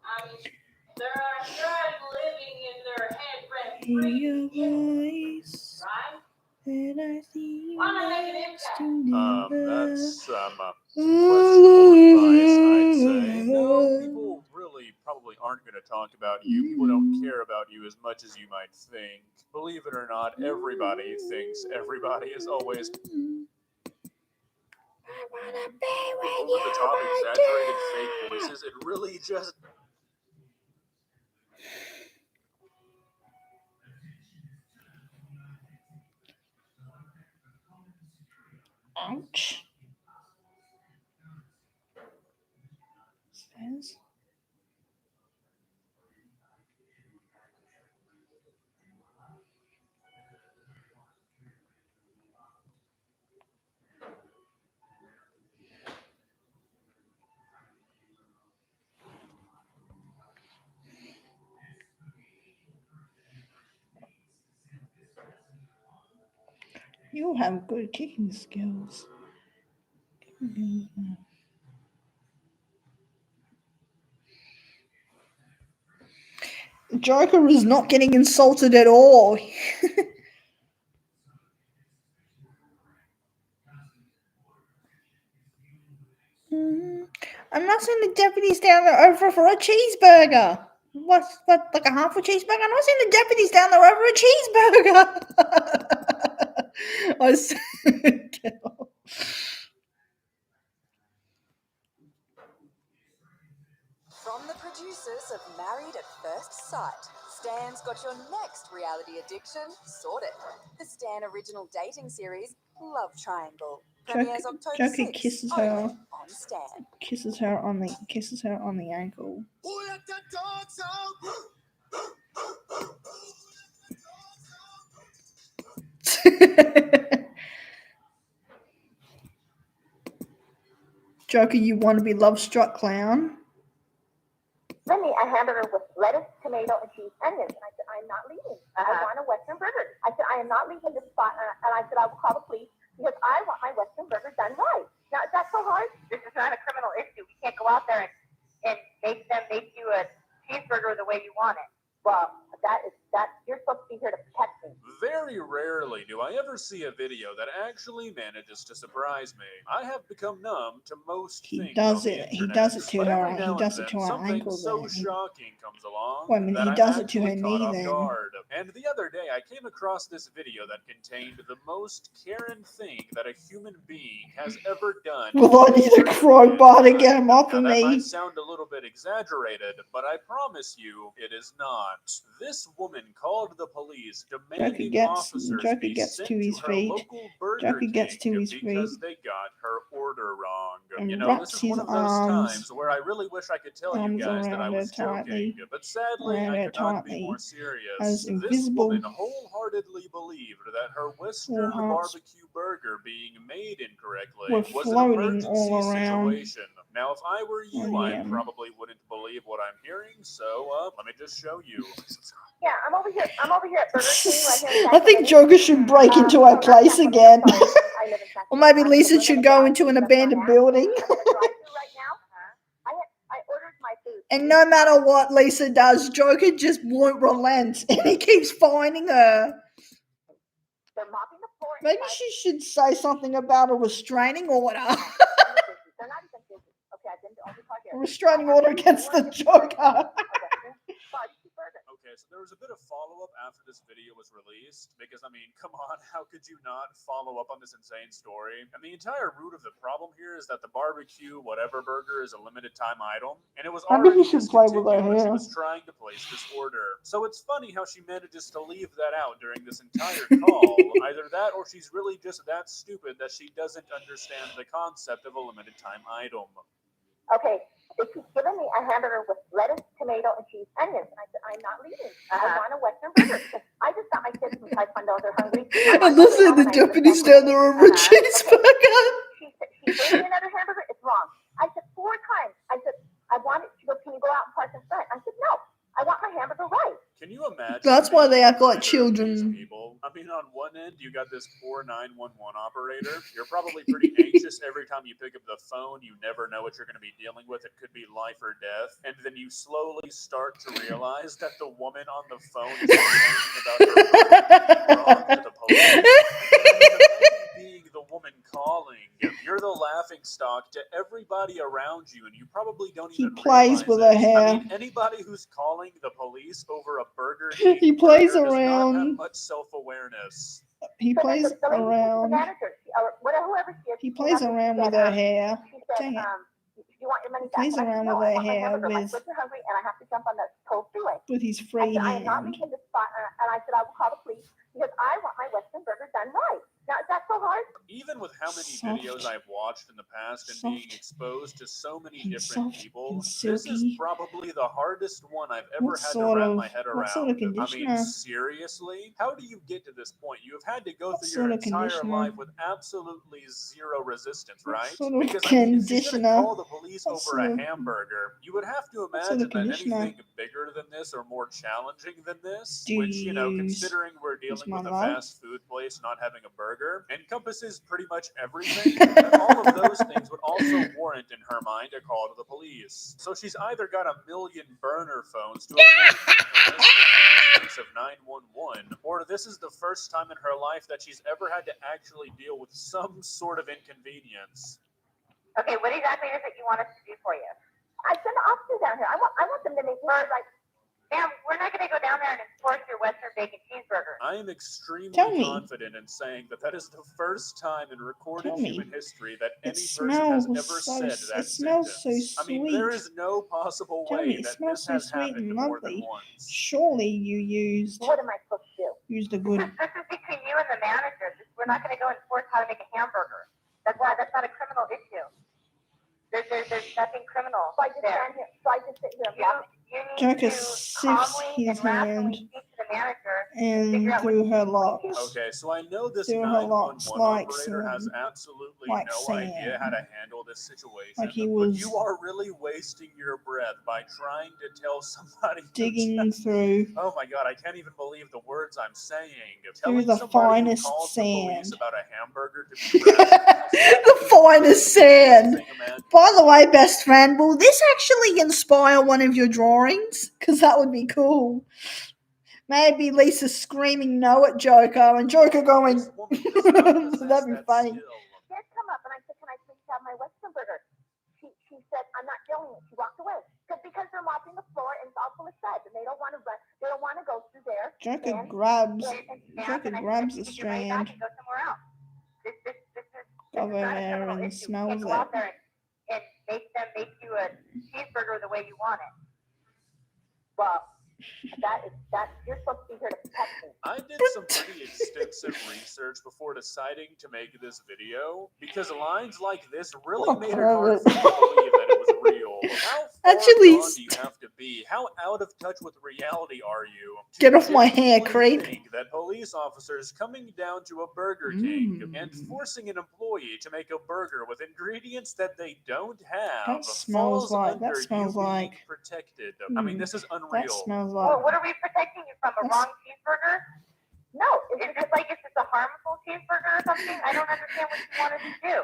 I mean, they're living in their head rent Hear free, your voice, right? and I see Why not make an impact? That's questionable advice, I'd say. No, people really probably aren't going to talk about you. People don't care about you as much as you might think. Believe it or not, everybody thinks everybody is always over the top, exaggerated fake voices. It really just. Ouch. Says. You have good kicking skills. Joker is not getting insulted at all. I'm not sending the deputies down there over for a cheeseburger. What, like a half a cheeseburger? I'm not sending the deputies down there over a cheeseburger. I said, From the producers of Married at First Sight, Stan's got your next reality addiction sorted. The Stan original dating series, Love Triangle, premieres October Joker 6th, kisses only her. on Stan. Kisses her on the ankle. Who let the dogs Joker, you want to be love-struck clown? Remy, I hamburger with lettuce, tomato, and cheese, onions. And I said, I'm not leaving. I want a Western burger. I said, I am not leaving this spot. And I said, I will call the police because I want my Western burger done right. Now, is that so hard? This is not a criminal issue. We can't go out there and make them make you a cheeseburger the way you want it. Well, you're supposed to be here to protect me. Very rarely do I ever see a video that actually manages to surprise me. I have become numb to most things. He does on the it. He internet, does it to but her. every He now does and it to then, her something ankle. so Then. shocking comes along. Well, I mean, that he I'm does it to her actually caught knee. off Then. guard. And the other day, I came across this video that contained the most Karen thing that a human being has ever done. Well, I need a crowbar to get him off of Now, that me. might sound a little bit exaggerated, but I promise you, it is not. This woman called the police, demanding officers be sent to his her feet. local Burger Joker King gets to his because feet. they got her order wrong. And You know, wraps this is one his of those arms- times where I really wish I could tell you arms guys that I around was her tightly, joking, but sadly around I her could not be tightly, more serious. as This invisible woman wholeheartedly believed that her Western hearts barbecue burger burger being made incorrectly We're was an floating emergency all around. situation. Now, if I were you, Oh, I yeah. probably wouldn't believe what I'm hearing, so let me just show you. Yeah, I'm over here at Burger King right here in I think Joker should break into our place again. Or maybe Lisa should go into an abandoned building. I ordered my food. And no matter what Lisa does, Joker just won't relent. And he keeps finding her. They're mopping the floor. Maybe she should say something about a restraining order. They're not even busy. Okay, I've been to only car A here. restraining order against the Joker. Okay, so there was a bit of follow-up after this video was released, because, I mean, come on, how could you not follow up on this insane story? And the entire root of the problem here is that the barbecue whatever burger is a limited time item, and it was Maybe already he should play with her discontinued when she hair. was trying to place this order. So it's funny how she manages to leave that out during this entire call. Either that, or she's really just that stupid that she doesn't understand the concept of a limited time item. Okay, they keep giving me a hamburger with lettuce, tomato, and cheese, onions. And I said, I'm not leaving. I want a Western burger. Because I just got my kids from Taekwondo. They're hungry. And listen, the deputy's down there over a cheeseburger. She gave me another hamburger. It's wrong. I said 4 times. I said, I want it. She goes, can you go out and park in front? I said, no. I want my hamburger right. Can you imagine? That's why they act like these children. people? I mean, on one end, you got this poor 911 operator. You're probably pretty anxious every time you pick up the phone. You never know what you're going to be dealing with. It could be life or death. And then you slowly start to realize that the woman on the phone is complaining about her brought to the police. Being the woman calling, you're the laughing stock to everybody around you, and you probably don't He even plays realize with it. her I hair. mean, anybody who's calling the police over a burger He plays does not have around. much self-awareness. He plays The lady said to the around. manager, whoever she is. He plays around with her hair. She said, Dang it. you want your money back? Plays And I said, around no, with I her want my hair hamburger. My with- kids are hungry, and I have to jump on the toll freeway. With his I free said, I am not hand. leaving this spot. And I said, I will call the police because I want my Western burger done right. Now, is that so hard? Even with how many Soft. videos I've watched in the past and being exposed to so many and different soft people, and this is silky. probably the hardest one I've ever What had to sort wrap of- my head what around. sort of I mean, conditioner? seriously? How do you get to this point? You have had to go What through sort your of entire conditioner? life with absolutely zero resistance, What right? sort of Because, I mean, if you're going to conditioner? call the police What over sort a of- hamburger, you would have to what sort imagine of that conditioner anything bigger than this or more challenging than this, do which, you you know, use? considering we're Use dealing my with a love? fast food place not having a burger, encompasses pretty much everything, and all of those things would also warrant in her mind a call to the police. So she's either got a million burner phones to avoid the use of 911, or this is the first time in her life that she's ever had to actually deal with some sort of inconvenience. Okay, what exactly is it you want us to do for you? I send the officers down here. I want them to make sure, like, ma'am, we're not going to go down there and enforce your Western bacon cheeseburger. I am extremely Tell me. confident in saying that is the first time in recorded Tell me. human history that It any person has smells ever so- said it that smells so sentence. I mean, there sweet. is no possible Tell way me, it that smells this so has sweet happened and more than lovely. once. Surely you used What am I supposed to do? used a good. This is between you and the manager. We're not going to go enforce how to make a hamburger. That's not a criminal issue. There's nothing criminal. So I just stand here. So I just sit here and block it. You need Joker to sips calmly his and rationally hand speak to the manager. and figure out through her locks. Okay, so I know this Through her locks 911 like operator has some- absolutely like no idea how to handle this situation. Like he but was you are really wasting your breath by trying to tell somebody who's digging through Oh my god, I can't even believe the words I'm saying. through Telling the somebody who finest calls the police sand. about a hamburger to be The finest sand. By the way, best friend, will this actually inspire one of your drawings? Because that would be cool. Maybe Lisa screaming no at Joker and Joker going. That'd be funny. Dad come up and I said, can I please have my Western burger? She said, I'm not doing it. She walked away. Because they're mopping the floor and it's all full of suds and they don't want to run. They don't want to go through there. Joker and- grabs. and stand, Joker and I said, grabs "You the can get your money back strand and go somewhere else. This is of her not a hair criminal and issue. You smells can't go out it. there and make them make you a cheeseburger the way you want it. Well, that you're supposed to be here to protect me. I did some pretty extensive research before deciding to make this video because lines like this really made it hard for me to believe that it was real. How far gone do you have to be? How out of touch with reality are you? Get off my hair, genuinely creep. think that police officers coming down to a Burger King and forcing an employee to make a burger with ingredients that they don't have That smells falls like. under That smells you being like. protected. I mean, this is That unreal. smells Well, like. what are we protecting you from? A wrong cheeseburger? No, is it just like if it's a harmful cheeseburger or something? I don't understand what you want us to do.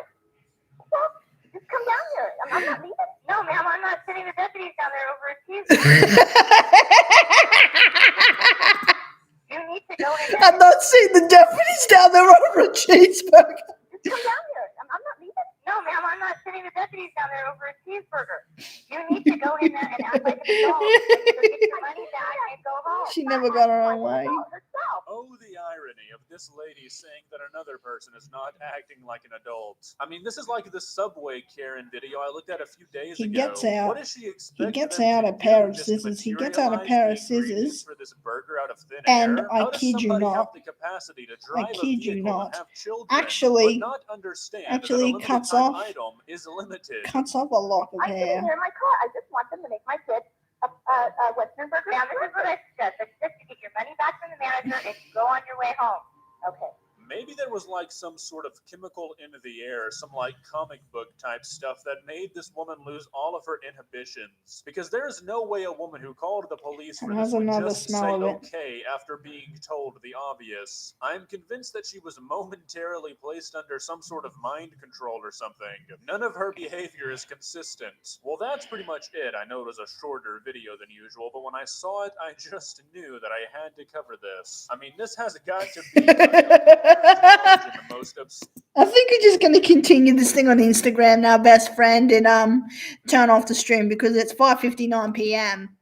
Well, just come down here. I'm not leaving. No, ma'am, I'm not sending the deputies down there over a cheeseburger. You need to go in there. I'm not seeing the deputies down there over a cheeseburger. Just come down here. I'm not leaving. No, ma'am, I'm not sending the deputies down there over a cheeseburger. You need to go in there and act like an adult. So get your money back and go home. She never got her own way. Oh, the irony of this lady saying that another person is not acting like an adult. I mean, this is like the Subway Karen video I looked at a few days He ago. gets out. What does she expect? He gets them out to a pair of do, just to scissors. He gets out a materialize pair the of scissors. ingredients for this burger out of thin And air? I How does kid you somebody have not. the capacity to I drive a kid you vehicle and not. have children, Actually- but not understand actually that a limited cuts time off- item is limited? Cuts off a lock of I'm sitting hair. here in my car. I just want them to make my kid a Western burger. Now, this is what I suggest. I suggest you get your money back from the manager and you go on your way home. Okay. Maybe there was like some sort of chemical in the air, some like comic book type stuff that made this woman lose all of her inhibitions. Because there is no way a woman who called the police for And this has would another just say smell of it. okay after being told the obvious. I'm convinced that she was momentarily placed under some sort of mind control or something. None of her behavior is consistent. Well, that's pretty much it. I know it was a shorter video than usual, but when I saw it, I just knew that I had to cover this. I mean, this has got to be the most I think we're just going to continue this thing on Instagram now, best friend, and turn off the stream because it's 5:59 p.m.